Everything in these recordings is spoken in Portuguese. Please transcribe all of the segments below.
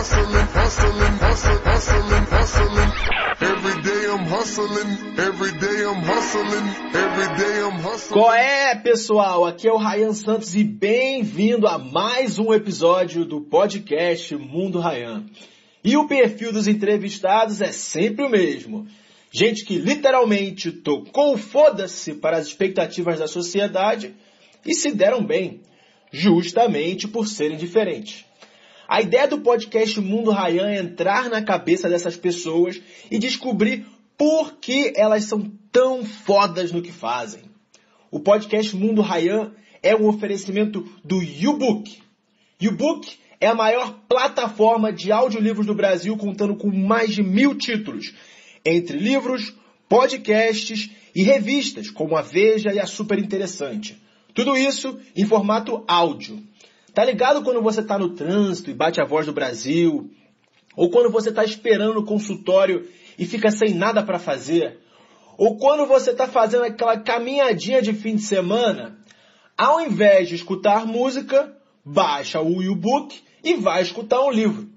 hustling, hustling, hustling, hustling, hustling. Every day I'm hustling, every day I'm hustling, every day I'm hustling. Qual é, pessoal? Aqui é o Ryan Santos e bem-vindo a mais um episódio do podcast Mundo Ryan. E o perfil dos entrevistados é sempre o mesmo. Gente que literalmente tocou o foda-se para as expectativas da sociedade e se deram bem, justamente por serem diferentes. A ideia do podcast Mundo Ryan é entrar na cabeça dessas pessoas e descobrir por que elas são tão fodas no que fazem. O podcast Mundo Ryan é um oferecimento do YouBook. YouBook é a maior plataforma de audiolivros do Brasil, contando com mais de 1000 títulos, entre livros, podcasts e revistas, como a Veja e a Super Interessante. Tudo isso em formato áudio. Tá ligado quando você tá no trânsito e bate a voz do Brasil? Ou quando você tá esperando no consultório e fica sem nada para fazer? Ou quando você tá fazendo aquela caminhadinha de fim de semana? Ao invés de escutar música, baixa o YouBook e vai escutar um livro.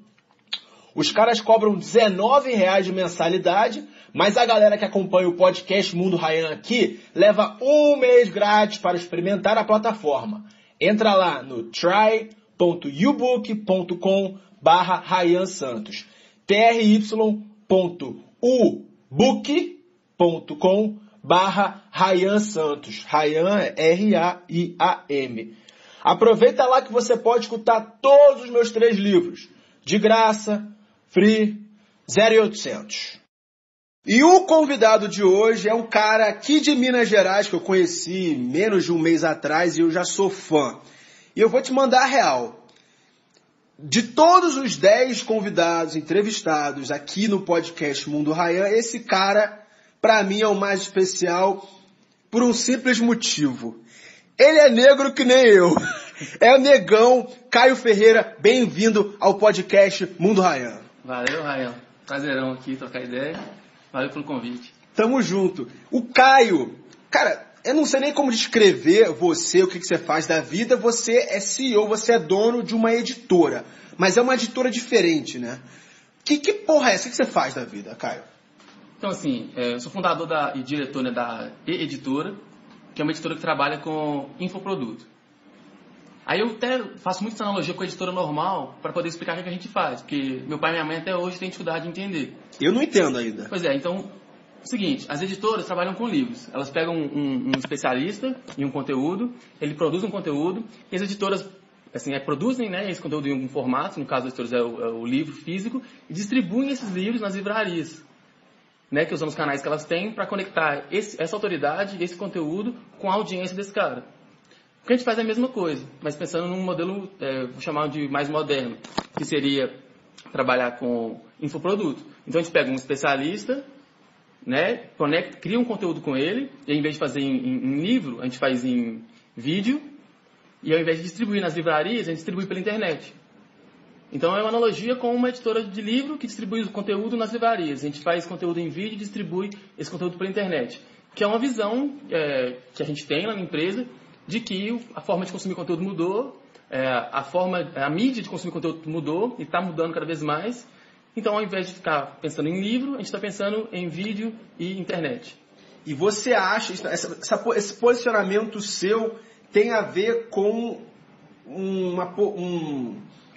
Os caras cobram R$19 de mensalidade, mas a galera que acompanha o podcast Mundo Ryan aqui leva um mês grátis para experimentar a plataforma. Entra lá no try.ubook.com/Ryan Santos. try.ubook.com/Ryan Santos. Ryan é R-A-I-A-M. Aproveita lá que você pode escutar todos os meus 3 livros. De graça, free, 0800. E o convidado de hoje é um cara aqui de Minas Gerais que eu conheci menos de um mês atrás e eu já sou fã. E eu vou te mandar a real. De todos os 10 convidados, entrevistados aqui no podcast Mundo Ryan, esse cara, pra mim, é o mais especial por um simples motivo. Ele é negro que nem eu. É o negão Caio Ferreira. Bem-vindo ao podcast Mundo Ryan. Valeu, Ryan. Prazerão aqui, trocar ideia. Valeu pelo convite. Tamo junto. O Caio, cara, eu não sei nem como descrever você, o que você faz da vida. Você é CEO, você é dono de uma editora. Mas é uma editora diferente, né? Que porra é essa? O que você faz da vida, Caio? Então, assim, eu sou fundador e diretor, né, da E-Editora, que é uma editora que trabalha com infoproduto. Aí eu até faço muita analogia com a editora normal para poder explicar o que a gente faz, porque meu pai e minha mãe até hoje têm dificuldade de entender. Eu não entendo ainda. Pois é, então, é o seguinte, as editoras trabalham com livros. Elas pegam um especialista em um conteúdo, ele produz um conteúdo, e as editoras assim, produzem, né, esse conteúdo em algum formato, no caso das editoras é o livro físico, e distribuem esses livros nas livrarias, né, que usam os canais que elas têm para conectar essa autoridade, esse conteúdo com a audiência desse cara. O que a gente faz é a mesma coisa, mas pensando num modelo, vou chamar de mais moderno, que seria trabalhar com infoproduto. Então a gente pega um especialista, né, cria um conteúdo com ele, e ao invés de fazer em livro, a gente faz em vídeo, e ao invés de distribuir nas livrarias, a gente distribui pela internet. Então é uma analogia com uma editora de livro que distribui o conteúdo nas livrarias. A gente faz conteúdo em vídeo e distribui esse conteúdo pela internet. Que é uma visão que a gente tem lá na empresa de que a forma de consumir conteúdo mudou, a mídia de consumir conteúdo mudou e está mudando cada vez mais. Então, ao invés de ficar pensando em livro, a gente está pensando em vídeo e internet. E você acha, esse posicionamento seu tem a ver com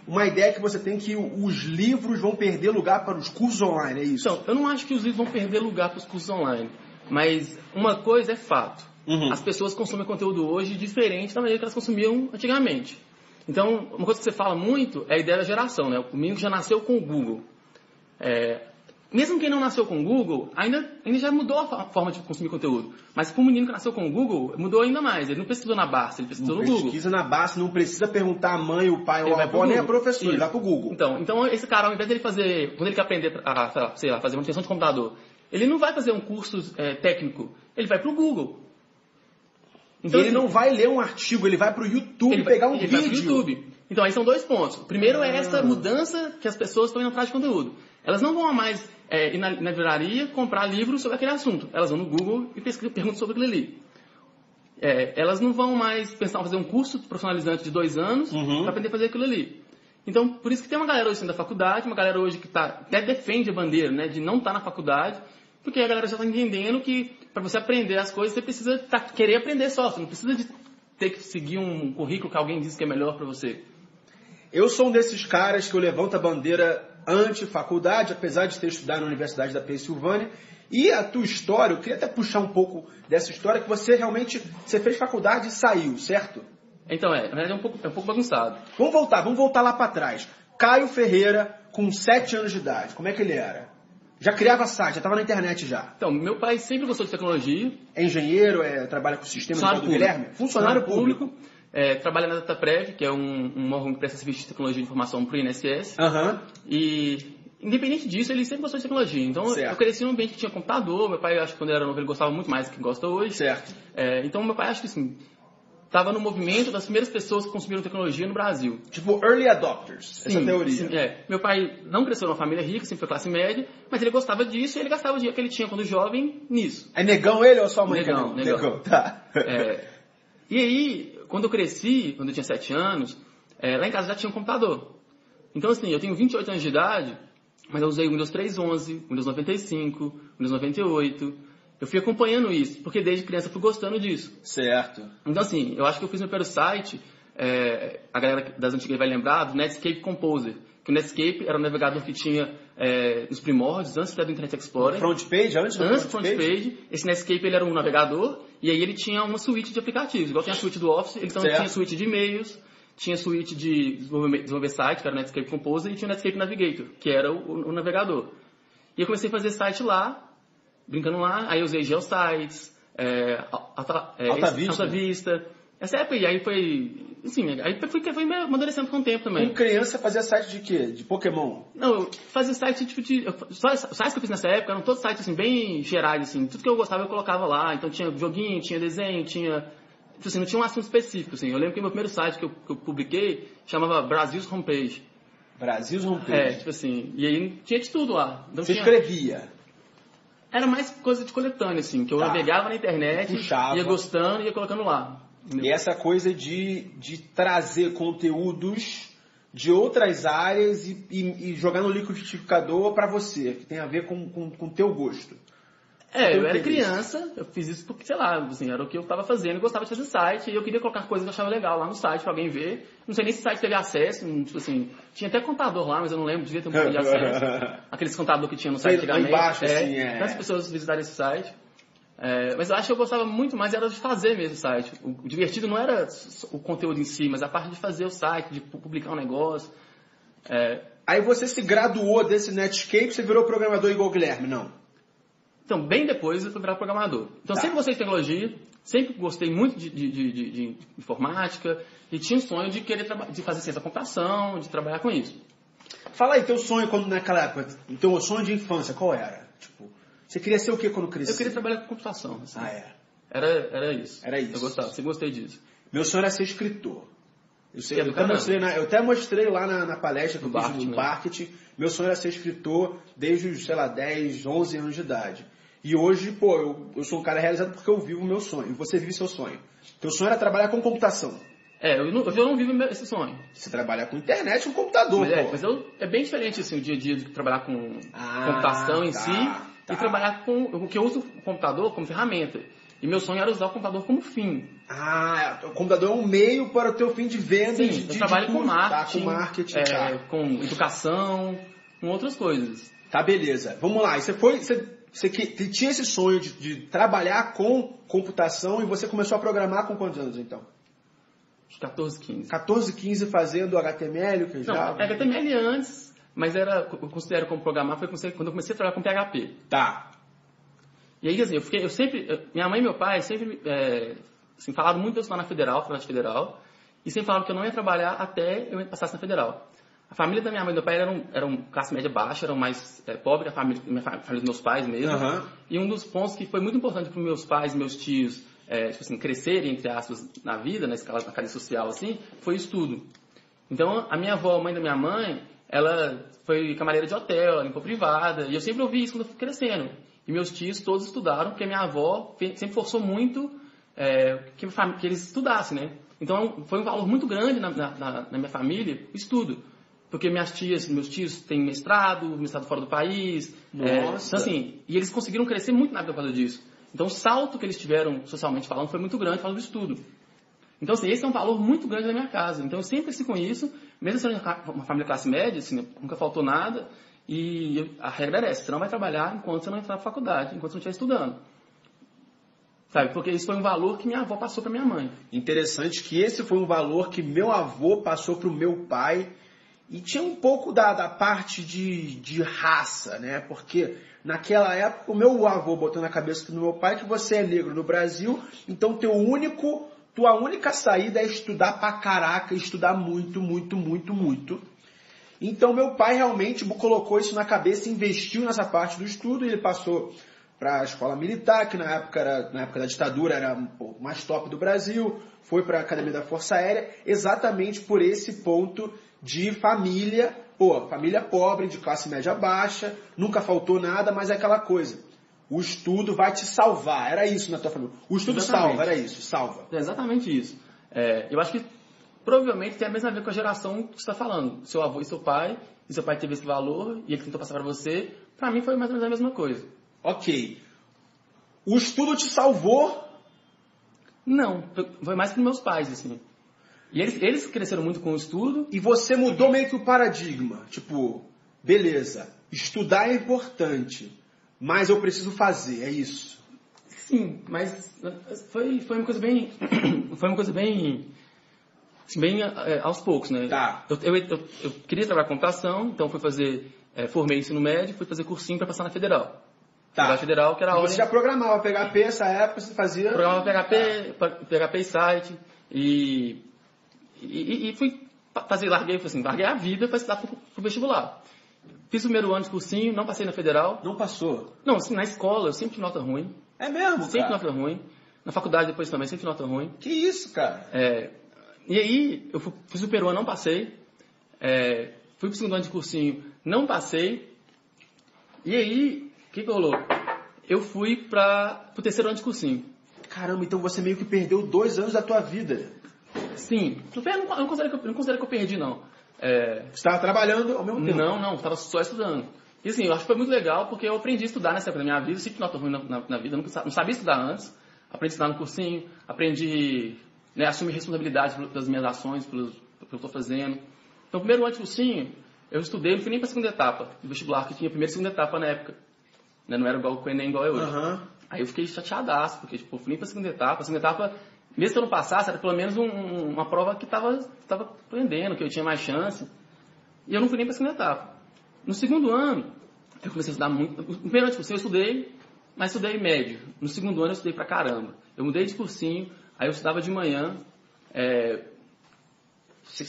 uma ideia que você tem que os livros vão perder lugar para os cursos online, é isso? Então, eu não acho que os livros vão perder lugar para os cursos online, mas uma coisa é fato. As pessoas consomem conteúdo hoje diferente da maneira que elas consumiam antigamente. Então, uma coisa que você fala muito é a ideia da geração, né? O menino já nasceu com o Google. Mesmo quem não nasceu com o Google, ainda já mudou a forma de consumir conteúdo. Mas para o menino que nasceu com o Google, mudou ainda mais. Ele não pesquisou na Basta, ele pesquisou no Google. Pesquisa na Basta, não precisa perguntar a mãe, o pai, ou a avó, nem a professora, ele vai para o Google. Então, esse cara, ao invés dele fazer, quando ele quer aprender a, sei lá, fazer manutenção de computador, ele não vai fazer um curso técnico, ele vai para o Google. Então, ele não vai ler um artigo, ele vai para o YouTube pegar um vídeo. Vai pro YouTube. Então, aí são 2 pontos. O primeiro é essa mudança que as pessoas estão indo atrás de conteúdo. Elas não vão mais ir na livraria comprar livros sobre aquele assunto. Elas vão no Google e perguntam sobre aquilo ali. Elas não vão mais pensar em fazer um curso profissionalizante de 2 anos para aprender a fazer aquilo ali. Então, por isso que tem uma galera hoje saindo da faculdade, uma galera hoje que até defende a bandeira, né, de não estar na faculdade, porque a galera já está entendendo que para você aprender as coisas, você precisa querer aprender só, você não precisa de ter que seguir um currículo que alguém diz que é melhor para você. Eu sou um desses caras que eu levanto a bandeira anti-faculdade, apesar de ter estudado na Universidade da Pensilvânia. E a tua história, eu queria até puxar um pouco dessa história, que você fez faculdade e saiu, certo? Então, na verdade é um pouco bagunçado. Vamos voltar lá para trás. Caio Ferreira, com 7 anos de idade, como é que ele era? Já criava site, já estava na internet já. Então, meu pai sempre gostou de tecnologia. É engenheiro, trabalha com o sistema do Guilherme? Funcionário público. Trabalha na DataPrev, que é um órgão que presta serviço de tecnologia de informação para o INSS. E, independente disso, ele sempre gostou de tecnologia. Então, eu cresci num ambiente que tinha computador. Meu pai, acho que quando ele era novo, ele gostava muito mais do que gosta hoje. Certo. Então, meu pai, acho que assim, estava no movimento das primeiras pessoas que consumiram tecnologia no Brasil. Tipo, early adopters, essa teoria. Sim, Meu pai não cresceu numa família rica, sempre foi classe média, mas ele gostava disso e ele gastava o dinheiro que ele tinha quando jovem nisso. É negão ele ou sua mãe? Negão. Tá. E aí, quando eu cresci, quando eu tinha 7 anos, lá em casa já tinha um computador. Então, assim, eu tenho 28 anos de idade, mas eu usei o Windows 3.11, Windows 95, Windows 98... Eu fui acompanhando isso, porque desde criança eu fui gostando disso. Certo. Então, assim, eu acho que eu fiz meu primeiro site, a galera das antigas vai lembrar, do Netscape Composer. Que o Netscape era um navegador que tinha os primórdios, antes do Internet Explorer. Front page? Antes do front page. Esse Netscape ele era um navegador, e aí ele tinha uma suíte de aplicativos. Igual tinha a suíte do Office, então tinha suíte de e-mails, tinha suíte de desenvolver site, que era o Netscape Composer, e tinha o Netscape Navigator, que era o navegador. E eu comecei a fazer site lá, brincando lá, aí eu usei GeoSites, Alta Vista. Essa época, e aí foi... Assim, aí foi me amadurecendo com o tempo também. Com criança fazia site de quê? De Pokémon? Não, eu fazia site tipo de... Só os sites que eu fiz nessa época eram todos sites assim, bem gerais, assim. Tudo que eu gostava eu colocava lá. Então tinha joguinho, tinha desenho, tinha... Tipo assim, não tinha um assunto específico, assim. Eu lembro que o meu primeiro site que eu publiquei chamava Brasil's Homepage. Brasil's Homepage? Tipo assim. E aí tinha de tudo lá. Então, você escrevia? Era mais coisa de coletânea, assim. Que eu navegava na internet, puxava, ia gostando e ia colocando lá. E essa coisa de trazer conteúdos de outras áreas e jogar no liquidificador para você, que tem a ver com o teu gosto. Eu era criança, eu fiz isso porque, sei lá, assim, era o que eu estava fazendo, eu gostava de fazer site, e eu queria colocar coisas que eu achava legal lá no site para alguém ver. Não sei nem se o site teve acesso, tipo assim, tinha até contador lá, mas eu não lembro, devia ter um pouco de acesso. Aqueles contadores que tinha no site antigamente. Lá embaixo, assim, as pessoas visitarem esse site. Mas eu acho que eu gostava muito mais era de fazer mesmo o site. O divertido não era o conteúdo em si, mas a parte de fazer o site, de publicar um negócio. Aí você se graduou desse Netscape, você virou programador igual o Guilherme, não? Então, bem depois eu fui virar programador. Então, sempre gostei de tecnologia, sempre gostei muito de informática e tinha um sonho de querer de fazer ciência da computação, de trabalhar com isso. Fala aí, teu sonho quando naquela época, teu sonho de infância, qual era? Tipo, você queria ser o que quando crescia? Eu queria trabalhar com computação. Assim. Era isso. Era isso. Eu gostava, sempre gostei disso. Meu sonho era ser escritor. Eu até mostrei lá na palestra que eu fiz no marketing. Meu sonho era ser escritor desde os, 10, 11 anos de idade. E hoje, eu sou um cara realizado porque eu vivo o meu sonho. E você vive seu sonho. Teu sonho era trabalhar com computação. Eu não vivo esse sonho. Você trabalha com internet, com computador. Mas é bem diferente assim, o dia a dia de trabalhar com computação em si e trabalhar com o que eu uso o computador como ferramenta. E meu sonho era usar o computador como fim. O computador é um meio para o teu fim de venda. Sim, eu trabalho com marketing, com educação, com outras coisas. Tá, beleza. Vamos lá. Você tinha esse sonho de trabalhar com computação e você começou a programar com quantos anos, então? 14, 15. 14, 15 fazendo HTML, que já... Não, HTML antes, mas eu considero como programar foi quando eu comecei a trabalhar com PHP. Tá. E aí, assim, minha mãe e meu pai sempre falaram muito de eu estudar na Faculdade Federal, e sempre falaram que eu não ia trabalhar até eu passasse na Federal. A família da minha mãe e do meu pai eram classe média baixa, eram mais pobres que a família dos meus pais mesmo. Uhum. E um dos pontos que foi muito importante para os meus pais e meus tios crescerem, entre aspas, na vida, na cadeia social, assim, foi o estudo. Então, a minha avó, a mãe da minha mãe, ela foi camareira de hotel, ela limpou privada, e eu sempre ouvi isso quando eu fui crescendo. E meus tios todos estudaram, porque a minha avó sempre forçou muito que eles estudassem, né? Então, foi um valor muito grande na minha família, o estudo. porque meus tios têm mestrado fora do país. Nossa! Então, assim, e eles conseguiram crescer muito na vida por causa disso. Então, o salto que eles tiveram, socialmente falando, foi muito grande por causa do estudo. Então, assim, esse é um valor muito grande na minha casa. Então, eu sempre cresci com isso, mesmo sendo uma família classe média, assim, nunca faltou nada. E a regra era essa: você não vai trabalhar enquanto você não entrar na faculdade, enquanto você não estiver estudando. Sabe? Porque isso foi um valor que minha avó passou para minha mãe. Interessante que esse foi um valor que meu avô passou para o meu pai. E tinha um pouco da parte de raça, né? Porque naquela época o meu avô botou na cabeça do meu pai que você é negro no Brasil, então tua única saída é estudar pra caraca, estudar muito, muito, muito, muito. Então meu pai realmente colocou isso na cabeça, investiu nessa parte do estudo, e ele passou para a escola militar, que na época da ditadura era um pouco mais top do Brasil, foi para a Academia da Força Aérea, exatamente por esse ponto de família, família pobre, de classe média baixa, nunca faltou nada, mas é aquela coisa, o estudo vai te salvar, era isso na tua família, o estudo salva, era isso, salva. É exatamente isso. Eu acho que provavelmente tem a mesma a ver com a geração que você está falando, seu avô e seu pai teve esse valor, e ele tentou passar para você, para mim foi mais ou menos a mesma coisa. Ok. O estudo te salvou? Não, foi mais para meus pais, assim. E eles cresceram muito com o estudo. E você mudou meio que o paradigma. Tipo, beleza, estudar é importante, mas eu preciso fazer, é isso. Sim, mas foi uma coisa bem... Foi uma coisa bem... Assim, bem aos poucos, né? Tá. Eu queria trabalhar com computação, então fui fazer... formei ensino médio, fui fazer cursinho para passar na Federal. Tá. Federal, que era Você já programava PHP essa época, você fazia... Programava PHP e site, e fui fazer, larguei a vida para estudar pro vestibular. Fiz o primeiro ano de cursinho, não passei na Federal. Não passou? Não, assim, na escola eu sempre tive nota ruim. É mesmo, sempre cara? Nota ruim. Na faculdade depois também, sempre tive nota ruim. Que isso, cara? E aí, eu fiz o primeiro ano, não passei. Fui pro segundo ano de cursinho, não passei. E aí, o que rolou? Eu fui pro terceiro ano de cursinho. Caramba, então você meio que perdeu 2 anos da tua vida. Sim. Eu não considero que eu perdi, não. Você estava trabalhando ao mesmo tempo? Não, estava só estudando. E assim, eu acho que foi muito legal porque eu aprendi a estudar nessa época da minha vida. Eu sempre nota ruim na vida, eu não sabia estudar antes. Aprendi a estudar no cursinho, aprendi a assumir responsabilidade pelas minhas ações, pelo que eu estou fazendo. Então, primeiro ano de cursinho, eu estudei, não fui nem para a segunda etapa do vestibular, que tinha a primeira e segunda etapa na época. Não era igual o Enem, igual é hoje. Uhum. Aí eu fiquei chateadaço, porque eu fui nem para a segunda etapa. A segunda etapa, mesmo que eu não passasse, era pelo menos uma prova que estava aprendendo, que eu tinha mais chance. E eu não fui nem para a segunda etapa. No segundo ano, eu comecei a estudar muito. No primeiro ano de cursinho eu estudei, mas estudei médio. No segundo ano eu estudei pra caramba. Eu mudei de cursinho, aí eu estudava de manhã,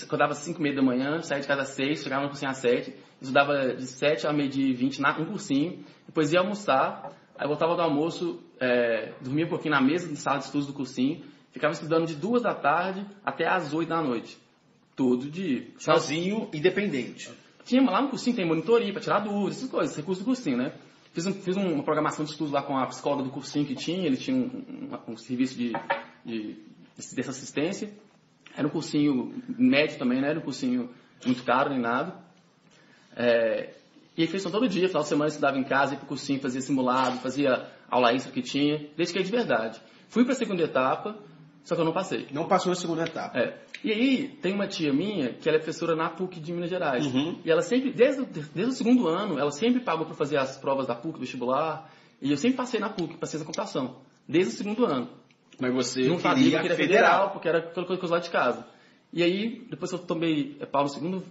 acordava às 5h30 da manhã, saía de casa às 6, chegava no cursinho às 7, estudava de 7 a 12h20 um cursinho, depois ia almoçar, aí voltava do almoço, dormia um pouquinho na mesa, na sala de estudos do cursinho, ficava estudando de 2 da tarde até às 8 da noite. Todo dia. Sozinho, independente. Lá no cursinho tem monitoria para tirar dúvidas, essas coisas, recursos do cursinho, né? Fiz uma programação de estudos lá com a psicóloga do cursinho que tinha, ele tinha um serviço dessa assistência. Era um cursinho médio também, né? Era um cursinho muito caro, nem nada. E aí fez todo dia, final de semana eu estudava em casa, ia pro cursinho, fazia simulado, fazia aula extra que tinha, dediquei de verdade. Fui para a segunda etapa, só que eu não passei. Não passou na segunda etapa. E aí, tem uma tia minha, que ela é professora na PUC de Minas Gerais. Uhum. E ela sempre, desde o segundo ano, ela sempre pagou para fazer as provas da PUC, vestibular. E eu sempre passei na PUC, passei na computação. Desde o segundo ano. Mas você não sabia que eu queria federal, porque era aquela coisa lá de casa. E aí, depois que eu tomei pau no segundo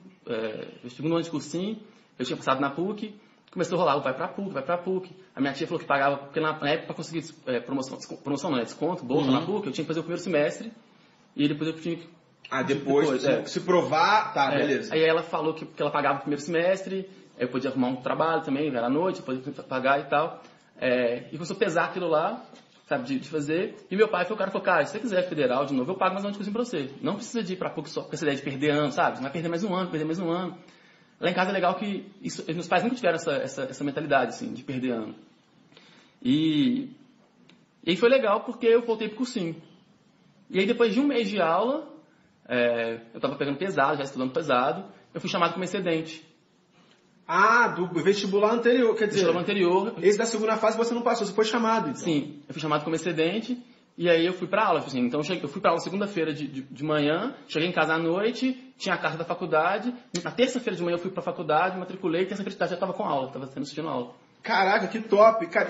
ano de cursinho, eu tinha passado na PUC, começou a rolar, vai pra PUC. A minha tia falou que pagava, porque na época para conseguir promoção não, desconto, bolsa na PUC, eu tinha que fazer o primeiro semestre, e depois eu tinha que... depois se provar, tá, beleza. Aí ela falou que ela pagava o primeiro semestre, eu podia arrumar um trabalho também, era à noite, eu podia pagar e tal. E começou a pesar aquilo lá, sabe, de fazer. E meu pai foi o cara que falou, cara, se você quiser federal de novo, eu pago mais um ano de cursinho pra você. Não precisa de ir pra PUC só com essa ideia de perder ano, sabe? Você vai perder mais um ano. Lá em casa é legal que meus pais nunca tiveram essa mentalidade, assim, de perder ano. E aí foi legal porque eu voltei pro cursinho. E aí depois de um mês de aula, eu estava pegando pesado, já estudando pesado, eu fui chamado como excedente. Ah, do vestibular anterior, quer dizer... Vestibular anterior. Esse da segunda fase você não passou, você foi chamado, então. Sim, eu fui chamado como excedente, e aí eu fui pra aula. Assim, então eu fui pra aula segunda-feira de manhã, cheguei em casa à noite, tinha a carta da faculdade, na terça-feira de manhã eu fui pra faculdade, matriculei, terça-feira de tarde já tava com aula, tava assistindo aula. Caraca, que top. Cara,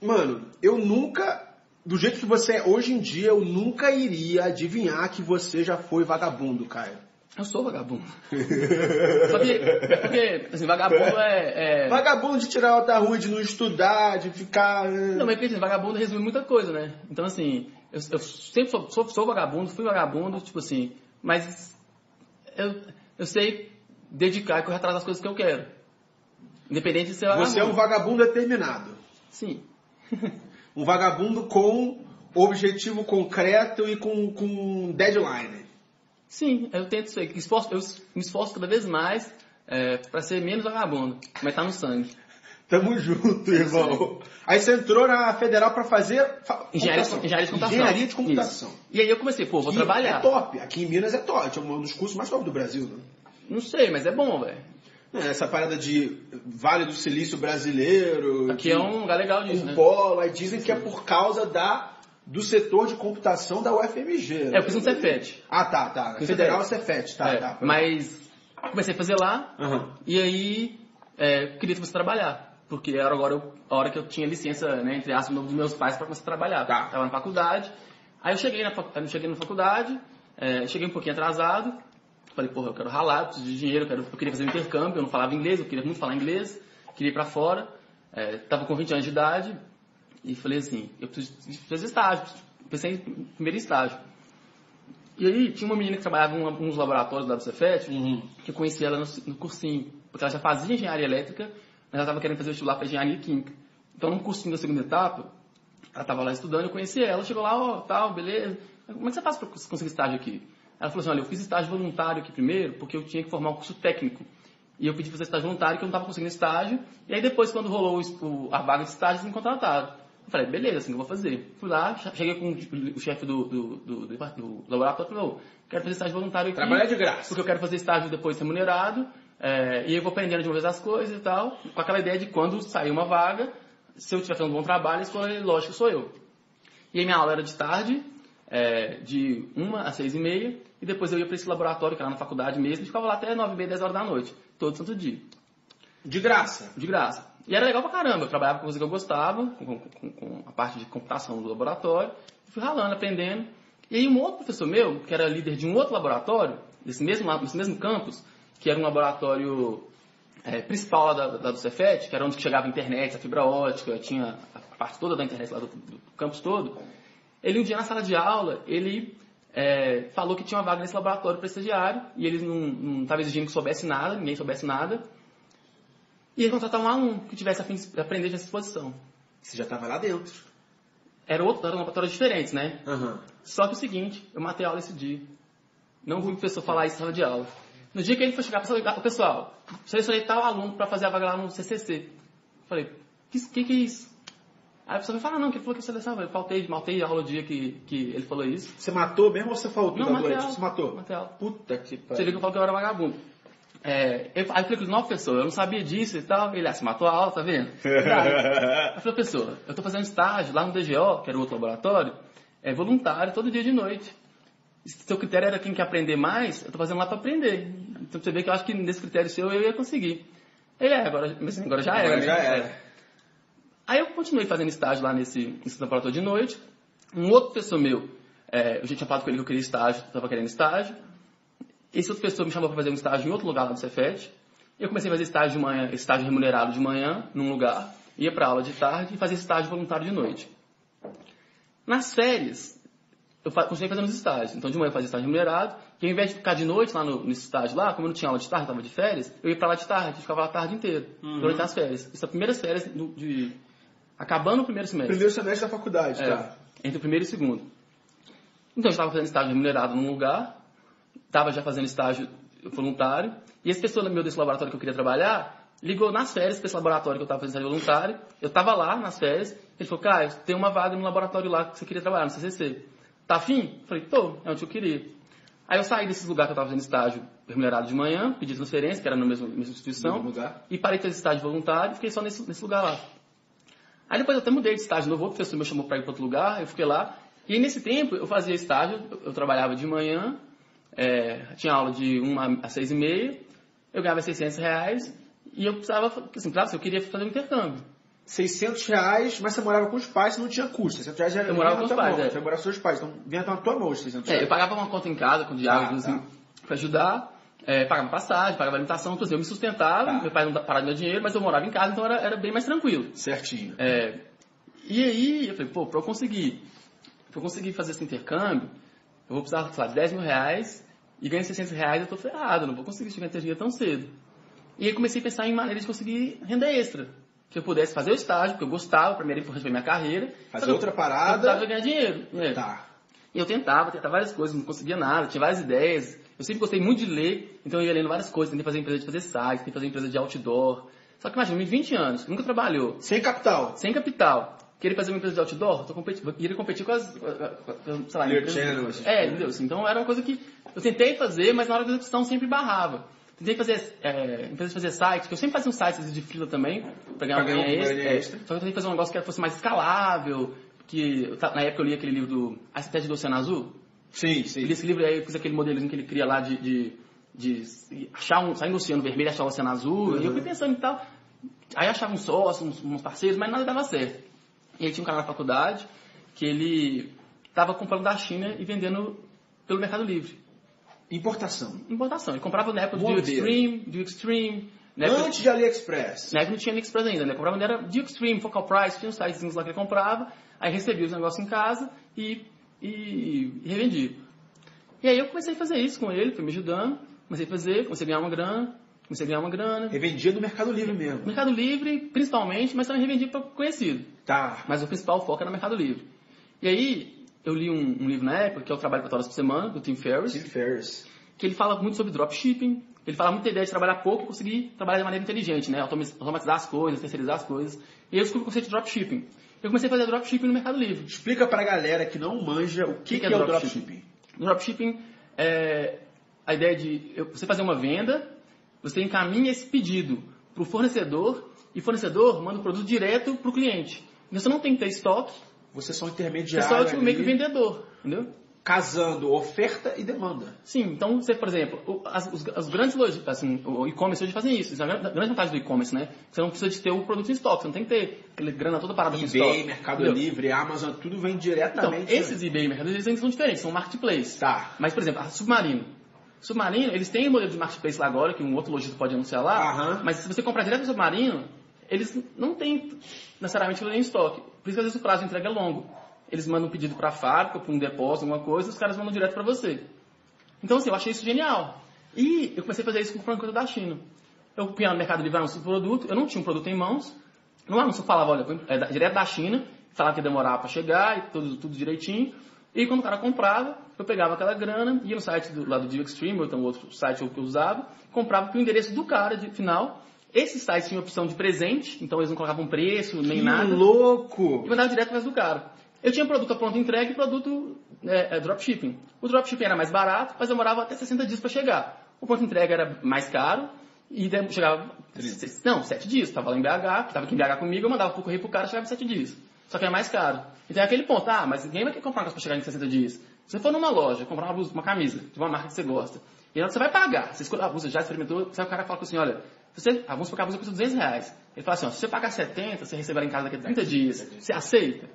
mano, eu nunca... Do jeito que você é hoje em dia, eu nunca iria adivinhar que você já foi vagabundo, Caio. Eu sou vagabundo. Só que, porque, assim, vagabundo é... Vagabundo de tirar nota ruim, de não estudar, de ficar... Não, mas porque assim, vagabundo resume muita coisa, né? Então, assim, eu sempre sou vagabundo, fui vagabundo, tipo assim, mas eu sei dedicar e correr atrás das coisas que eu quero. Independente de ser vagabundo. Você é um vagabundo determinado. Sim. Um vagabundo com objetivo concreto e com deadline. Sim, eu tento ser. Eu me esforço cada vez mais para ser menos vagabundo, mas tá no sangue. Tamo junto, irmão. Aí você entrou na Federal para fazer... Engenharia de computação. Engenharia de computação. Isso. E aí eu comecei, vou trabalhar. É top. Aqui em Minas é top. É um dos cursos mais top do Brasil, né? Não sei, mas é bom, velho. Essa parada de Vale do Silício brasileiro... Aqui é um lugar legal disso, né? Polo, aí dizem que é por causa do setor de computação da UFMG. Eu fiz um Cefet. Ah, tá. Federal é Cefet, tá. Mas comecei a fazer lá, e aí queria começar a trabalhar. Porque era agora a hora que eu tinha licença, né, entre aspas, dos meus pais para começar a trabalhar. Tá. Tava na faculdade. Aí eu cheguei na faculdade, cheguei um pouquinho atrasado. Falei, porra, eu quero ralar, eu preciso de dinheiro, eu queria fazer um intercâmbio, eu não falava inglês, eu queria muito falar inglês, queria ir pra fora. Tava com 20 anos de idade. E falei assim, eu preciso fazer estágio. Pensei em primeiro estágio. E aí tinha uma menina que trabalhava em uns laboratórios lá do Cefet, que eu conheci ela no cursinho. Porque ela já fazia engenharia elétrica, mas ela estava querendo fazer vestibular para engenharia química. Então no cursinho da segunda etapa, ela estava lá estudando, eu conheci ela. Chegou lá, tal, beleza. Como é que você faz para conseguir estágio aqui? Ela falou assim, olha, eu fiz estágio voluntário aqui primeiro, porque eu tinha que formar um curso técnico. E eu pedi para fazer estágio voluntário, que eu não estava conseguindo estágio. E aí depois, quando rolou a vaga de estágio, eles me contrataram. Eu falei, beleza, assim que eu vou fazer. Fui lá, cheguei com o chefe do laboratório e falei, quero fazer estágio voluntário aqui. Trabalhar de graça. Porque eu quero fazer estágio depois remunerado, e eu vou aprendendo de uma vez as coisas e tal, com aquela ideia de quando sair uma vaga, se eu estiver fazendo um bom trabalho, lógico que sou eu. E aí minha aula era de tarde, de 1 às 6h30, e depois eu ia para esse laboratório, que era na faculdade mesmo, e ficava lá até 9h30, 10 horas da noite, todo santo dia. De graça? De graça. E era legal pra caramba, eu trabalhava com coisa que eu gostava, com a parte de computação do laboratório, fui ralando, aprendendo. E aí um outro professor meu, que era líder de um outro laboratório, desse mesmo campus, que era um laboratório principal lá do Cefet, que era onde chegava a internet, a fibra ótica, tinha a parte toda da internet lá do campus todo, ele um dia na sala de aula, ele falou que tinha uma vaga nesse laboratório para estagiário, e ele não estava exigindo que soubesse nada, ninguém soubesse nada, e ele contratar um aluno que tivesse a fim de aprender nessa exposição. Você já estava lá dentro. Era um laboratório diferente, né? Uhum. Só que o seguinte, eu matei a aula esse dia. Não vi o professor falar isso na sala de aula. No dia que ele foi chegar para falar, pessoal, selecionei tal aluno para fazer a vaga lá no CCC. Falei, que é isso? Aí a pessoa vai falar, não, que ele falou que selecionava. Eu matei a aula o dia que ele falou isso. Você matou mesmo ou você falou tudo? Não, matei a aula. Você matou? Matei a aula. Puta que pariu. Você viu que eu falei que eu era vagabundo. Aí eu falei com ele, não, professor, eu não sabia disso e tal. Ele, se matou a aula, tá vendo? Eu falei, professor, eu tô fazendo estágio lá no DGO, que era o outro laboratório, voluntário, todo dia de noite. Se seu critério era quem quer aprender mais, eu tô fazendo lá pra aprender. Então você vê que eu acho que nesse critério seu eu ia conseguir. Ele agora já era. Agora já era. Aí eu continuei fazendo estágio lá nesse laboratório de noite. Um outro professor meu, eu já tinha falado com ele que eu queria estágio, estava querendo estágio. Esse outro professor me chamou para fazer um estágio em outro lugar lá do Cefet. Eu comecei a fazer estágio de manhã, estágio remunerado de manhã, num lugar, ia para aula de tarde e fazia estágio voluntário de noite. Nas férias, eu continuei fazendo os estágios. Então de manhã eu fazia estágio remunerado, e ao invés de ficar de noite lá nesse estágio lá, como eu não tinha aula de tarde, estava de férias, eu ia para lá de tarde, ficava lá a tarde inteira, durante as férias. Isso é as primeiras férias acabando o primeiro semestre. Primeiro semestre da faculdade, tá? Entre o primeiro e o segundo. Então eu estava fazendo estágio remunerado num lugar, estava já fazendo estágio voluntário, e esse pessoa meu desse laboratório que eu queria trabalhar, ligou nas férias para esse laboratório que eu estava fazendo estágio voluntário, eu estava lá nas férias, ele falou, Caio, tem uma vaga no laboratório lá que você queria trabalhar, no CCC. Tá afim? Eu falei, tô, é onde eu queria. Aí eu saí desse lugar que eu estava fazendo estágio remunerado de manhã, pedi transferência, que era na mesma instituição, lugar. e parei de fazer estágio voluntário e fiquei só nesse lugar lá. Aí depois eu até mudei de estágio novo, o professor me chamou para ir para outro lugar, eu fiquei lá. E aí nesse tempo eu fazia estágio, eu trabalhava de manhã, tinha aula de 1 às 6h30, eu ganhava R$600 e eu precisava, assim, claro, eu queria fazer um intercâmbio. R$600, mas você morava com os pais, você não tinha custo. R$600 já Eu morava com os pais, Você morava com seus pais, então vinha na tua mão os R$600. Eu pagava uma conta em casa com diários, assim, para ajudar, pagava passagem, pagava alimentação, então, assim, eu me sustentava, meu pai não parava meu dinheiro, mas eu morava em casa, então era bem mais tranquilo. Certinho. E aí eu falei, pô, para eu conseguir fazer esse intercâmbio, eu vou precisar, sei lá, R$10 mil e ganhando R$600 eu tô ferrado, não vou conseguir chegar em dinheiro tão cedo. E aí comecei a pensar em maneiras de conseguir renda extra. Que eu pudesse fazer o estágio, porque eu gostava, primeiro importante para minha carreira. Fazer outra parada. Eu precisava ganhar dinheiro. Tá. E eu tentava várias coisas, não conseguia nada, tinha várias ideias. Eu sempre gostei muito de ler, então eu ia lendo várias coisas. Tentei fazer empresa de fazer site, tentei fazer empresa de outdoor. Só que imagina, 20 anos, nunca trabalhou. Sem capital. Sem capital. Querer fazer uma empresa de outdoor, queria competir com as sei lá, empresas. Entendeu? Então era uma coisa que eu tentei fazer, mas na hora da execução sempre barrava. Tentei fazer empresa de fazer site, que eu sempre fazia um site de freela também, para ganhar uma grana extra. Só que eu tentei fazer um negócio que fosse mais escalável, que na época eu li aquele livro do A Estratégia do Oceano Azul. Sim. Eu li esse livro aí, eu fiz aquele modelinho que ele cria lá de sair do Oceano Vermelho e achar o Oceano Azul, e eu fui pensando e tal. Aí achava um sócio, uns parceiros, mas nada dava certo. E aí tinha um cara na faculdade que ele estava comprando da China e vendendo pelo Mercado Livre. Importação. Ele comprava na época do Extreme. Antes de AliExpress. Na época não tinha AliExpress ainda, né? Comprava era do Extreme, Focal Price, tinha uns sitezinhos lá que ele comprava, aí recebia os negócios em casa e revendia. E aí eu comecei a fazer isso com ele, foi me ajudando, comecei a ganhar uma grana. Revendia no Mercado Livre mesmo. Mercado Livre, principalmente, mas também revendia para conhecido. Tá. Mas o principal foco era no Mercado Livre. E aí, eu li um livro na época, que é o Trabalho 4 Horas por Semana, do Tim Ferriss. Que ele fala muito sobre dropshipping, ele fala muito da ideia de trabalhar pouco e conseguir trabalhar de maneira inteligente, né? Automatizar as coisas, terceirizar as coisas. E eu descobri o conceito de dropshipping. Eu comecei a fazer dropshipping no Mercado Livre. Explica pra galera que não manja o que é o dropshipping. Dropshipping é a ideia de você fazer uma venda, você encaminha esse pedido para o fornecedor e o fornecedor manda o produto direto para o cliente. Você não tem que ter estoque. Você é só um intermediário. Você é só tipo, meio que vendedor, entendeu? Casando oferta e demanda. Sim, então você, por exemplo, as grandes lojas, assim, o e-commerce hoje fazem isso. Isso é a grande vantagem do e-commerce, né? Você não precisa de ter o produto em estoque, você não tem que ter aquela grana toda parada com estoque. eBay, Mercado Livre, Amazon, tudo vem diretamente. Então, esses eBay e Mercado Livre são diferentes, são marketplace. Tá. Mas, por exemplo, a Submarino, eles têm um modelo de marketplace lá agora, que um outro lojista pode anunciar lá, mas se você comprar direto do Submarino, eles não têm necessariamente em estoque. Por isso que às vezes o prazo de entrega é longo. Eles mandam um pedido para a fábrica, para um depósito, alguma coisa, e os caras mandam direto para você. Então, assim, eu achei isso genial. E eu comecei a fazer isso comprando coisa da China. Eu punha no Mercado Livre anúncio do produto, eu não tinha um produto em mãos. No anúncio eu falava, olha, direto da China, falava que ia demorar para chegar, e tudo direitinho. E quando o cara comprava, eu pegava aquela grana, ia no site lá do Extreme, ou então outro site que eu usava, comprava com o endereço do cara de final. Esses sites tinham opção de presente, então eles não colocavam preço, nem nada. Que louco! E mandava direto para do cara. Eu tinha produto a pronto entrega e produto dropshipping. O dropshipping era mais barato, mas demorava até 60 dias para chegar. O pronto entrega era mais caro e chegava... 7 dias. Estava lá em BH, estava aqui em BH comigo, eu mandava pro correio pro cara, chegava em 7 dias. Só que era mais caro. Então é aquele ponto, mas ninguém vai querer comprar uma coisa para chegar em 60 dias. Se você for numa loja, comprar uma blusa, uma camisa, de uma marca que você gosta, e você vai pagar. Você escolheu a blusa, já experimentou, o cara fala assim, olha, vamos pegar a blusa custa R$200. Ele fala assim, se você pagar 70, você receberá em casa daqui a 30 dias. Você aceita?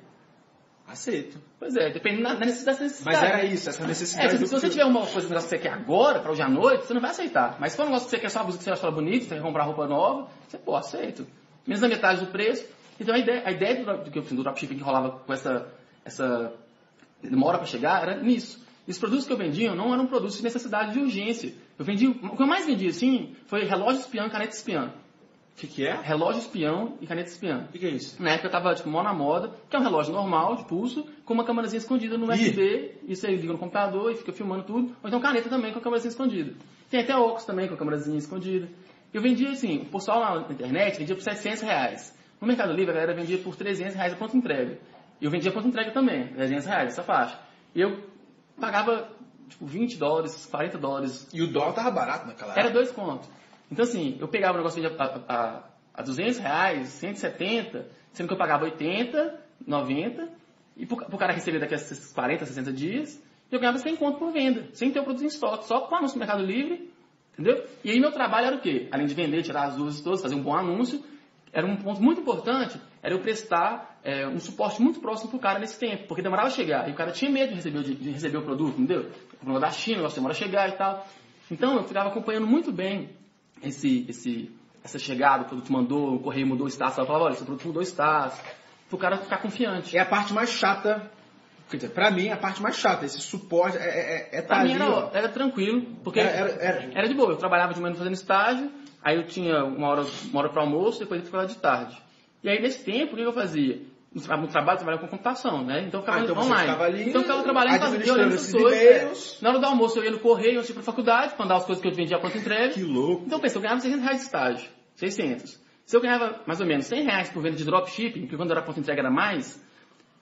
Aceito. Pois é, depende da necessidade. Mas era isso, essa necessidade. Se você tiver uma coisa que você quer agora, para hoje à noite, você não vai aceitar. Mas se for um negócio que você quer só a blusa que você acha bonita, você quer comprar roupa nova, você, aceito. Menos da metade do preço. Então a ideia do dropshipping que rolava com essa demora para chegar era nisso. E os produtos que eu vendia não eram produtos de necessidade de urgência. O que eu mais vendia, assim, foi relógio espião e caneta espiã. O que é? Relógio espião e caneta espiã. O que é isso? Na época eu tava, mó na moda, que é um relógio normal, de pulso, com uma câmerazinha escondida no USB, e você liga no computador e fica filmando tudo. Ou então caneta também com a câmerazinha escondida. Tem até óculos também com a câmerazinha escondida. Eu vendia, assim, o pessoal na internet vendia por R$700. No Mercado Livre a galera vendia por R$300 a pronta entrega. E eu vendia a pronta entrega também, R$300, essa faixa. E eu pagava tipo, $20, $40. E o dólar tava barato naquela Era época. 2 contos. Então, assim, eu pegava o negócio a R$200, 170, sendo que eu pagava 80, 90, e pro cara receber daqui a 40, 60 dias, eu ganhava 100 conto por venda, sem ter o produto em estoque, só com o anúncio no Mercado Livre, entendeu? E aí meu trabalho era o quê? Além de vender, tirar as dúvidas todas, fazer um bom anúncio, era um ponto muito importante, era eu prestar um suporte muito próximo pro cara nesse tempo, porque demorava a chegar, e o cara tinha medo de receber o produto, entendeu? O problema da China, o negócio demora a chegar e tal. Então eu ficava acompanhando muito bem essa chegada, o produto mandou, o correio mudou o status, ela falava, olha, esse produto mudou o status, pro cara ficar confiante. É a parte mais chata, quer dizer, pra mim é a parte mais chata, esse suporte Pra mim ali, era tranquilo, porque era de boa, eu trabalhava de manhã fazendo estágio, aí eu tinha uma hora para almoço, depois eu ficava de tarde. E aí nesse tempo, o que eu fazia? No trabalho, eu trabalhava com computação, né? Então eu ficava então online. Você ficava ali, então eu ficava trabalhando, administrando esses e-mails. Na hora do almoço eu ia no correio, eu ia pra faculdade, pra mandar as coisas que eu vendia pronto entrega. Que louco. Então eu pensei, eu ganhava R$600 de estágio, 600. Se eu ganhava mais ou menos R$100 por venda de dropshipping, porque quando era pronto entrega era mais,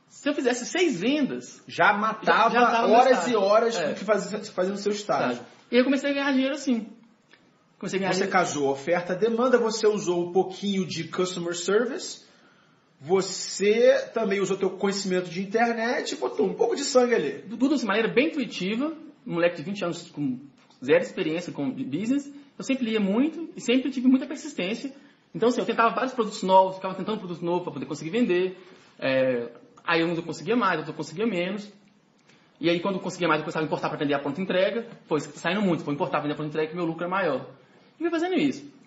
se eu fizesse 6 vendas... Já matava já horas e horas fazendo o seu estágio. E aí eu comecei a ganhar dinheiro assim. Você casou oferta-demanda, você usou um pouquinho de customer service, você também usou teu conhecimento de internet e botou um pouco de sangue ali. Tudo de maneira bem intuitiva, um moleque de 20 anos com zero experiência com business, eu sempre lia muito e sempre tive muita persistência. Então, assim, eu tentava vários produtos novos, ficava tentando um produto novo para poder conseguir vender. Aí uns eu conseguia mais, outros eu conseguia menos. E aí, quando eu conseguia mais, eu começava a importar para vender a pronta entrega. Pô, isso tá saindo muito, vou importar para vender a pronta entrega que meu lucro é maior. E fui fazendo isso.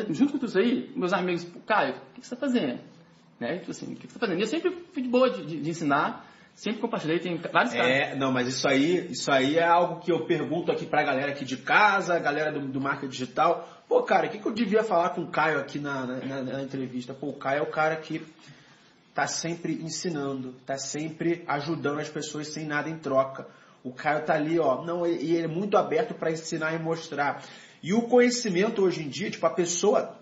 Junto com tudo isso aí, meus amigos, Caio, o que você está fazendo? Né? Tipo assim, o que você está fazendo? E eu sempre fui de boa de ensinar, sempre compartilhei, tem vários casos. Não, mas isso aí é algo que eu pergunto aqui pra galera aqui de casa, a galera do marketing digital. Pô, cara, o que eu devia falar com o Caio aqui na entrevista? Pô, o Caio é o cara que tá sempre ensinando, tá sempre ajudando as pessoas sem nada em troca. O Caio tá ali, ó, e ele é muito aberto para ensinar e mostrar. E o conhecimento hoje em dia, tipo, a pessoa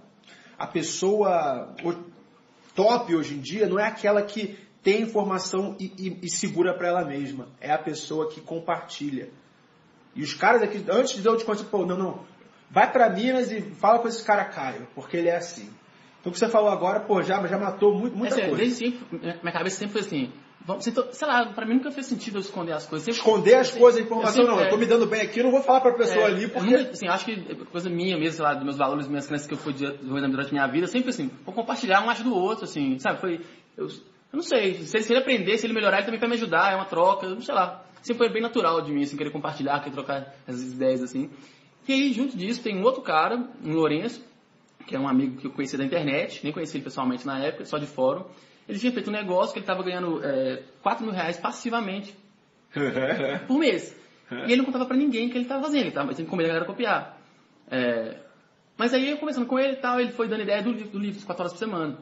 top hoje em dia não é aquela que tem informação e segura para ela mesma. É a pessoa que compartilha. E os caras aqui, antes de eu te contar, pô, não, vai para Minas e fala com esse cara Caio, porque ele é assim. Então o que você falou agora, pô, já matou muita coisa. Desde sempre, minha cabeça sempre foi assim, sei lá, pra mim nunca fez sentido eu esconder as coisas. Esconder as coisas, a informação, eu tô me dando bem aqui, eu não vou falar pra pessoa ali, porque... Assim, acho que coisa minha mesmo, sei lá, dos meus valores, minhas crenças que eu fui desenvolvendo durante a minha vida, sempre assim, vou compartilhar um acho do outro, assim, sabe, eu não sei, se ele aprender, se ele melhorar, ele também vai me ajudar, é uma troca, sei lá. Sempre foi bem natural de mim, assim, querer compartilhar, querer trocar as ideias, assim. E aí, junto disso, tem um outro cara, um Lourenço, que é um amigo que eu conheci da internet, nem conheci ele pessoalmente na época, só de fórum. Ele tinha feito um negócio que ele estava ganhando R$4.000 passivamente por mês. E ele não contava pra ninguém o que ele estava fazendo, ele estava com medo da galera copiar. Mas aí eu conversando com ele e tal, ele foi dando ideia do livro, 4 horas por semana.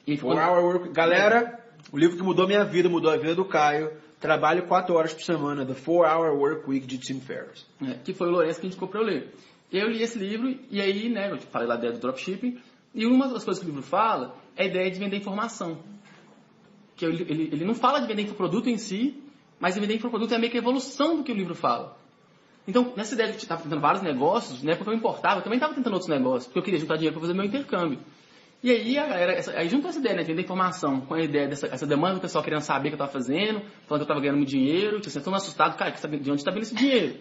E 4 Hour Work. Galera, o livro que mudou minha vida, mudou a vida do Caio, trabalho 4 horas por semana, The 4 Hour Work Week de Tim Ferriss. Que foi o Lourenço que indicou pra eu ler. Eu li esse livro e aí, né, eu falei lá da ideia do dropshipping, e uma das coisas que o livro fala é a ideia de vender informação. Que ele não fala de vender infoproduto em si, mas vender infoproduto é meio que a evolução do que o livro fala. Então, nessa ideia de que estava tentando vários negócios, né, porque eu importava, eu também estava tentando outros negócios, porque eu queria juntar dinheiro para fazer meu intercâmbio. E aí a galera, aí juntou essa ideia, né, de vender informação, com a ideia dessa demanda do pessoal querendo saber o que eu estava fazendo, falando que eu estava ganhando muito dinheiro, que eu estava assustado, cara, de onde está vindo esse dinheiro?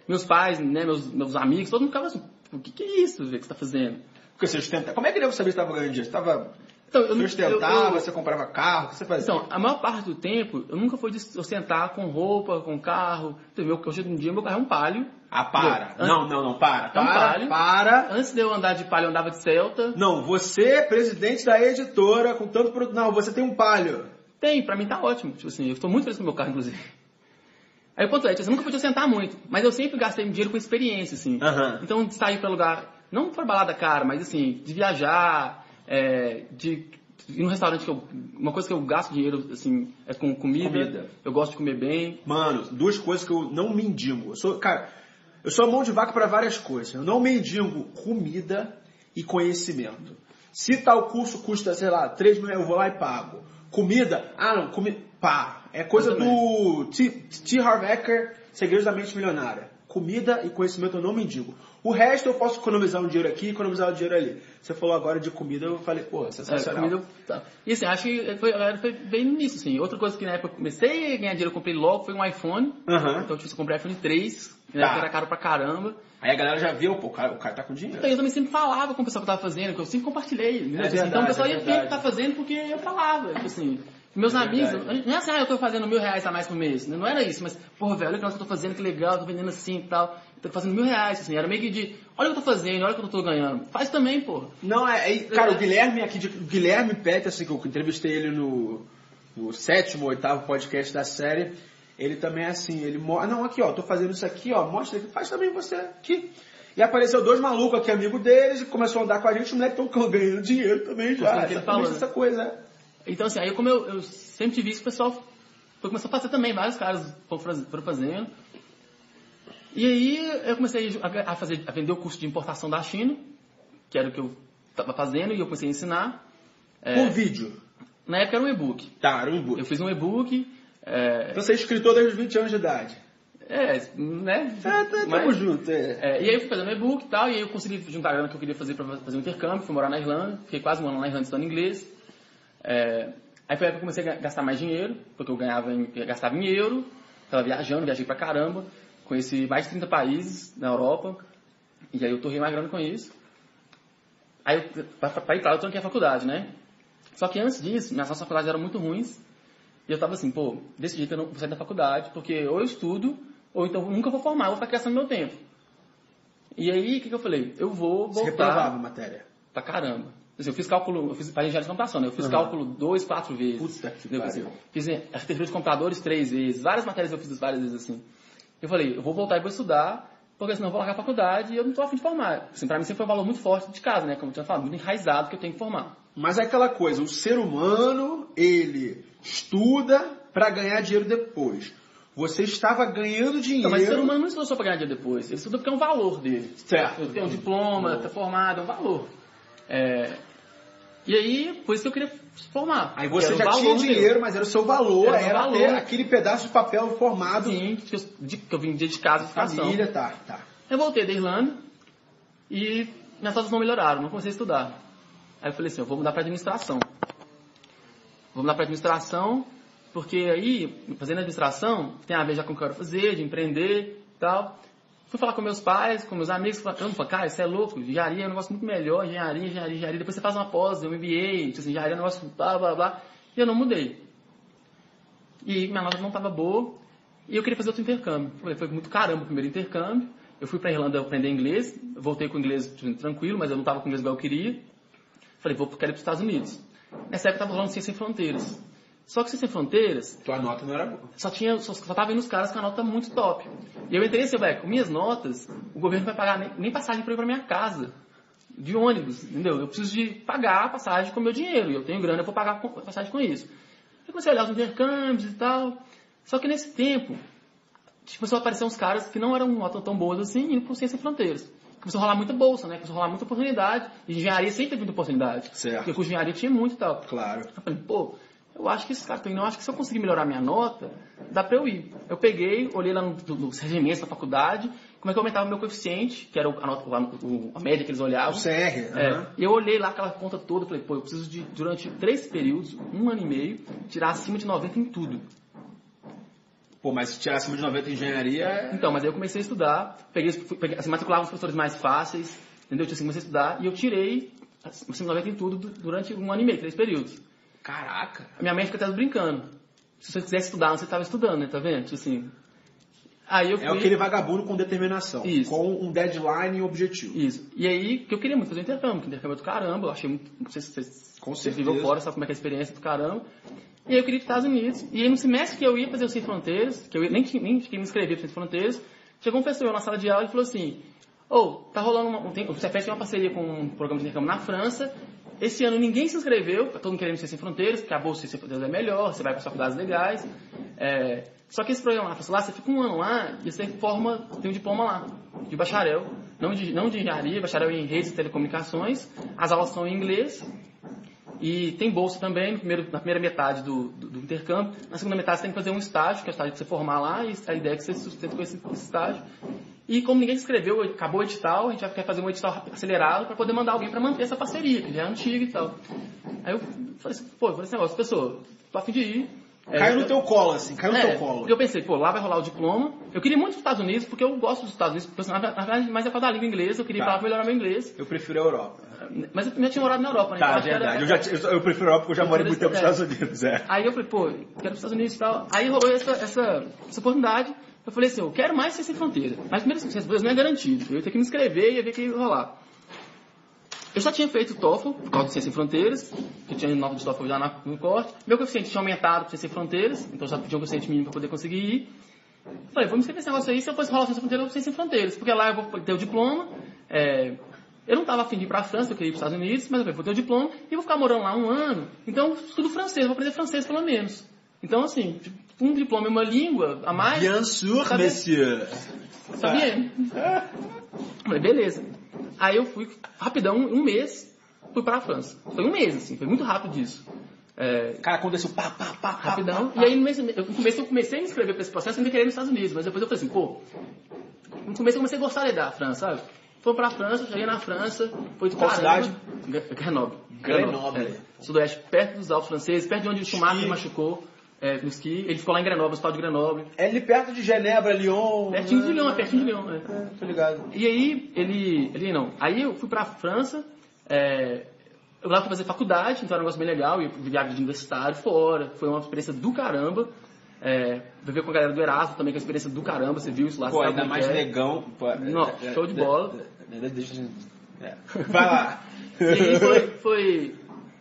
Meus pais, né, meus amigos, todo mundo ficava assim, o que é isso que você está fazendo? Porque você sustenta... Como é que ele sabia que estava ganhando dinheiro? Você estava... Então, você ostentava, você comprava carro, o que você fazia? Então, a maior parte do tempo, eu nunca fui de ostentar com roupa, com carro. Hoje em dia, meu carro é um Palio. Ah, para. Não, para. É um Palio. Para. Antes de eu andar de Palio, eu andava de Celta. Não, você é presidente da editora, com tanto produto... Não, você tem um Palio. Tem, pra mim tá ótimo. Tipo assim, eu estou muito feliz com o meu carro, inclusive. Aí o ponto é, eu nunca podia ostentar muito, mas eu sempre gastei dinheiro com experiência, assim. Então, de sair pra lugar, não pra balada cara, mas assim, de viajar... de ir num restaurante uma coisa que eu gasto dinheiro assim é com comida. Eu gosto de comer bem. Mano, 2 coisas que eu não mendigo. Eu sou mão de vaca para várias coisas. Eu não mendigo comida e conhecimento. Se tal curso custa, sei lá, 3 mil, eu vou lá e pago. Comida. Ah, não, pá. É coisa do T. Harv Eker, Segredos da Mente Milionária. Comida e conhecimento eu não mendigo. O resto eu posso economizar um dinheiro aqui e economizar um dinheiro ali. Você falou agora de comida, eu falei, pô, sensacional. Comida, tá. E assim, acho que foi bem nisso, assim. Outra coisa que na época eu comecei a ganhar dinheiro, eu comprei logo, foi um iPhone. Então, tipo, eu comprei iPhone 3, na época era caro pra caramba. Aí a galera já viu, pô, o cara tá com dinheiro. Então, eu também sempre falava com o pessoal que eu tava fazendo, que eu sempre compartilhei. Verdade, então o pessoal ia ver o que tá fazendo porque eu falava, tipo assim. Meus amigos, não é assim, eu tô fazendo R$1.000 a mais por mês. Não era isso, mas, porra, velho, olha o que eu tô fazendo, que legal, tô vendendo assim e tal. Tô fazendo R$1.000, assim. Era meio que de, olha o que eu tô fazendo, olha o que eu tô ganhando. Faz também, porra. Não, cara, o Guilherme Peterson, que eu entrevistei ele no 7º, 8º podcast da série, ele também é assim, ele não, aqui ó, tô fazendo isso aqui, ó, mostra aqui, faz também você aqui. E apareceu 2 malucos aqui, amigo deles, e começou a andar com a gente, os moleques estão ganhando dinheiro também já. Essa coisa. Então, assim, aí como eu sempre tive isso, o pessoal começou a fazer também, vários caras foram fazendo. E aí eu comecei a vender o curso de importação da China, que era o que eu estava fazendo, e eu comecei a ensinar. Por vídeo? Na época era um e-book. Tá, era um e-book. Eu fiz um e-book. Então você é escritor desde os 20 anos de idade. Né? Tamo junto. E aí eu fui fazendo e-book e tal, e aí eu consegui juntar a grana que eu queria fazer para fazer um intercâmbio, fui morar na Irlanda, fiquei quase um ano na Irlanda estudando inglês. Aí foi aí que eu comecei a gastar mais dinheiro, porque eu gastava em euro, estava viajei pra caramba, conheci mais de 30 países na Europa, e aí eu torrei mais grana com isso. Aí, pra ir pra lá, eu tranquei a faculdade, né? Só que antes disso, minhas nossas faculdades eram muito ruins, e eu tava assim, pô, desse jeito eu não vou sair da faculdade, porque ou eu estudo, ou então eu nunca vou formar, eu vou ficar gastando meu tempo. E aí, o que eu falei? Eu vou voltar... Você reprovava a matéria? Pra caramba. Eu fiz cálculo, eu fiz para engenharia de computação, né? Eu fiz cálculo 2, 4 vezes. Puta que pariu. Fiz arquitetura de computadores 3 vezes. Várias matérias eu fiz várias vezes assim. Eu falei, eu vou voltar e vou estudar, porque senão eu vou largar a faculdade e eu não tô a fim de formar. Assim, pra mim sempre foi um valor muito forte de casa, né? Como eu tinha falado, muito enraizado que eu tenho que formar. Mas é aquela coisa, o ser humano, ele estuda pra ganhar dinheiro depois. Você estava ganhando dinheiro... Não, mas o ser humano não estuda só pra ganhar dinheiro depois. Ele estuda porque é um valor dele. Certo. Ele tem um diploma, tá formado, é um valor. E aí, por isso que eu queria formar. Aí você já tinha dinheiro, mas era o seu valor, era ter aquele pedaço de papel formado. Sim, que eu vim de casa de família, tá. Eu voltei da Irlanda e minhas notas não melhoraram, não comecei a estudar. Aí eu falei assim, eu vou mudar para administração. Vou mudar para administração, porque aí, fazendo administração, tem a ver já com o que eu quero fazer, de empreender e tal. Fui falar com meus pais, com meus amigos, falando, cara, isso é louco, engenharia é um negócio muito melhor, engenharia. Depois você faz uma pós, um MBA, tipo assim, engenharia é um negócio blá, blá, blá. E eu não mudei. E minha nota não estava boa, e eu queria fazer outro intercâmbio. Foi muito caramba o primeiro intercâmbio. Eu fui para Irlanda aprender inglês, voltei com o inglês tranquilo, mas eu não estava com o inglês igual eu queria. Falei, quero ir para os Estados Unidos. Nessa época eu estava rolando Ciência Sem Fronteiras. Só que Ciência Sem Fronteiras... Tua nota não era boa. Só tava vendo os caras com a nota muito top. E eu entrei assim, com minhas notas, o governo não vai pagar nem passagem para ir para minha casa. De ônibus, entendeu? Eu preciso de pagar a passagem com o meu dinheiro. E eu tenho grana, eu vou pagar a passagem com isso. Eu comecei a olhar os intercâmbios e tal. Só que nesse tempo, começou a aparecer uns caras que não eram notas tão boas assim, indo para Ciência Sem Fronteiras. Começou a rolar muita bolsa, né? Começou a rolar muita oportunidade. E engenharia sempre teve muita oportunidade. Certo. Porque o curso de engenharia tinha muito e tal. Claro. Eu falei, pô... Eu acho que esse cara tem, eu acho que se eu conseguir melhorar minha nota, dá pra eu ir. Eu peguei, olhei lá nos regimentos da faculdade, como é que eu aumentava o meu coeficiente, que era a média que eles olhavam. O CR. E eu olhei lá aquela conta toda, falei, pô, eu preciso de, durante 3 períodos, 1 ano e meio, tirar acima de 90 em tudo. Pô, mas se tirar acima de 90 em engenharia... Então, mas aí eu comecei a estudar, matriculava os professores mais fáceis, entendeu? Eu comecei a estudar, e eu tirei acima de 90 em tudo durante 1 ano e meio, 3 períodos. Caraca! A minha mãe fica até brincando. Se você quisesse estudar, você estava estudando, né? Tá vendo? Tipo assim. Aí eu fui... É aquele vagabundo com determinação. Isso. Com um deadline e um objetivo. Isso. E aí, que eu queria muito fazer intercâmbio. Que intercâmbio é do caramba. Eu achei muito... Não sei se você viveu fora, sabe como é que é a experiência do caramba. E aí eu queria ir para os Estados Unidos. E aí no semestre que eu ia fazer o Sem Fronteiras, que eu nem fiquei me inscrever para o Sem Fronteiras, chegou um professor na sala de aula e falou assim, tá rolando o Cefet tem uma parceria com um programa de intercâmbio na França. Esse ano ninguém se inscreveu, tá todo mundo querendo ser Sem Fronteiras, porque a bolsa Sem Fronteiras é melhor, você vai para as faculdades legais. Só que esse programa lá, você fica 1 ano lá e você tem um diploma lá, de bacharel, não de engenharia, bacharel em redes e telecomunicações. As aulas são em inglês. E tem bolsa também na primeira metade do intercâmbio. Na segunda metade você tem que fazer um estágio, que é o estágio que você formar lá, e a ideia é que você sustenta com esse estágio. E como ninguém se inscreveu, acabou o edital, a gente vai fazer um edital acelerado para poder mandar alguém para manter essa parceria, que já é antiga e tal. Aí eu falei assim, pô, esse negócio, pessoa, tô a fim de ir. Caiu no teu colo, assim, caiu no teu colo. Porque eu pensei, pô, lá vai rolar o diploma. Eu queria muito os Estados Unidos, porque eu gosto dos Estados Unidos, porque na verdade, mais é para dar língua inglesa, eu queria falar pra melhorar meu inglês. Eu prefiro a Europa. Mas eu tinha morado na Europa, né? Tá, então, verdade. Eu prefiro a Europa porque eu já morei muito tempo nos Estados Unidos, Aí eu falei, pô, quero ir pros Estados Unidos e tal. Aí rolou essa oportunidade. Eu falei assim, eu quero mais Ciência Sem Fronteiras. Mas primeiro, Ciência Sem Fronteiras não é garantido. Eu ia ter que me inscrever e ia ver que ia rolar. Eu já tinha feito o TOEFL, por causa do Ciência Sem Fronteiras, que eu tinha nota de TOEFL já no corte. Meu coeficiente tinha aumentado para Ciência Sem Fronteiras, então já pedi um coeficiente mínimo para poder conseguir ir. Eu falei, vou me inscrever nesse negócio aí, se eu fosse rolar Ciência Sem Fronteiras, eu vou Ciência Sem Fronteiras, porque lá eu vou ter o diploma. Eu não estava afim de ir para a França, eu queria ir para os Estados Unidos, mas eu falei, vou ter o diploma e vou ficar morando lá 1 ano. Então, estudo francês, vou aprender francês pelo menos. Então, assim, um diploma e uma língua a mais... Bien sûr, monsieur. Tá bien. Falei, beleza. Aí eu fui, rapidão, 1 mês, fui para a França. Foi 1 mês, assim, foi muito rápido isso. Cara, aconteceu rapidão. E aí, no começo eu comecei a me inscrever para esse processo, eu me queria ir nos Estados Unidos, mas depois eu falei assim, pô... No começo eu comecei a gostar da França, sabe? Fui pra França, cheguei na França, foi de qual cidade? Grenoble. Sudoeste, perto dos Alpes franceses, perto de onde o Schumacher machucou no esqui. Ele ficou lá em Grenoble, no hospital de Grenoble. É ali perto de Genebra, Lyon. Pertinho de Lyon, pertinho de Lyon. Tô ligado. E aí, Aí eu fui pra França, eu lá fui fazer faculdade, então era um negócio bem legal, e viagem de universitário fora, foi uma experiência do caramba. Viver com a galera do Erasmus também, que é uma experiência do caramba, você viu isso lá. Pô, ainda mais negão. Não, show de bola. Vai lá. E aí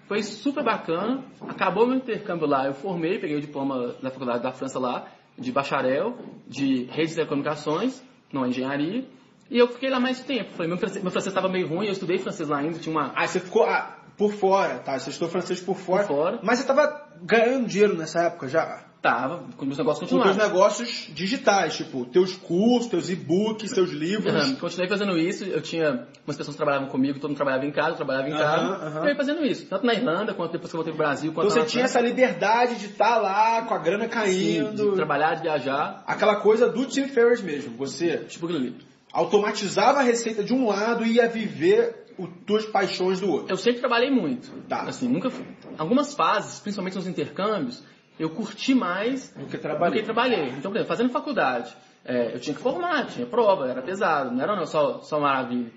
foi super bacana. Acabou meu intercâmbio lá, eu formei, peguei o diploma da faculdade da França lá, de bacharel, de redes de telecomunicações, não engenharia. E eu fiquei lá mais tempo. Meu francês estava meio ruim, eu estudei francês lá ainda, tinha uma... Você ficou por fora, tá? Você estudou francês por fora. Mas você estava ganhando dinheiro nessa época já? Tava, com meus negócios continuaram. Com teus negócios digitais, tipo, teus cursos, teus e-books, teus livros. Continuei fazendo isso, eu tinha umas pessoas que trabalhavam comigo, todo mundo trabalhava em casa, eu trabalhava em casa. Eu ia fazendo isso, tanto na Irlanda, quanto depois que eu voltei pro Brasil. Então você tinha essa liberdade de estar lá, com a grana caindo. Sim, de trabalhar, de viajar. Aquela coisa do Tim Ferriss mesmo, você tipo aquilo automatizava a receita de um lado e ia viver tuas paixões do outro. Eu sempre trabalhei muito. Tá. Assim, nunca... Algumas fases, principalmente nos intercâmbios, eu curti mais do que trabalhei. Então, por exemplo, fazendo faculdade, eu tinha que formar, tinha prova, era pesado, não era só maravilha.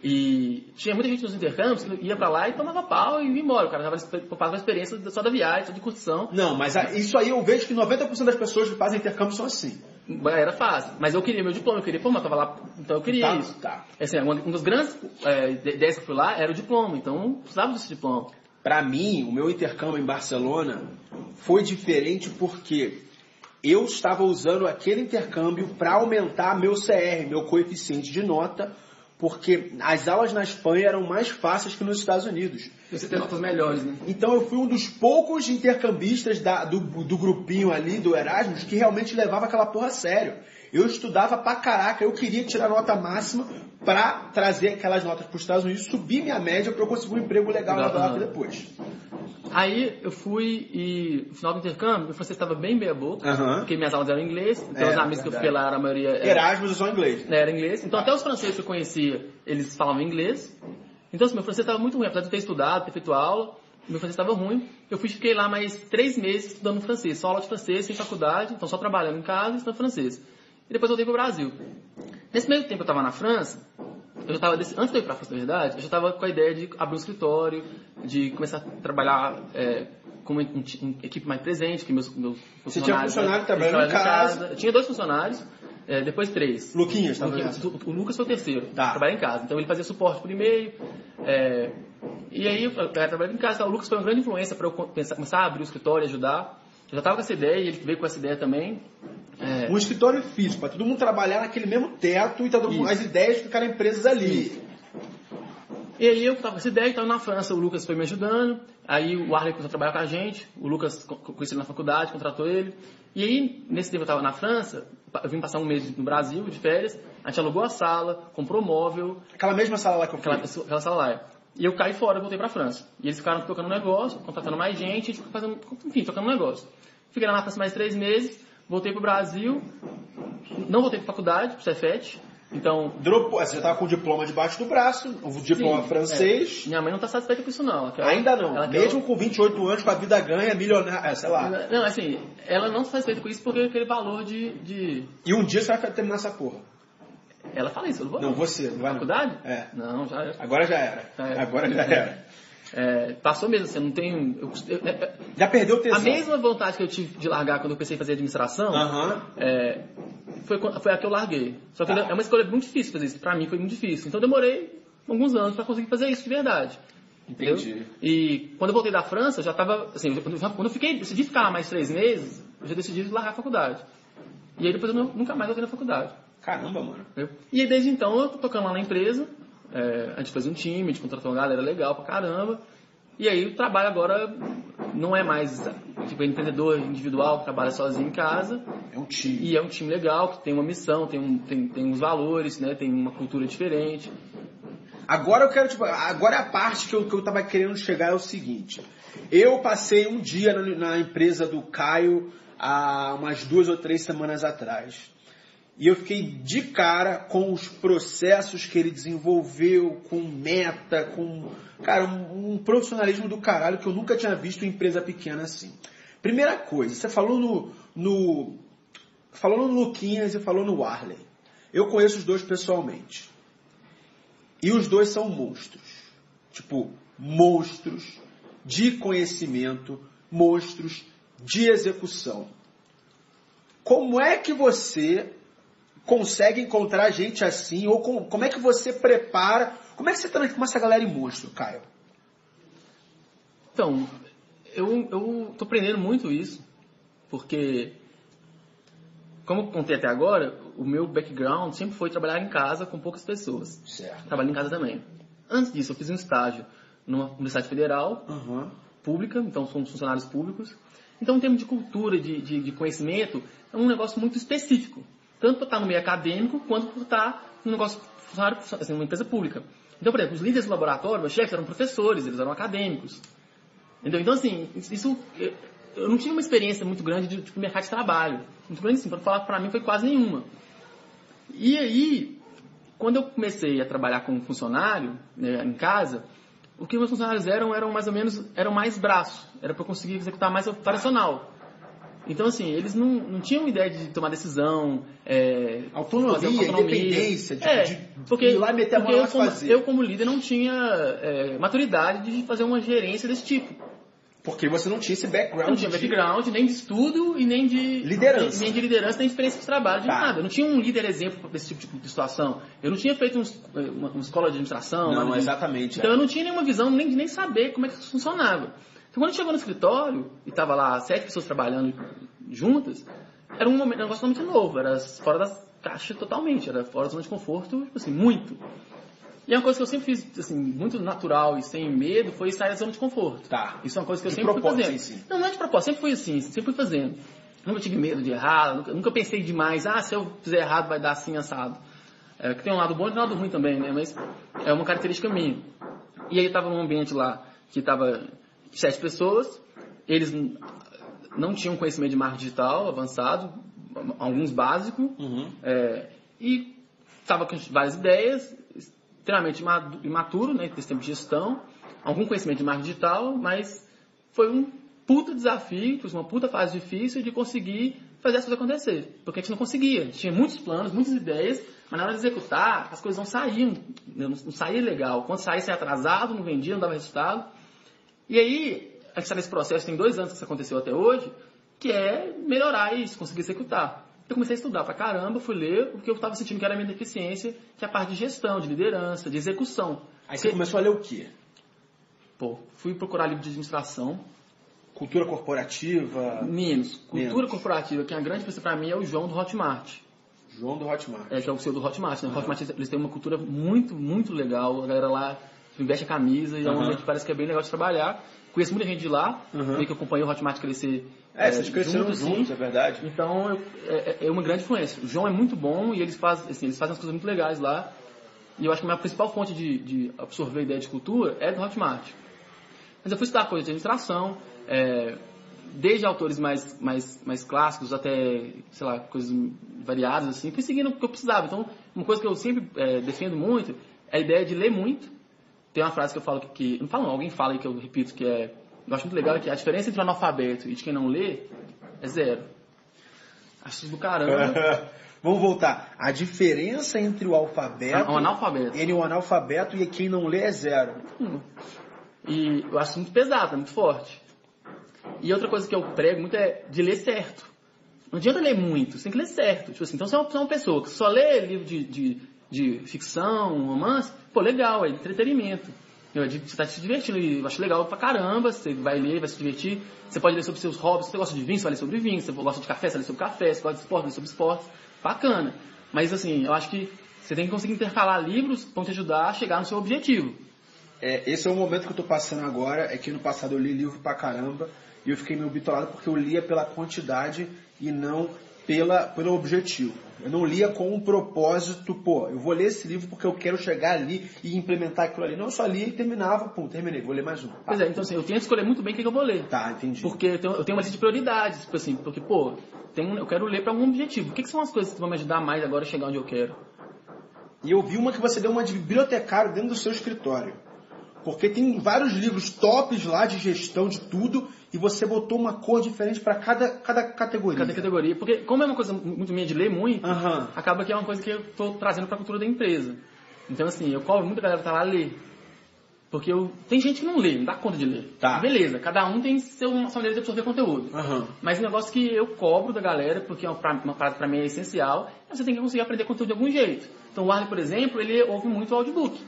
E tinha muita gente nos intercâmbios que ia pra lá e tomava pau e ia embora. O cara já passava a experiência só da viagem, só de curtição. Não, mas isso aí eu vejo que 90% das pessoas que fazem intercâmbio são assim. Era fácil, mas eu queria meu diploma, eu queria formar, tava lá, então eu queria isso. Tá. Assim, uma das grandes ideias que eu fui lá era o diploma, então eu precisava desse diploma. Pra mim, o meu intercâmbio em Barcelona foi diferente porque eu estava usando aquele intercâmbio para aumentar meu CR, meu coeficiente de nota, porque as aulas na Espanha eram mais fáceis que nos Estados Unidos. Você tem notas melhores, né? Então eu fui um dos poucos intercambistas do grupinho ali, do Erasmus, que realmente levava aquela porra a sério. Eu estudava pra caraca, eu queria tirar nota máxima pra trazer aquelas notas pros Estados Unidos, subir minha média pra eu conseguir um emprego legal lá depois. Aí eu fui e no final do intercâmbio, meu francês estava bem meia boca, porque minhas aulas eram em inglês, então os amigos que eu fiquei lá, a maioria... Erasmus é só inglês. Era inglês, então até os franceses que eu conhecia, eles falavam inglês. Então assim, meu francês estava muito ruim, apesar de eu ter estudado, ter feito aula, meu francês estava ruim. Eu fiquei lá mais 3 meses estudando francês, só aula de francês, sem faculdade, então só trabalhando em casa e estudando francês. E depois voltei pro Brasil. Nesse meio tempo que eu estava na França, antes de eu ir para a França, na verdade, eu já estava com a ideia de abrir um escritório, de começar a trabalhar com uma equipe mais presente, que meus funcionários... Você tinha funcionário trabalhando em casa? Eu tinha 2 funcionários, depois 3. Luquinhas, tá? O Lucas foi o terceiro, trabalhava em casa. Então ele fazia suporte por e-mail. E aí eu trabalhava em casa. O Lucas foi uma grande influência para eu começar a abrir o escritório e ajudar. Eu já estava com essa ideia e ele veio com essa ideia também. Um escritório físico, para todo mundo trabalhar naquele mesmo teto e as ideias ficarem presas ali. Isso. E aí eu estava com essa ideia, estava na França, o Lucas foi me ajudando, aí o Arley começou a trabalhar com a gente, o Lucas conheceu ele na faculdade, contratou ele. E aí, nesse tempo eu estava na França, eu vim passar um mês no Brasil, de férias, a gente alugou a sala, comprou móvel. Aquela mesma sala lá que eu fui? Aquela sala lá, E eu caí fora, voltei pra França. E eles ficaram tocando negócio, contratando mais gente, a gente ficou fazendo, enfim, tocando negócio. Fiquei lá na França mais 3 meses, voltei pro Brasil, não voltei pra faculdade, pro Cefet. Então... Você já tava com o diploma debaixo do braço, o diploma francês. Minha mãe não tá satisfeita com isso, não. Ainda não. Mesmo com 28 anos, com a vida ganha, milionária, sei lá. Não, assim, ela não tá satisfeita com isso porque aquele valor de... E um dia você vai terminar essa porra. Ela fala isso, eu não vou. Não, você, não vai não. Faculdade? É. Não, já era. Agora já era. Agora já era. Passou mesmo, assim, eu não tenho... Já perdeu o tesão. A mesma vontade que eu tive de largar quando eu pensei em fazer administração, foi a que eu larguei. Só que é uma escolha muito difícil fazer isso. Pra mim foi muito difícil. Então eu demorei alguns anos pra conseguir fazer isso de verdade. Entendi. Entendeu? E quando eu voltei da França, eu já tava... Assim, quando eu decidi ficar mais 3 meses, eu já decidi largar a faculdade. E aí depois eu nunca mais voltei na faculdade. Caramba, mano. E aí desde então eu tô tocando lá na empresa, a gente fez um time, a gente contratou uma galera legal pra caramba. E aí o trabalho agora não é mais tipo empreendedor individual que trabalha sozinho em casa. É um time. E é um time legal, que tem uma missão, tem uns valores, né? Tem uma cultura diferente. Agora eu quero, agora a parte que eu tava querendo chegar é o seguinte. Eu passei um dia na empresa do Caio há umas 2 ou 3 semanas atrás. E eu fiquei de cara com os processos que ele desenvolveu, com meta, com... Cara, um profissionalismo do caralho que eu nunca tinha visto em empresa pequena assim. Primeira coisa, você falou falou no Luquinhas e falou no Warley. Eu conheço os dois pessoalmente. E os dois são monstros. Tipo, monstros de conhecimento, monstros de execução. Como é que você consegue encontrar gente assim? Ou como é que você prepara? Como é que você transforma essa galera em monstro, Caio? Então, eu tô aprendendo muito isso, porque, como eu contei até agora, o meu background sempre foi trabalhar em casa com poucas pessoas. Certo. Trabalho em casa também. Antes disso, eu fiz um estágio numa universidade federal, pública, então somos funcionários públicos. Então, em termos de cultura, de conhecimento, é um negócio muito específico. Tanto por estar no meio acadêmico, quanto por estar no negócio funcionário, assim, numa empresa pública. Então, por exemplo, os líderes do laboratório, meus chefes eram professores, eles eram acadêmicos. Entendeu? Então, assim, isso, eu não tive uma experiência muito grande de mercado de trabalho. Muito grande, assim, para falar pra mim foi quase nenhuma. E aí, quando eu comecei a trabalhar como funcionário, né, em casa, o que meus funcionários eram mais ou menos, eram mais braço. Era para eu conseguir executar mais operacional. Então, assim, eles não tinham ideia de tomar decisão, autonomia, independência, de ir lá e meter a mão lá e fazer. Eu, como líder, não tinha maturidade de fazer uma gerência desse tipo. Porque você não tinha esse background. Eu não tinha background, nem de estudo e nem de liderança. Nem de liderança, nem de experiência de trabalho, de nada. Eu não tinha um líder exemplo desse tipo de situação. Eu não tinha feito uma escola de administração. Não, exatamente. Então eu não tinha nenhuma visão, nem saber como é que isso funcionava. Então quando chegou no escritório, e estava lá 7 pessoas trabalhando juntas, era um negócio muito novo, era fora da caixa totalmente, era fora da zona de conforto, tipo assim, muito. E uma coisa que eu sempre fiz, assim, muito natural e sem medo, foi sair da zona de conforto. Tá. Isso é uma coisa que eu sempre fui fazendo. Assim. Não é de propósito, sempre fui assim, sempre fui fazendo. Nunca tive medo de errar, nunca pensei demais, se eu fizer errado vai dar assim, assado. Que tem um lado bom e um lado ruim também, né? Mas é uma característica minha. E aí eu estava num ambiente lá que estava 7 pessoas, eles não tinham conhecimento de marketing digital avançado, alguns básicos, e estava com várias ideias, extremamente imaturo, né, nesse tempo de gestão, algum conhecimento de marketing digital, mas foi um puta desafio, uma puta fase difícil de conseguir fazer as coisas acontecer, porque a gente não conseguia, a gente tinha muitos planos, muitas ideias, mas na hora de executar, as coisas não saíam, não saía legal, quando saía atrasado, não vendia, não dava resultado, e aí, a gente está nesse processo, tem 2 anos que isso aconteceu até hoje, que é melhorar isso, conseguir executar. Eu comecei a estudar pra caramba, fui ler o que eu estava sentindo que era a minha deficiência, que é a parte de gestão, de liderança, de execução. Aí você começou a ler o quê? Fui procurar livro de administração. Cultura corporativa? Menos. Cultura corporativa, que é a grande diferença pra mim é o João do Hotmart. João do Hotmart. Que é o CEO do Hotmart. Né? O Hotmart, eles têm uma cultura muito, muito legal. A galera lá investe a camisa e é um ambiente que parece que é bem legal de trabalhar. Conheço muita gente de lá, que acompanhou o Hotmart crescer. Vocês cresceram juntos, é verdade. Então, é uma grande influência. O João é muito bom e eles fazem as coisas muito legais lá. E eu acho que a minha principal fonte de absorver a ideia de cultura é do Hotmart. Mas eu fui estudar coisas de administração, desde autores mais clássicos até, sei lá, coisas variadas, assim. Fui seguindo o que eu precisava. Então, uma coisa que eu sempre defendo muito é a ideia de ler muito. Tem uma frase que eu falo que não falo não, alguém fala aí que eu repito que eu acho muito legal, que a diferença entre o analfabeto e de quem não lê é zero. Acho isso do caramba. Vamos voltar. A diferença entre o alfabeto... O analfabeto. Ele, o analfabeto e quem não lê é zero. E eu acho muito pesado, é muito forte. E outra coisa que eu prego muito é de ler certo. Não adianta ler muito, você tem que ler certo. Tipo assim, então você é uma pessoa que só lê livro de ficção, romance, pô, legal, é entretenimento. Você está se divertindo e eu acho legal pra caramba, você vai ler, vai se divertir. Você pode ler sobre seus hobbies, se você gosta de vinho, você vai ler sobre vinho, se você gosta de café, você vai ler sobre café, se você gosta de esporte, vai ler sobre esporte. Bacana. Mas assim, eu acho que você tem que conseguir intercalar livros que vão te ajudar a chegar no seu objetivo. Esse é o momento que eu tô passando agora, é que no passado eu li livro pra caramba e eu fiquei meio bitolado porque eu lia pela quantidade e não pelo objetivo. Eu não lia com um propósito, eu vou ler esse livro porque eu quero chegar ali e implementar aquilo ali. Não, eu só lia e terminava, terminei, vou ler mais um. Pois é, então assim, eu tenho que escolher muito bem o que eu vou ler. Tá, entendi. Porque eu tenho uma lista de prioridades, tipo assim, porque, eu quero ler para algum objetivo. O que são as coisas que vão me ajudar mais agora a chegar onde eu quero? E eu vi uma que você deu uma de bibliotecário dentro do seu escritório. Porque tem vários livros tops lá de gestão de tudo e você botou uma cor diferente para cada categoria. Cada categoria. Porque como é uma coisa muito minha de ler muito, acaba que é uma coisa que eu estou trazendo para a cultura da empresa. Então assim, eu cobro muito a galera que tá lá a ler. Porque tem gente que não lê, não dá conta de ler. Tá. Beleza, cada um tem sua maneira de absorver conteúdo. Mas o negócio que eu cobro da galera, porque uma parada para mim é essencial, é você tem que conseguir aprender conteúdo de algum jeito. Então o Arley, por exemplo, ele ouve muito audiobook.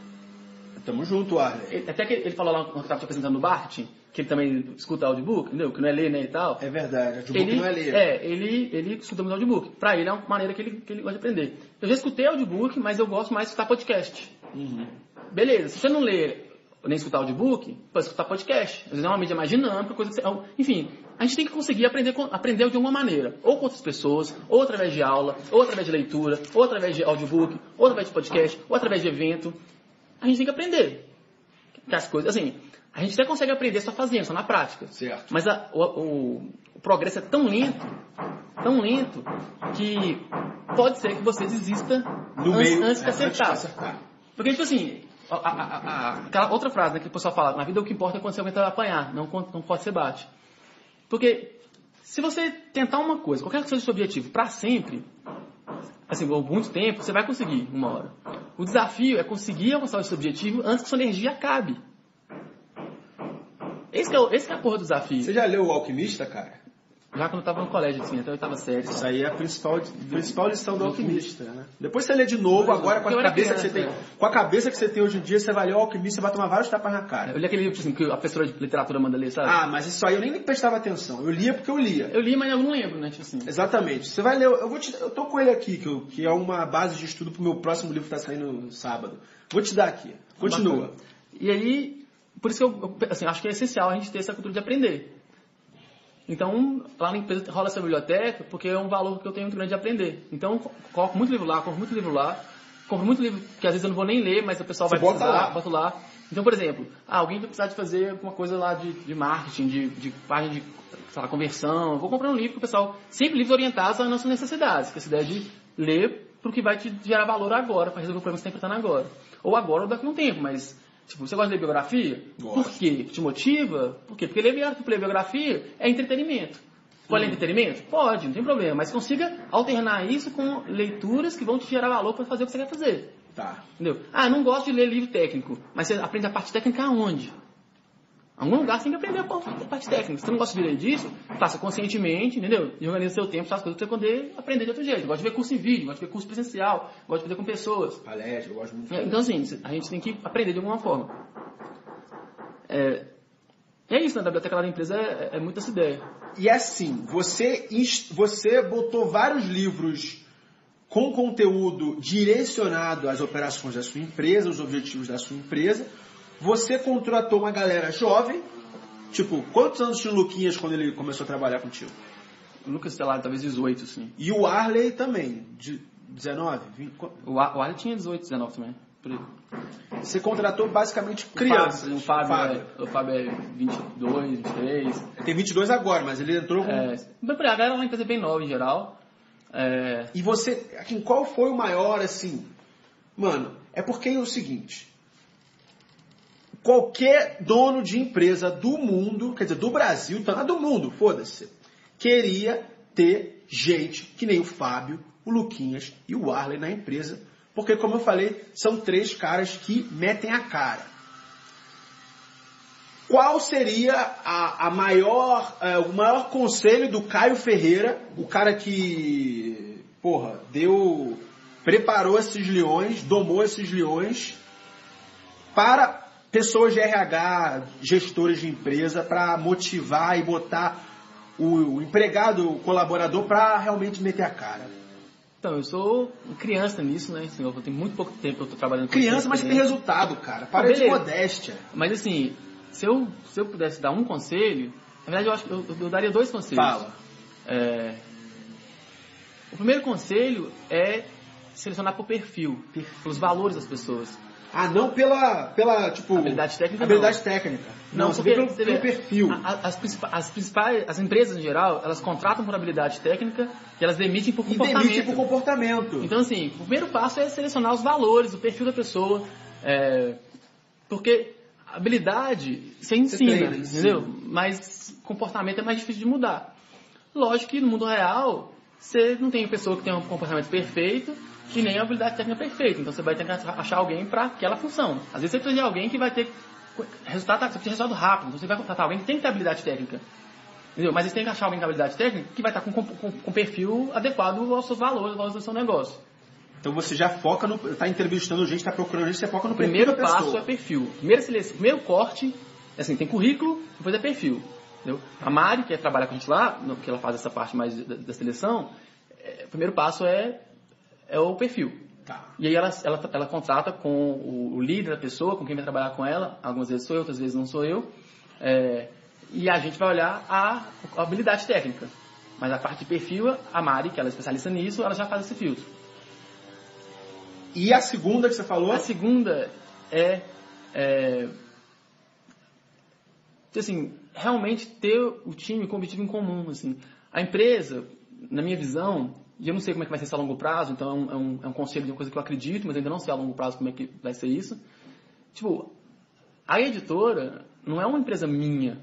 Tamo junto, Arley. Até que ele falou lá quando eu estava te apresentando no marketing, que ele também escuta audiobook, entendeu? Que não é ler, né, e tal. É verdade, audiobook não é ler. Ele escuta muito audiobook. Pra ele é uma maneira que ele gosta de aprender. Eu já escutei audiobook, mas eu gosto mais de escutar podcast. Beleza, se você não lê nem escutar audiobook, pode escutar podcast. Às vezes é uma mídia mais dinâmica, coisa que você... Enfim, a gente tem que conseguir aprender de alguma maneira. Ou com outras pessoas, ou através de aula, ou através de leitura, ou através de audiobook, ou através de podcast, ou através de evento. A gente tem que aprender. As coisas, assim, a gente até consegue aprender só fazendo, só na prática. Certo. Mas o progresso é tão lento, que pode ser que você desista antes de acertar. Porque, tipo assim, aquela outra frase, né, que o pessoal fala, na vida o que importa é quando você aguenta apanhar, não pode ser bate. Porque se você tentar uma coisa, qualquer que seja o seu objetivo, para sempre, assim, por muito tempo, você vai conseguir uma hora. O desafio é conseguir alcançar esse objetivo antes que sua energia acabe. Esse é a porra do desafio. Você já leu O Alquimista, cara? Já quando eu tava no colégio, assim, até eu tava sério. Isso aí é a principal lição do Alquimista, né? Depois você lê de novo, agora com a cabeça que você tem. Com a cabeça que você tem hoje em dia, você vai ler O Alquimista e vai tomar vários tapas na cara. Eu li aquele livro assim, que a professora de literatura manda ler, sabe? Ah, mas isso aí eu nem prestava atenção. Eu lia porque eu lia. Eu li, mas eu não lembro, né? Tipo assim. Exatamente. Você vai ler. Eu tô com ele aqui, que é uma base de estudo pro meu próximo livro que tá saindo no sábado. Vou te dar aqui. Continua. Bacana. E aí, por isso que eu assim, acho que é essencial a gente ter essa cultura de aprender. Então, lá na empresa rola essa biblioteca, porque é um valor que eu tenho muito grande de aprender. Então, coloco muito livro lá, compro muito livro que às vezes eu não vou nem ler, mas o pessoal vai precisar, boto lá. Então, por exemplo, alguém vai precisar de fazer alguma coisa lá de marketing, de página de, sei lá, conversão. Eu vou comprar um livro que o pessoal, sempre livros orientados às nossas necessidades, que é essa ideia de ler para o que vai te gerar valor agora, para resolver o problema que você está enfrentando agora. Ou agora ou daqui a um tempo, mas... Tipo, você gosta de ler biografia? Gosto. Por quê? Te motiva? Por quê? Porque ler biografia é entretenimento. Pode ler entretenimento? Pode, não tem problema. Mas consiga alternar isso com leituras que vão te gerar valor para fazer o que você quer fazer. Tá. Entendeu? Ah, não gosto de ler livro técnico. Mas você aprende a parte técnica aonde? Em algum lugar você tem que aprender a parte técnica. Se você não gosta de ler disso, faça conscientemente, entendeu? E organize seu tempo, faça coisas para você poder aprender de outro jeito. Gosto de ver curso em vídeo, gosto de ver curso presencial, gosto de fazer com pessoas. Palestra, eu gosto muito. Então, assim, a gente tem que aprender de alguma forma. É isso, né? Da biblioteca lá da empresa é muito essa ideia. E assim, você botou vários livros com conteúdo direcionado às operações da sua empresa, os objetivos da sua empresa. Você contratou uma galera jovem, tipo, quantos anos tinha o Luquinhas quando ele começou a trabalhar contigo? O Lucas, sei lá, talvez 18, sim. E o Arley também, de 19, 20... O Arley tinha 18, 19 também. Você contratou basicamente crianças. O Fábio é 22, 23. Tem 22 agora, mas ele entrou com... A galera é uma empresa bem nova em geral. E você, assim, qual foi o maior, assim... Mano, é porque é o seguinte... Qualquer dono de empresa do mundo, quer dizer, do Brasil, tá, do mundo, foda-se, queria ter gente que nem o Fábio, o Luquinhas e o Arley na empresa, porque, como eu falei, são 3 caras que metem a cara. Qual seria o maior conselho do Caio Ferreira, o cara que, preparou esses leões, domou esses leões, para pessoas de RH, gestores de empresa, para motivar e botar o empregado, o colaborador, para realmente meter a cara? Então, eu sou criança nisso, né? Assim, eu tenho muito pouco tempo que eu tô trabalhando com criança, mas tem resultado, cara. Para de modéstia. Mas assim, se eu pudesse dar um conselho, na verdade eu acho que eu daria 2 conselhos. Fala. O primeiro conselho é selecionar por perfil, pelos valores das pessoas. Não pela habilidade técnica. Habilidade técnica. Não, você vê pelo perfil. As empresas em geral, elas contratam por habilidade técnica e elas demitem por comportamento. E demitem por comportamento. Então, assim, o primeiro passo é selecionar os valores, o perfil da pessoa. Porque habilidade você ensina, entendeu? Mas comportamento é mais difícil de mudar. Lógico que no mundo real, você não tem pessoa que tem um comportamento perfeito e nem a habilidade técnica perfeita. Então você vai ter que achar alguém para aquela função. Às vezes você precisa de alguém que vai ter resultado rápido. Então você vai contratar alguém que tem que ter habilidade técnica. Entendeu? Mas você tem que achar alguém com habilidade técnica que vai estar com perfil adequado aos seus valores, aos valores do seu negócio. Então você já foca está entrevistando gente, está procurando gente, você foca no perfil primeiro da pessoa. Passo é perfil. Primeiro corte, assim, tem currículo, depois é perfil. Entendeu? A Mari, que trabalha com a gente lá, que ela faz essa parte mais da seleção, o primeiro passo é o perfil. Tá. E aí ela contrata com o líder da pessoa, com quem vai trabalhar com ela. Algumas vezes sou eu, outras vezes não sou eu. E a gente vai olhar a habilidade técnica. Mas a parte de perfil, a Mari, que ela é especialista nisso, ela já faz esse filtro. E a segunda que você falou? A segunda assim, realmente ter o time com objetivo em comum. Assim. A empresa, na minha visão, e eu não sei como é que vai ser isso a longo prazo, então é um conselho de uma coisa que eu acredito, mas ainda não sei a longo prazo como é que vai ser isso. Tipo, a editora não é uma empresa minha,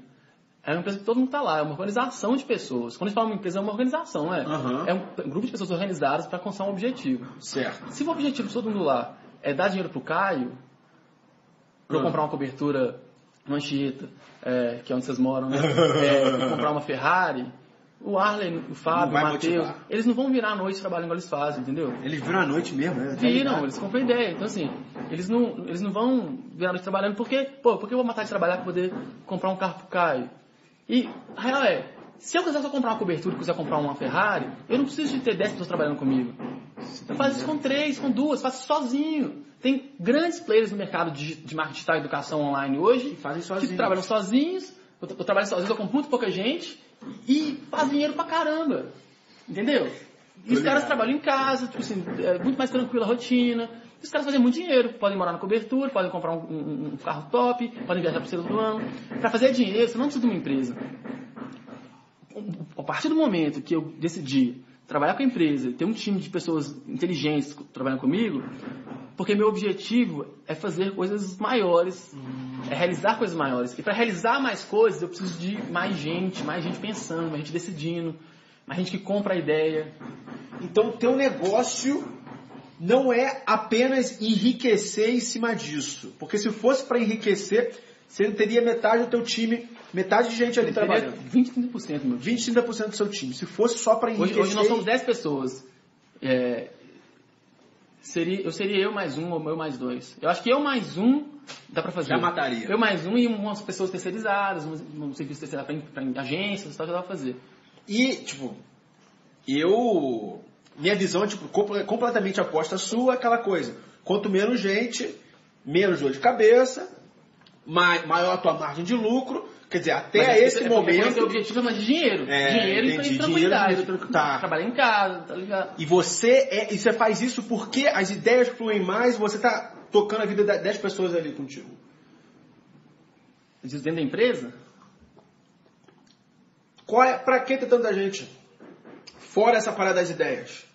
é uma empresa que todo mundo está lá, é uma organização de pessoas. Quando a gente fala uma empresa, é uma organização, né? Uhum. É um grupo de pessoas organizadas para alcançar um objetivo. Certo. Se o objetivo de todo mundo lá é dar dinheiro pro Caio, para eu comprar uma cobertura no Anchieta, que é onde vocês moram, né? Comprar uma Ferrari, o Arlen, o Fábio, o Matheus, eles não vão virar à noite trabalhando igual eles fazem, entendeu? Eles viram à noite mesmo, né? Viram, eles compram ideia. Então, assim, eles não vão virar à noite trabalhando porque eu vou matar de trabalhar para poder comprar um carro pro Caio. E a real se eu quiser só comprar uma cobertura e quiser comprar uma Ferrari, eu não preciso de ter 10 pessoas trabalhando comigo. Eu faço isso com 3, com 2, faço sozinho. Tem grandes players no mercado de marketing digital e educação online hoje que fazem sozinhos. Que trabalham sozinhos. Eu trabalho sozinho, eu com muito pouca gente e faz dinheiro pra caramba. Entendeu? E os caras trabalham em casa, tipo assim, muito mais tranquila a rotina. E os caras fazem muito dinheiro. Podem morar na cobertura, podem comprar um carro top, podem viajar pro segundo ano. Pra fazer dinheiro, você não precisa de uma empresa. A partir do momento que eu decidi trabalhar com a empresa, ter um time de pessoas inteligentes trabalhando comigo, porque meu objetivo é fazer coisas maiores, é realizar coisas maiores. E para realizar mais coisas, eu preciso de mais gente pensando, mais gente decidindo, mais gente que compra a ideia. Então, teu negócio não é apenas enriquecer em cima disso. Porque se fosse para enriquecer, você teria metade do teu time, metade de gente ali trabalhando. 20, 30%, meu. 20, 30% do seu time. Se fosse só para enriquecer... Hoje nós somos 10 pessoas. Eu seria eu mais um ou eu mais 2. Eu acho que eu mais um dá pra fazer. Já mataria. Eu mais um e umas pessoas terceirizadas, um serviço terceirizado pra agências, tal, já dá pra fazer. E, tipo, minha visão é, tipo, completamente oposta à sua, aquela coisa. Quanto menos gente, menos dor de cabeça, maior a tua margem de lucro. Quer dizer, até esse momento... O objetivo é mais de dinheiro. Dinheiro e tranquilidade. Trabalhar em casa, tá ligado? E você faz isso porque as ideias fluem mais, você tá tocando a vida de 10 pessoas ali contigo? Dentro da empresa? Pra que ter tanta gente? Fora essa parada das ideias.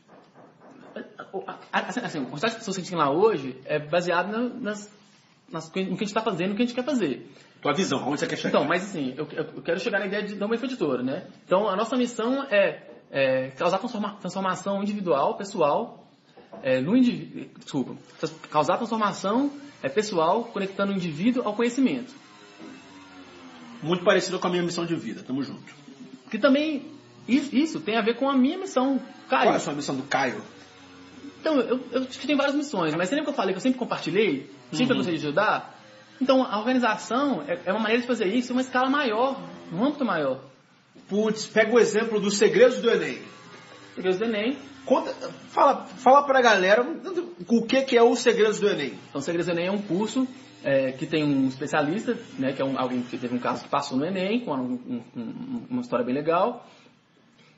Assim, a quantidade de pessoas que a gente tem lá hoje é baseado no que a gente está fazendo, no que a gente quer fazer. Tua visão, onde você quer chegar? Então, mas assim, eu quero chegar na ideia de uma editora, né? Então, a nossa missão é causar transformação individual, pessoal, causar transformação pessoal, conectando o indivíduo ao conhecimento. Muito parecido com a minha missão de vida, tamo junto. Que também, isso tem a ver com a minha missão, Caio. Qual é a sua missão do Caio? Então, eu acho que tem várias missões, mas você lembra que eu falei que eu sempre compartilhei? Sempre gostei de ajudar? Então, a organização é uma maneira de fazer isso em uma escala maior, um âmbito maior. Putz, pega o exemplo dos Segredos do Enem. Segredos do Enem. Fala pra galera o que é os Segredos do Enem. Então, Segredos do Enem é um curso que tem um especialista, né, que é alguém que teve um caso que passou no Enem, com uma história bem legal.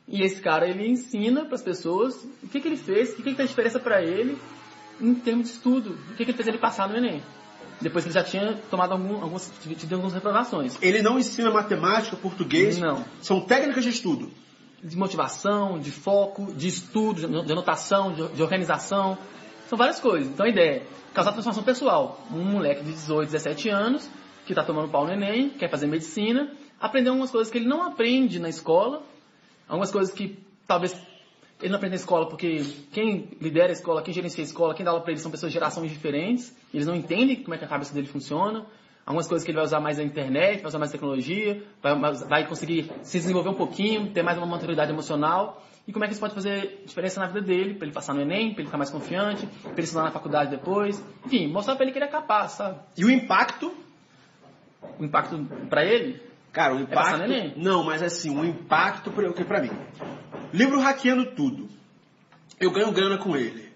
E esse cara, ele ensina para as pessoas o que ele fez, o que tem diferença para ele em termos de estudo, o que ele fez ele passar no Enem. Depois que ele já tinha tomado algumas reprovações. Ele não ensina matemática, português? Não. São técnicas de estudo? De motivação, de foco, de estudo, de anotação, de organização. São várias coisas. Então a ideia é causar transformação pessoal. Um moleque de 18, 17 anos, que está tomando pau no Enem, quer fazer medicina, aprender algumas coisas que ele não aprende na escola, algumas coisas que talvez ele não aprende na escola porque quem lidera a escola, quem gerencia a escola, quem dá aula para ele são pessoas de gerações diferentes, eles não entendem como é que a cabeça dele funciona. Algumas coisas que ele vai usar mais na internet, vai usar mais tecnologia, vai conseguir se desenvolver um pouquinho, ter mais uma maturidade emocional. E como é que isso pode fazer diferença na vida dele, para ele passar no Enem, para ele ficar mais confiante, para ele estudar na faculdade depois. Enfim, mostrar para ele que ele é capaz, sabe? E o impacto? O impacto para ele? Cara, o impacto... passar no Enem. Não, mas assim, o impacto pra mim. Livro Hackeando Tudo. Eu ganho grana com ele.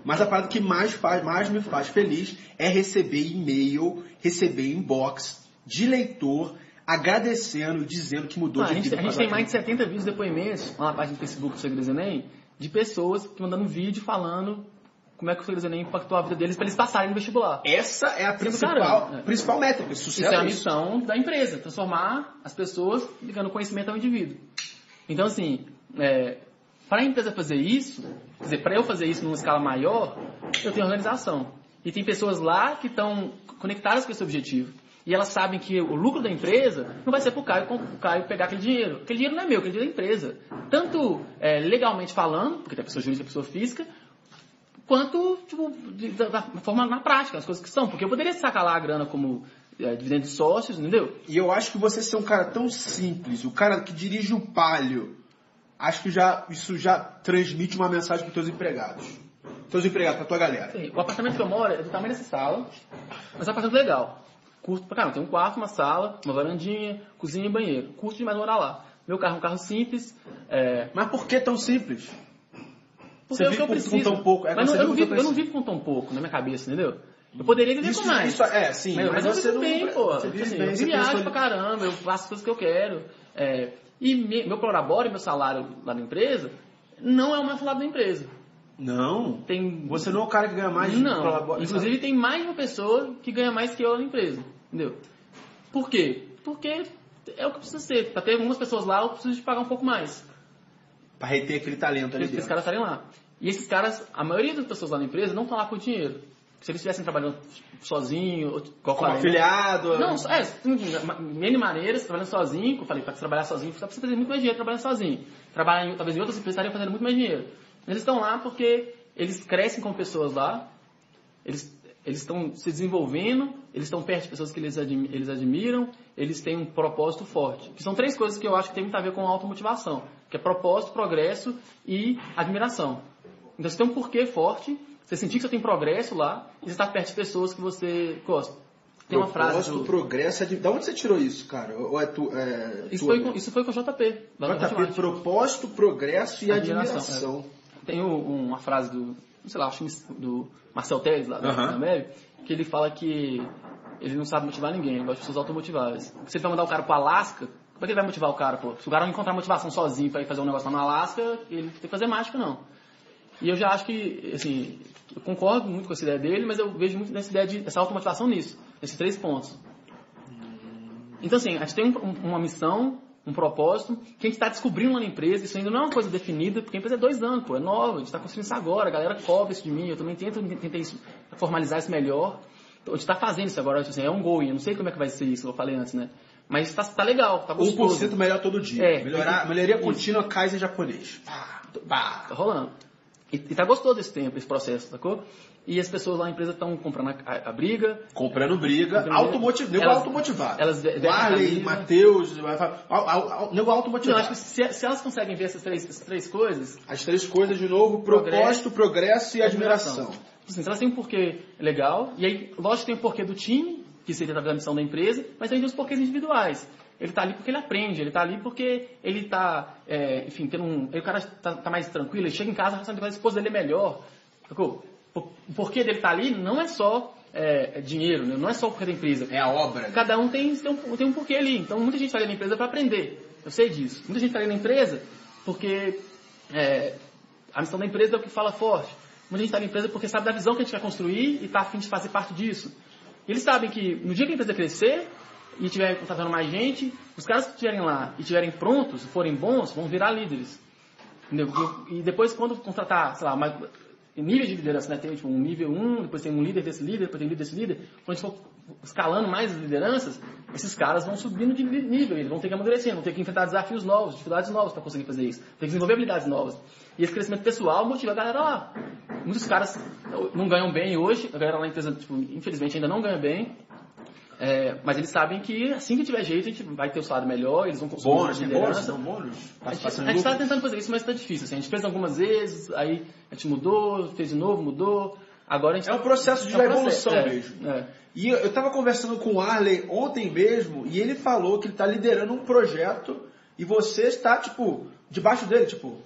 Mas a parada que mais me faz feliz é receber e-mail, receber inbox de leitor agradecendo, dizendo que mudou de vida. A gente tem mais de 70 vídeos, depoimentos lá na página do Facebook do Segredos do Enem, de pessoas que mandando vídeo falando como é que o Segredos do Enem impactou a vida deles para eles passarem no vestibular. Essa é a principal métrica. Sucesso. Isso é a missão da empresa, transformar as pessoas ligando conhecimento ao indivíduo. Então, assim, para a empresa fazer isso, quer dizer, para eu fazer isso numa escala maior, eu tenho organização. E tem pessoas lá que estão conectadas com esse objetivo. E elas sabem que o lucro da empresa não vai ser para o Caio pegar aquele dinheiro. Aquele dinheiro não é meu, aquele dinheiro é da empresa. Tanto legalmente falando, porque tem pessoa jurídica e pessoa física, quanto da forma na prática, as coisas que são. Porque eu poderia sacar lá a grana como dividendo de sócios, entendeu? E eu acho que você ser um cara tão simples, o cara que dirige o Palio, acho que isso já transmite uma mensagem para os teus empregados. Para tua galera. Sim, o apartamento que eu moro é do tamanho dessa sala, mas é um apartamento legal. Curto pra caramba, tem um quarto, uma sala, uma varandinha, cozinha e banheiro. Curto demais morar lá. Meu carro é um carro simples. Mas por que tão simples? Porque é o que eu preciso. Com tão pouco. Mas eu não vivo com tão pouco na minha cabeça, entendeu? Eu poderia viver com mais. Sim. Mas eu vivo bem, pô. Você vive Assim, bem, eu viajo pra caramba, eu faço as coisas que eu quero. E meu prolabore, meu salário lá na empresa, não é o meu salário da empresa. Não? Você não é o cara que ganha mais? Não. Inclusive tem mais de uma pessoa que ganha mais que eu na empresa. Entendeu? Por quê? Porque é o que precisa ser. Para ter algumas pessoas lá, eu preciso de pagar um pouco mais. Para reter aquele talento ali. Para esses caras estarem lá. E esses caras, a maioria das pessoas lá na empresa não estão lá por dinheiro. Se eles estivessem trabalhando sozinho, como afiliado. Não, N maneiras, trabalhando sozinho, eu falei, para trabalhar sozinho, você precisa fazer muito mais dinheiro trabalhando sozinho. Talvez em outras empresas estariam fazendo muito mais dinheiro. Eles estão lá porque eles crescem com pessoas lá, eles estão se desenvolvendo, eles estão perto de pessoas que eles admiram, eles têm um propósito forte. Que são 3 coisas que eu acho que tem muito a ver com automotivação, que é propósito, progresso e admiração. Então você tem um porquê forte, você sentir que você tem progresso lá, e você está perto de pessoas que você gosta. Tem uma frase Propósito, progresso, de onde você tirou isso, cara? Ou isso foi com o JP. Propósito, progresso e admiração. Tem uma frase do Marcel Telles, lá da América, que ele fala que ele não sabe motivar ninguém, ele gosta de pessoas automotiváveis. Se ele vai mandar o cara pro Alasca, como é que ele vai motivar o cara? Pô? Se o cara não encontrar motivação sozinho para ir fazer um negócio lá no Alasca, ele tem que fazer mágica, não. E eu já acho que, assim, eu concordo muito com essa ideia dele, mas eu vejo muito nessa ideia dessa automotivação nisso, nesses 3 pontos. Então, assim, a gente tem uma missão, um propósito, que a gente está descobrindo lá na empresa. Isso ainda não é uma coisa definida, porque a empresa é 2 anos, pô, é nova, a gente está construindo isso agora, a galera cobra isso de mim, eu também tentei formalizar isso melhor. Então, a gente está fazendo isso agora, assim, é um going, eu não sei como é que vai ser isso, eu falei antes, né? Mas tá legal, tá gostoso. 1% melhor todo dia. Melhoria contínua, Kaizen japonês. Tá rolando. E tá gostoso desse tempo, esse processo, sacou? E as pessoas lá na empresa estão comprando a briga. Comprando briga, automotivado. Marley, Matheus, nego automotivado. Eu acho que se elas conseguem ver essas três coisas... As 3 coisas, de novo, propósito, progresso e admiração. Assim, elas têm um porquê legal, e aí, lógico, tem o porquê do time, que seria a missão da empresa, mas também tem os porquês individuais. Ele está ali porque ele aprende, ele está ali porque ele está, enfim, aí o cara tá mais tranquilo, ele chega em casa, a esposa dele é melhor. Sacou? O porquê dele estar ali não é só dinheiro, né? Não é só o porquê da empresa. É a obra. Cada um tem um porquê ali. Então, muita gente está ali na empresa para aprender. Eu sei disso. Muita gente está ali na empresa porque a missão da empresa é o que fala forte. Muita gente está na empresa porque sabe da visão que a gente quer construir e está a fim de fazer parte disso. E eles sabem que no dia que a empresa crescer e estiver contratando mais gente, os caras que estiverem lá e estiverem prontos, forem bons, vão virar líderes. Entendeu? E depois, quando contratar, sei lá, nível de liderança, né? Tem tipo, um nível 1, depois tem um líder desse líder, depois tem um líder desse líder. Quando a gente for escalando mais as lideranças, esses caras vão subindo de nível, eles vão ter que amadurecer, vão ter que enfrentar desafios novos, dificuldades novas para conseguir fazer isso. Tem que desenvolver habilidades novas. E esse crescimento pessoal motiva a galera lá. Muitos caras não ganham bem hoje, a galera lá na empresa, tipo, infelizmente, ainda não ganha bem. Mas eles sabem que assim que tiver jeito, a gente vai ter o salário melhor, eles vão conseguir bônus, liderança. Bônus? A gente está tentando fazer isso, mas está difícil. Assim. A gente fez algumas vezes, aí a gente mudou, fez de novo, mudou. Agora a gente é um processo de evolução mesmo. E eu estava conversando com o Arley ontem mesmo, e ele falou que ele está liderando um projeto e você está, tipo, debaixo dele, tipo...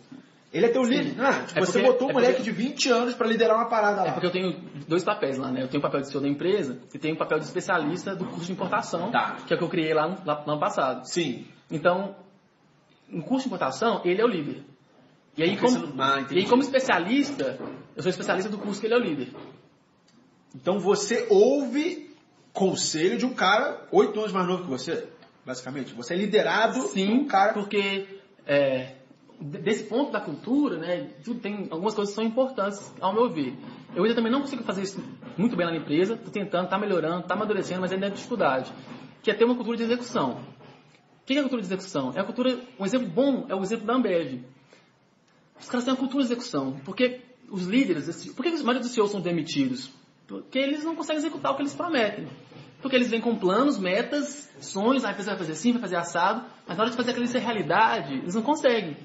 Ele é teu líder. Você botou um moleque de 20 anos para liderar uma parada lá. É porque eu tenho 2 papéis lá, né? Eu tenho o papel de CEO da empresa e tenho o papel de especialista do curso de importação, que é o que eu criei lá no ano passado. Sim. Então, no curso de importação, ele é o líder. E aí, como especialista, eu sou especialista do curso que ele é o líder. Então você ouve conselho de um cara 8 anos mais novo que você, basicamente. Você é liderado por um cara... porque... desse ponto da cultura, né, tem algumas coisas que são importantes, ao meu ver. Eu ainda também não consigo fazer isso muito bem lá na empresa, estou tentando, está melhorando, está amadurecendo, mas ainda é dificuldade. Que é ter uma cultura de execução. O que é a cultura de execução? É a cultura, um exemplo bom é o exemplo da Ambev. Os caras têm uma cultura de execução, porque os líderes, por que os maioria dos CEOs são demitidos? Porque eles não conseguem executar o que eles prometem. Porque eles vêm com planos, metas, sonhos, a empresa vai fazer assim, vai fazer assado, mas na hora de fazer aquilo ser realidade, eles não conseguem.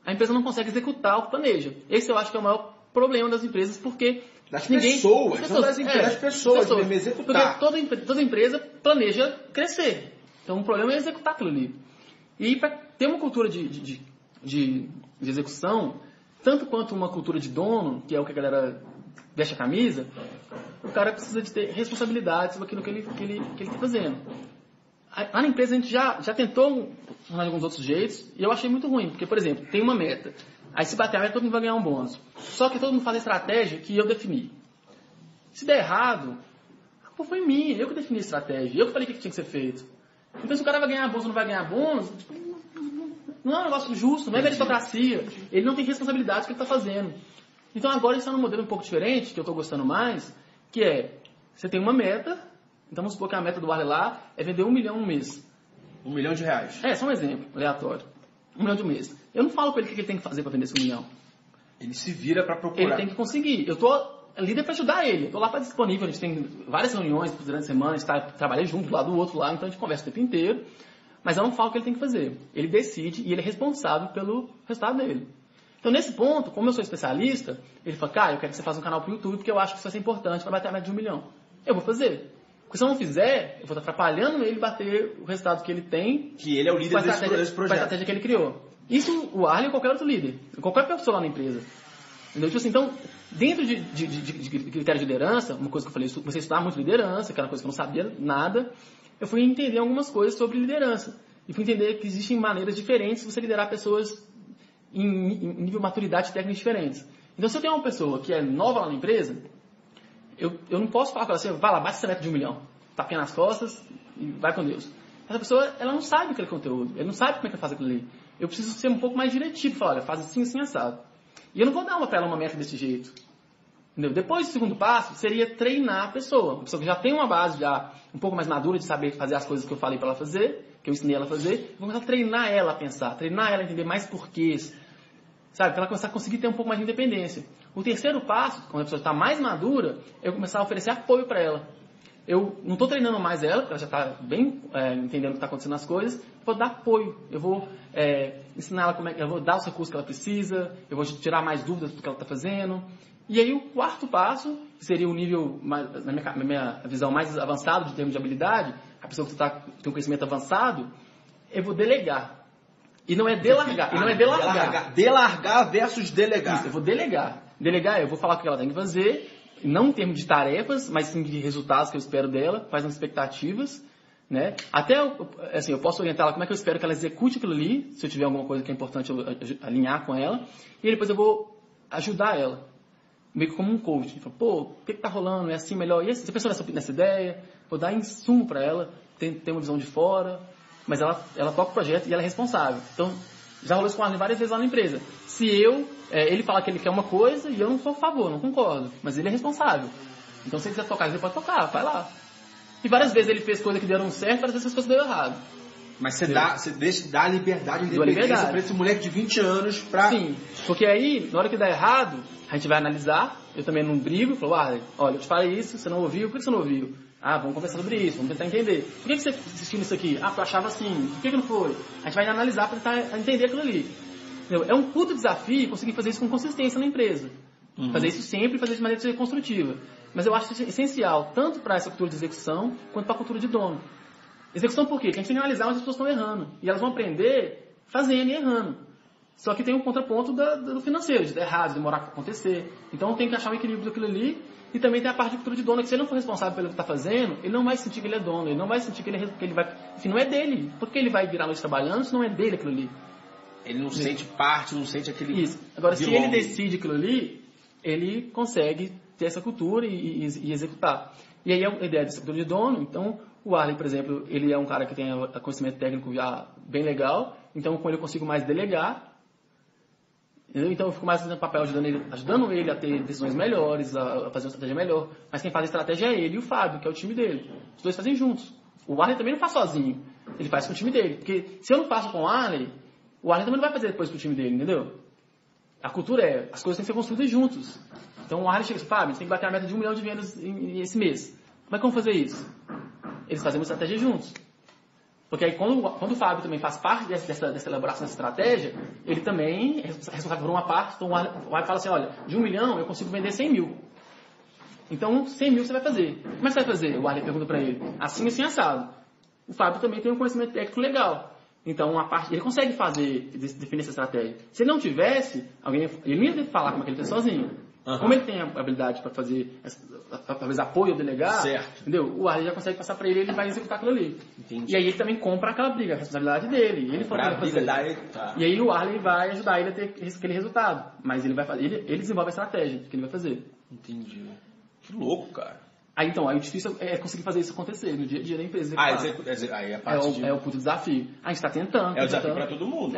A empresa não consegue executar o que planeja. Esse eu acho que é o maior problema das empresas, porque das pessoas, não das empresas, das pessoas mesmo executar. Porque toda empresa planeja crescer. Então o problema é executar aquilo ali. E para ter uma cultura de execução, tanto quanto uma cultura de dono, que é o que a galera veste a camisa, o cara precisa de ter responsabilidade sobre aquilo que ele está fazendo. Lá na empresa a gente já tentou de alguns outros jeitos e eu achei muito ruim, porque, por exemplo, tem uma meta. Aí se bater a meta, todo mundo vai ganhar um bônus. Só que todo mundo faz a estratégia que eu defini. Se der errado, a culpa foi minha, eu que defini a estratégia, eu que falei o que tinha que ser feito. Então se o cara vai ganhar bônus ou não vai ganhar bônus, tipo, não é um negócio justo, não é meritocracia. Ele não tem responsabilidade do que ele está fazendo. Então agora a gente está num modelo um pouco diferente, que eu estou gostando mais, que é, você tem uma meta, então vamos supor que a meta do Arley lá é vender 1 milhão no mês. R$1 milhão? Só um exemplo, aleatório. 1 milhão de mês. Eu não falo para ele o que ele tem que fazer para vender esse 1 milhão. Ele se vira para procurar. Ele tem que conseguir. Eu tô líder para ajudar ele. Eu tô lá para disponível. A gente tem várias reuniões durante a semana, a gente trabalha junto, do lado do outro lá, então a gente conversa o tempo inteiro. Mas eu não falo o que ele tem que fazer. Ele decide e ele é responsável pelo resultado dele. Então, nesse ponto, como eu sou especialista, ele fala, cara, eu quero que você faça um canal pro YouTube, porque eu acho que isso vai ser importante para bater a meta de 1 milhão. Eu vou fazer. Porque se eu não fizer, eu vou estar atrapalhando ele bater o resultado que ele tem. Que ele é o líder desse projeto. Com a estratégia que ele criou. Isso o Arley ou qualquer outro líder. Qualquer pessoa lá na empresa. Entendeu? Tipo assim, então, dentro de critério de liderança, uma coisa que eu falei, comecei a estudar muito liderança, que era uma coisa que eu não sabia nada, eu fui entender algumas coisas sobre liderança. E fui entender que existem maneiras diferentes de você liderar pessoas em nível de maturidade técnica diferentes. Então, se eu tenho uma pessoa que é nova lá na empresa, eu não posso falar com ela assim, vai lá, bate essa meta de 1 milhão, tapinha nas costas e vai com Deus. Essa pessoa, ela não sabe aquele conteúdo, ela não sabe como é que faz aquilo ali. Eu preciso ser um pouco mais diretivo, falar, olha, faz assim, assim, assado. E eu não vou dar pra ela uma meta desse jeito. Entendeu? Depois, o segundo passo seria treinar a pessoa. Uma pessoa que já tem uma base já um pouco mais madura de saber fazer as coisas que eu falei para ela fazer, que eu ensinei ela a fazer. Eu vou começar a treinar ela a pensar, treinar ela a entender mais porquês. Sabe? Para ela começar a conseguir ter um pouco mais de independência. O terceiro passo, quando a pessoa está mais madura, é eu começar a oferecer apoio para ela. Eu não estou treinando mais ela, porque ela já está bem entendendo o que está acontecendo nas coisas. Eu vou dar apoio. Eu vou ensinar ela como é que eu vou dar os recursos que ela precisa. Eu vou tirar mais dúvidas do que ela está fazendo. E aí o quarto passo, que seria o nível, na minha visão, mais avançado de termos de habilidade, a pessoa que tem um conhecimento avançado, eu vou delegar. E não é delargar. E não é delargar. Delargar versus delegar. Isso, eu vou delegar. Delegar, eu vou falar o que ela tem que fazer, não em termos de tarefas, mas sim de resultados que eu espero dela, quais as expectativas, né? Até, assim, eu posso orientar ela como é que eu espero que ela execute aquilo ali, se eu tiver alguma coisa que é importante eu alinhar com ela, e aí depois eu vou ajudar ela. Meio que como um coach. Fala, pô, o que tá rolando? É assim melhor? E você pensou nessa ideia? Vou dar insumo para ela, ter uma visão de fora, mas ela toca o projeto e ela é responsável. Então, já rolou isso com a Arlen várias vezes lá na empresa. Se ele falar que ele quer uma coisa e eu não sou a favor, não concordo, mas ele é responsável. Então, se ele quiser tocar, ele pode tocar, vai lá. E várias vezes ele fez coisas que deram certo, várias vezes as coisas deram errado. Mas você deixa dar liberdade e independência para esse moleque de 20 anos pra... Sim, porque aí, na hora que dá errado, a gente vai analisar, eu também não brigo, falo, olha, eu te falei isso, você não ouviu, por que você não ouviu? Ah, vamos conversar sobre isso, vamos tentar entender. Por que você assistiu nisso aqui? Ah, porque eu achava assim, por que não foi? A gente vai analisar para tentar entender aquilo ali. Entendeu? É um puto desafio conseguir fazer isso com consistência na empresa. Fazer isso sempre e fazer de maneira construtiva. Mas eu acho essencial, tanto para essa cultura de execução, quanto para a cultura de dono. Execução por quê? Porque a gente tem que analisar onde as pessoas estão errando. E elas vão aprender fazendo e errando. Só que tem um contraponto do financeiro, de dar errado, de demorar para acontecer. Então tem que achar um equilíbrio daquilo ali. E também tem a parte de cultura de dono, que se ele não for responsável pelo que está fazendo, ele não vai sentir que ele é dono, ele não vai sentir que ele vai... Enfim, não é dele. Por que ele vai virar noite trabalhando se não é dele aquilo ali? Ele não sente parte, não sente aquele... Isso. Agora, se ele decide aquilo ali, ele consegue ter essa cultura e executar. E aí a ideia dessa cultura de dono, então... O Arlen, por exemplo, ele é um cara que tem conhecimento técnico já bem legal, então com ele eu consigo mais delegar, entendeu? Então eu fico mais fazendo papel ajudando ele a ter decisões melhores, a fazer uma estratégia melhor. Mas quem faz a estratégia é ele e o Fábio, que é o time dele. Os dois fazem juntos. O Arlen também não faz sozinho, ele faz com o time dele. Porque se eu não faço com o Arlen também não vai fazer depois com o time dele, entendeu? A cultura as coisas têm que ser construídas juntos. Então o Arlen chega e diz, Fábio, a gente tem que bater a meta de 1 milhão de vendas esse mês. Como é que vamos fazer isso? Eles fazem uma estratégia juntos. Porque aí quando o Fábio também faz parte dessa elaboração dessa estratégia, ele também é responsável por uma parte. Então o Arlen fala assim, olha, de 1 milhão eu consigo vender 100 mil. Então 100 mil você vai fazer. Como é que você vai fazer? O Arlen pergunta para ele. Assim, assim, assado. O Fábio também tem um conhecimento técnico legal. Então ele consegue definir essa estratégia. Se ele não tivesse, ele não ia falar como é que ele fez sozinho. Uhum. Como ele tem a habilidade para fazer, talvez apoio ou delegar, certo. Entendeu? O Arlen já consegue passar para ele vai executar aquilo ali. Entendi. E aí ele também compra aquela briga, a responsabilidade dele. Ele pode fazer. Tá. E aí o Arlen vai ajudar ele a ter aquele resultado. Mas ele vai fazer, ele desenvolve a estratégia que ele vai fazer. Entendi. Que louco, cara. Aí então, o difícil é conseguir fazer isso acontecer no dia a dia da empresa. Aí a parte é o puto desafio. A gente está tentando. É o desafio para todo mundo.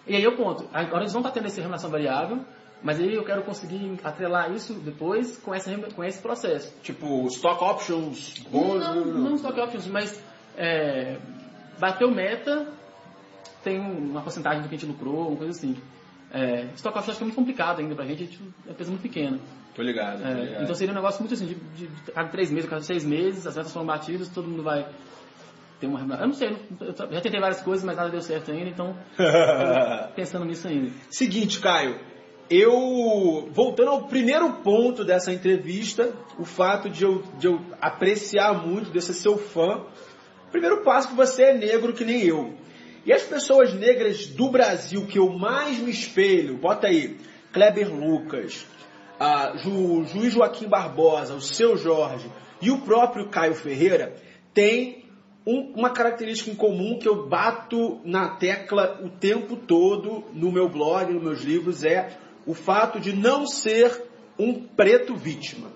E aí o ponto. Agora eles vão estar tendo essa remuneração variável. Mas aí eu quero conseguir atrelar isso depois com esse processo. Tipo, stock options, bônus... Não stock options, mas bateu meta, tem uma porcentagem do que a gente lucrou, uma coisa assim. Stock options acho que é muito complicado ainda pra gente é uma empresa muito pequena. Tô ligado. Então seria um negócio muito assim, de cada 3 meses, cada 6 meses, as metas foram batidas, todo mundo vai ter uma remuneração. Eu não sei, eu já tentei várias coisas, mas nada deu certo ainda, então tô pensando nisso ainda. Seguinte, Caio. Voltando ao primeiro ponto dessa entrevista, o fato de eu apreciar muito, de ser seu fã, primeiro passo que você é negro que nem eu. E as pessoas negras do Brasil que eu mais me espelho, bota aí, Kleber Lucas, Juiz Joaquim Barbosa, o Seu Jorge e o próprio Caio Ferreira, tem uma característica em comum que eu bato na tecla o tempo todo no meu blog, nos meus livros, é o fato de não ser um preto vítima.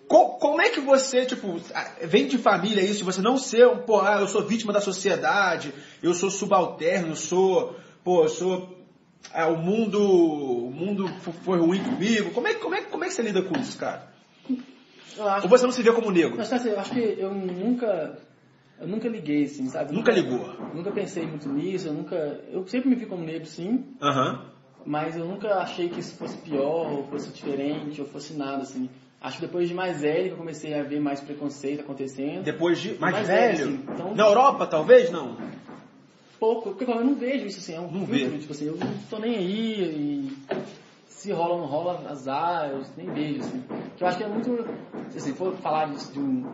Como é que você, tipo, vem de família isso, você não ser eu sou vítima da sociedade, eu sou subalterno, o mundo foi ruim comigo. Como é que você lida com isso, cara? Ou você não se vê como negro? Eu acho que eu nunca liguei, assim, sabe? Nunca ligou? Nunca pensei muito nisso, eu sempre me vi como negro, sim. Mas eu nunca achei que isso fosse pior, ou fosse diferente, ou fosse nada, assim. Acho que depois de mais velho que eu comecei a ver mais preconceito acontecendo. Depois de mais velho? Assim, então, na Europa, talvez? Não? Pouco, porque eu não vejo isso, assim, é um filtro, tipo assim, eu não tô nem aí, e se rola ou não rola, azar, eu nem vejo, assim. Que eu acho que é muito, assim, se for falar disso de um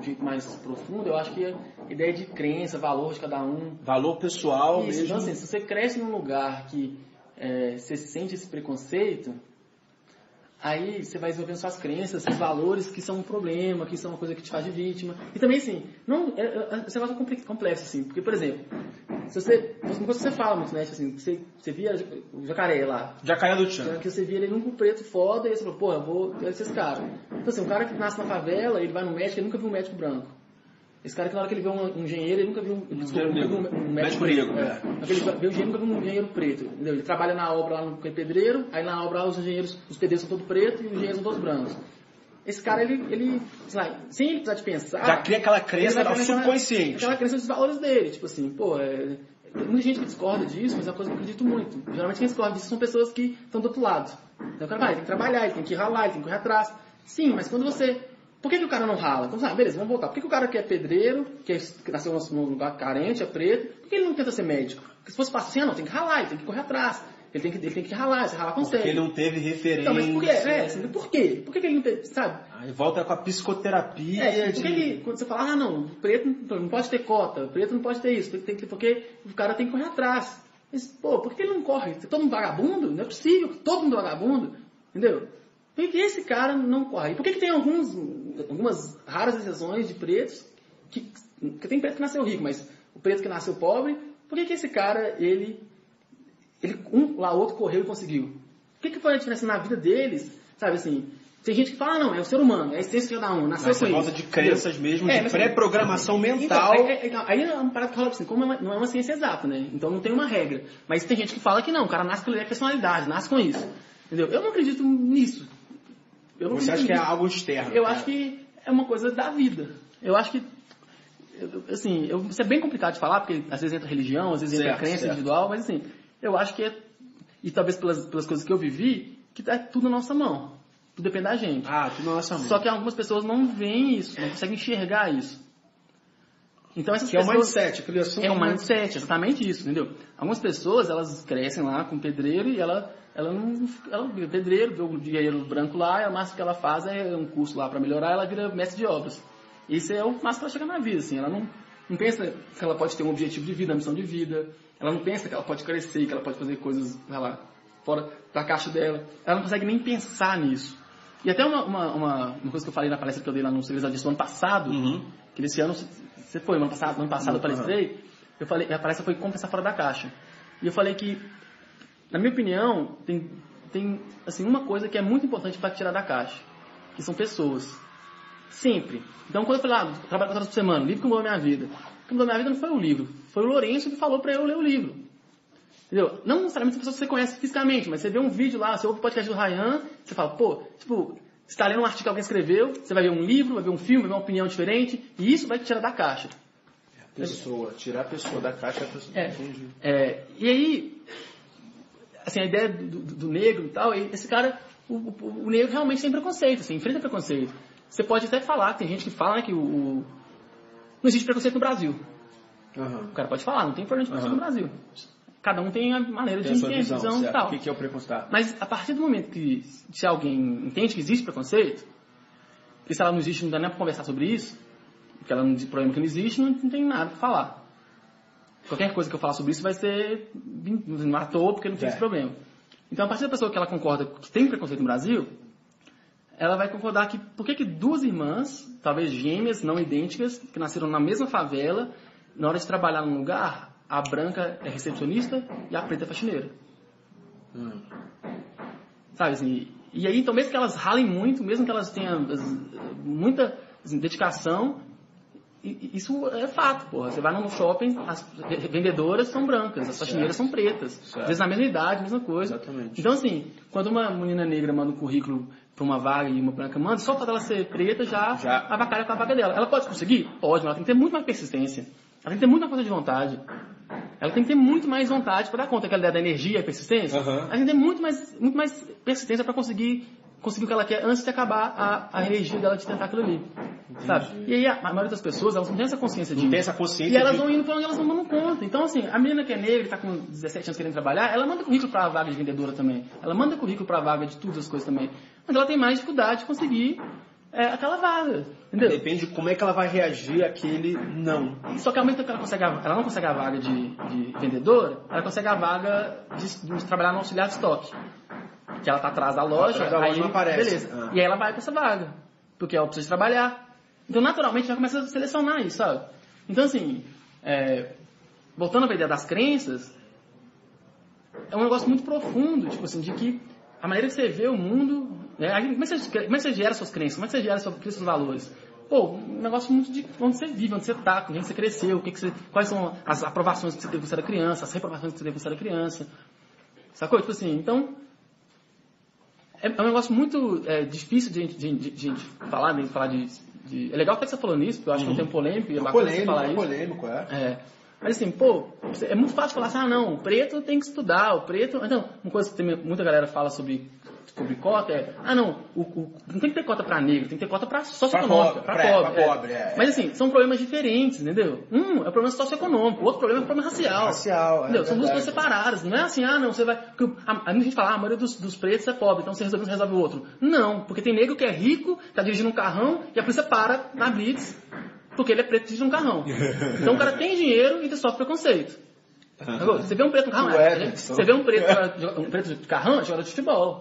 jeito mais profundo, eu acho que a ideia de crença, valor de cada um. Valor pessoal isso, mesmo. Então, assim, se você cresce num lugar que você sente esse preconceito, aí você vai desenvolvendo suas crenças, seus valores que são um problema, que são uma coisa que te faz de vítima. E também, assim, esse negócio é complexo, assim, porque, por exemplo, uma coisa que você fala muito, né, assim, você via o jacaré lá. Jacaré do Tchan. Que você via ele num preto foda, e você falou, pô, eu vou ter esse cara. Então, assim, um cara que nasce na favela, ele vai no médico, ele nunca viu um médico branco. Esse cara que na hora que ele vê um engenheiro, ele nunca viu um médico negro. Ele vê o engenheiro, nunca viu um engenheiro preto. Entendeu? Ele trabalha na obra lá no pedreiro, aí na obra lá os pedreiros são todos pretos e os engenheiros são todos brancos. Esse cara, ele sei lá, sem ele precisar de pensar... Já cria aquela crença do subconsciente. Aquela crença dos valores dele. Tipo assim, pô, tem muita gente que discorda disso, mas é uma coisa que eu acredito muito. Geralmente quem discorda disso são pessoas que estão do outro lado. Então o cara vai, ele tem que trabalhar, ele tem que ralar, ele tem que correr atrás. Sim, mas quando você... Por que o cara não rala? Então, beleza, vamos voltar. Por que o cara que é pedreiro, que nasceu num lugar carente, é preto, por que ele não tenta ser médico? Porque se fosse fácil assim, não, tem que ralar, ele tem que correr atrás. Ele tem que ralar, se ralar consegue. Porque ele não teve referência. Então, mas por quê? Assim, por quê? Por que ele não teve, sabe? Aí volta com a psicoterapia. Por que quando você fala, não, preto não pode ter cota, preto não pode ter isso, porque o cara tem que correr atrás. Mas, por que ele não corre? Todo mundo vagabundo? Não é possível que todo mundo vagabundo, entendeu? Por que esse cara não corre? Por que tem algumas raras exceções de pretos que tem preto que nasceu rico, mas o preto que nasceu pobre, por que esse cara, o outro correu e conseguiu? O que foi a diferença na vida deles? Sabe assim, tem gente que fala, não, é o ser humano, é a essência de cada um, nasceu com isso. Por causa de crenças mesmo, de pré-programação mental. Então, aí é uma parada que rola assim, como não é uma ciência exata, né? Então não tem uma regra. Mas tem gente que fala que não, o cara nasce pela personalidade, nasce com isso. Entendeu? Eu não acredito nisso. Você acha que é algo externo? Eu acho que é uma coisa da vida. Eu acho que, assim, isso é bem complicado de falar, porque às vezes entra religião, às vezes entra crença individual, mas assim, eu acho que e talvez pelas coisas que eu vivi, que tá tudo na nossa mão. Tudo depende da gente. Tudo na nossa mão. Só que algumas pessoas não veem isso, não conseguem enxergar isso. Então essas pessoas... É o mindset, a criação. É o mindset, exatamente isso, entendeu? Algumas pessoas, elas crescem lá com pedreiro e ela vira pedreiro, vê o dinheiro branco lá, e o máximo que ela faz é um curso lá para melhorar, ela vira mestre de obras. Isso é o máximo que ela chega na vida, assim, ela não pensa que ela pode ter um objetivo de vida, uma missão de vida, ela não pensa que ela pode crescer, que ela pode fazer coisas, sei lá, fora da caixa dela, ela não consegue nem pensar nisso. E até uma coisa que eu falei na palestra que eu dei lá no Civilizado disso ano passado, que nesse ano, você foi, ano passado eu palestrei, eu falei, a palestra foi como pensar fora da caixa. E eu falei que, na minha opinião, tem assim, uma coisa que é muito importante para tirar da caixa, que são pessoas. Sempre. Então, quando eu falei, trabalho 4 horas por semana, o livro que mudou a minha vida. O que mudou a minha vida não foi o livro, foi o Lourenço que falou para eu ler o livro. Entendeu? Não necessariamente as pessoas que você conhece fisicamente, mas você vê um vídeo lá, você ouve o podcast do Ryan, você fala, você está lendo um artigo que alguém escreveu, você vai ver um livro, vai ver um filme, vai ver uma opinião diferente, e isso vai te tirar da caixa. Tirar a pessoa da caixa, a pessoa. E aí, assim, a ideia do negro e tal, esse cara, o negro realmente tem preconceito, assim, enfrenta preconceito. Você pode até falar, tem gente que fala, né, que não existe preconceito no Brasil. O cara pode falar, não tem problema de preconceito no Brasil. Cada um tem a maneira de entender, visão e tal. O que é o preconceito? Mas a partir do momento que se alguém entende que existe preconceito, e se ela não existe, não dá nem pra conversar sobre isso, porque ela não diz problema que não existe, não tem nada pra falar. Qualquer coisa que eu falar sobre isso vai ser não à toa, porque não tem esse problema. Então, a partir da pessoa que ela concorda que tem preconceito no Brasil, ela vai concordar que por que duas irmãs, talvez gêmeas, não idênticas, que nasceram na mesma favela, na hora de trabalhar num lugar, a branca é recepcionista e a preta é faxineira. Sabe assim? E aí, então, mesmo que elas ralem muito, mesmo que elas tenham muita dedicação, isso é fato, porra. Você vai no shopping, as vendedoras são brancas, as faxineiras são pretas. Às vezes na mesma idade, mesma coisa. Exatamente. Então, assim, quando uma menina negra manda um currículo para uma vaga e uma branca manda, só para ela ser preta já avacalha com a vaga dela. Ela pode conseguir? Pode, mas ela tem que ter muito mais persistência. Ela tem que ter muita força de vontade. Ela tem que ter muito mais vontade para dar conta daquela ideia da energia e persistência. Ela tem que ter muito mais persistência para conseguir o que ela quer antes de acabar a energia dela de tentar aquilo ali. Sabe? E aí a maioria das pessoas, elas não tem essa consciência disso. Não tem essa consciência. E elas vão indo para onde elas não dão conta. Então, assim, a menina que é negra, que está com 17 anos querendo trabalhar, ela manda currículo para a vaga de vendedora também. Ela manda currículo para a vaga de todas as coisas também. Mas ela tem mais dificuldade de conseguir aquela vaga. Entendeu? Depende de como é que ela vai reagir àquele não. Só que ao mesmo tempo que ela não consegue a vaga de vendedora, ela consegue a vaga de trabalhar no auxiliar de estoque. Que ela está atrás da loja, aí não aparece. Beleza. E aí ela vai para essa vaga. Porque ela precisa trabalhar. Então, naturalmente, já começa a selecionar isso, sabe? Então, assim, voltando à ideia das crenças, é um negócio muito profundo, tipo assim, de que a maneira que você vê o mundo, né? Como é que você gera suas crenças? Como é que você gera seus valores? Pô, um negócio muito de onde você vive, onde você tá, com quem você cresceu, quais são as aprovações que você teve quando você era criança, as reprovações que você teve quando você era criança. Sacou? Tipo assim, então... É um negócio muito difícil de gente falar, é legal que você falou nisso, porque eu acho que é um tempo polêmico, e é bacana você falar isso. Polêmico, Mas assim, pô, é muito fácil falar assim, não, o preto tem que estudar, o preto... Então, uma coisa que muita galera fala sobre cota não tem que ter cota pra negro, tem que ter cota pra socioeconômica, pra pobre. Mas assim, são problemas diferentes, entendeu? É um problema socioeconômico, o outro problema é um problema racial. Entendeu? São duas coisas separadas, não é assim, não, você vai... Porque a gente fala, a maioria dos pretos é pobre, então você resolve o outro. Não, porque tem negro que é rico, tá dirigindo um carrão, e a polícia para na blitz, porque ele é preto dirigindo um carrão. Então o cara tem dinheiro e sofre preconceito. Você vê um preto no carrão, você vê um preto de carrão, joga de futebol.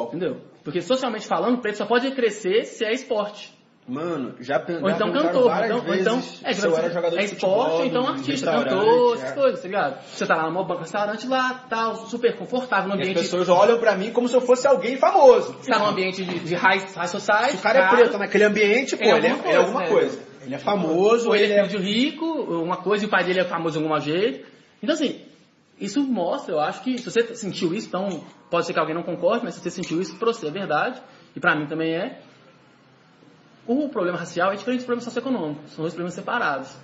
Entendeu? Porque socialmente falando, o preto só pode crescer se é esporte. Mano, já ou então cantor, se eu era jogador de futebol, esporte, ou então artista, cantor, essas coisas, tá ligado? Você tá lá no banco restaurante lá, tal, super confortável no ambiente. As pessoas olham pra mim como se eu fosse alguém famoso. Você tá num ambiente de high society. Se o cara é preto naquele ambiente, pô, ele é alguma coisa. Ele é famoso, ou ele é filho de rico, uma coisa, e o pai dele é famoso de alguma jeito. Então, assim, isso mostra, eu acho que, se você sentiu isso, então, pode ser que alguém não concorde, mas se você sentiu isso, pra você é verdade, e pra mim também é. O problema racial é diferente do problema socioeconômico, são dois problemas separados.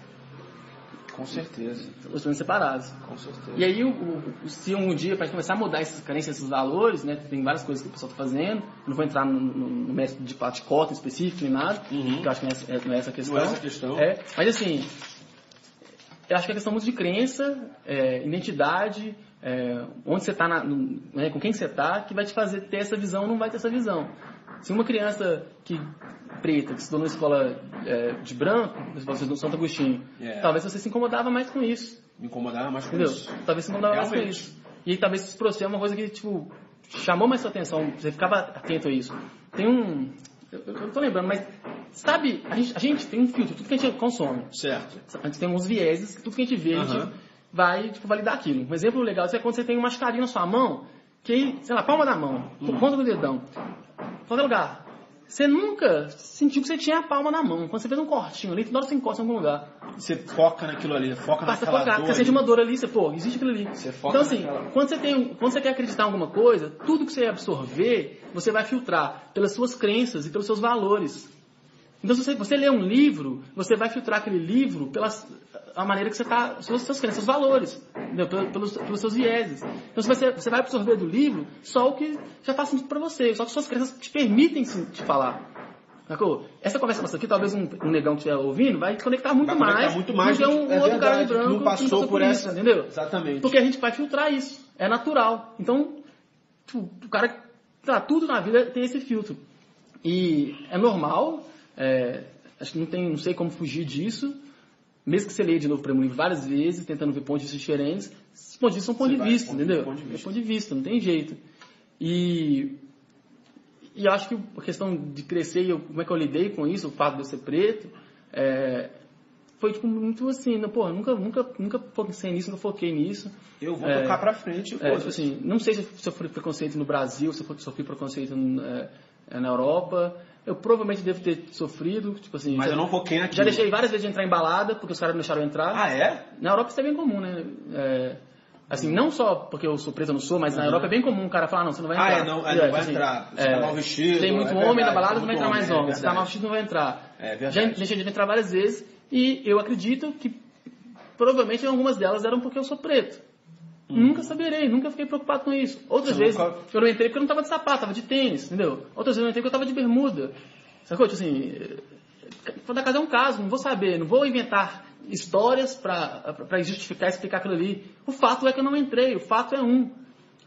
Com certeza. Os problemas separados. Com certeza. E aí, se um dia, pra gente começar a mudar essas crenças, esses valores, né, tem várias coisas que o pessoal está fazendo, não vou entrar no método de cota específico nem nada, porque eu acho que não é essa a questão. Não é essa a questão. Mas assim, eu acho que é questão muito de crença, identidade, onde você está, com quem você está, que vai te fazer ter essa visão ou não vai ter essa visão. Se uma criança preta, que estudou numa escola de branco, vocês no Santo Agostinho, talvez você se incomodava mais com isso. Me incomodava mais com Entendeu? isso. Talvez se incomodava mais com isso. E aí, talvez isso pra você é uma coisa que, tipo, chamou mais sua atenção, você ficava atento a isso. Tem eu não tô lembrando, mas sabe, a gente tem um filtro, tudo que a gente consome. Certo. A gente tem uns vieses, tudo que a gente vê, a gente vai, tipo, validar aquilo. Um exemplo legal é quando você tem um machucadinho na sua mão, que, sei lá, palma da mão, ponta do dedão, qualquer lugar. Você nunca sentiu que você tinha a palma na mão. Quando você fez um cortinho ali, toda hora você encosta em algum lugar. Você foca naquilo ali, foca naquela dor. Você sente uma dor ali, existe aquilo ali. Você foca então assim, quando você quer acreditar em alguma coisa, tudo que você absorver, você vai filtrar pelas suas crenças e pelos seus valores. Então se você lê um livro, você vai filtrar aquele livro pela a maneira que você está, suas crenças, seus valores, pelos seus vieses. Então você vai absorver do livro só o que já faz sentido para você, só que suas crenças te permitem te falar. Sacou? Essa conversa nossa aqui, talvez um negão que estiver ouvindo, vai conectar muito mais do que um outro cara de branco que não passou por isso, entendeu? Exatamente. Porque a gente vai filtrar isso. É natural. Então, o cara, tudo na vida tem esse filtro. E é normal, acho que não sei como fugir disso. Mesmo que você leia de novo para o livro várias vezes, tentando ver pontos de vista diferentes, esses pontos de vista são pontos de vista, entendeu? É ponto de vista, não tem jeito. E E eu acho que a questão de crescer e como é que eu lidei com isso, o fato de eu ser preto, foi tipo, muito assim, nunca pensei nisso, nunca foquei nisso. Eu vou tocar pra frente. Tipo assim, não sei se eu sofri preconceito no Brasil, se eu sofri preconceito na Europa. Eu provavelmente devo ter sofrido, tipo assim... Mas eu não foquei naquilo. Já deixei várias vezes de entrar em balada, porque os caras não deixaram eu entrar. Ah, é? Na Europa isso é bem comum, né? Assim, não só porque eu sou preto, eu não sou, mas na Europa é bem comum o cara falar, não, você não vai entrar. Não vai entrar. Você tá mal vestido. Tem muito homem na balada, não vai entrar mais homem. Você tá mal vestido, não vai entrar. É verdade. Já deixei de entrar várias vezes, e eu acredito que provavelmente algumas delas eram porque eu sou preto. Nunca saberei, nunca fiquei preocupado com isso. Outras vezes eu não entrei porque eu não tava de sapato, tava de tênis, entendeu? Outras vezes eu não entrei porque eu tava de bermuda. Sacou? Tipo assim, cada caso é um caso, não vou saber, não vou inventar histórias pra justificar, explicar aquilo ali. O fato é que eu não entrei, o fato é um.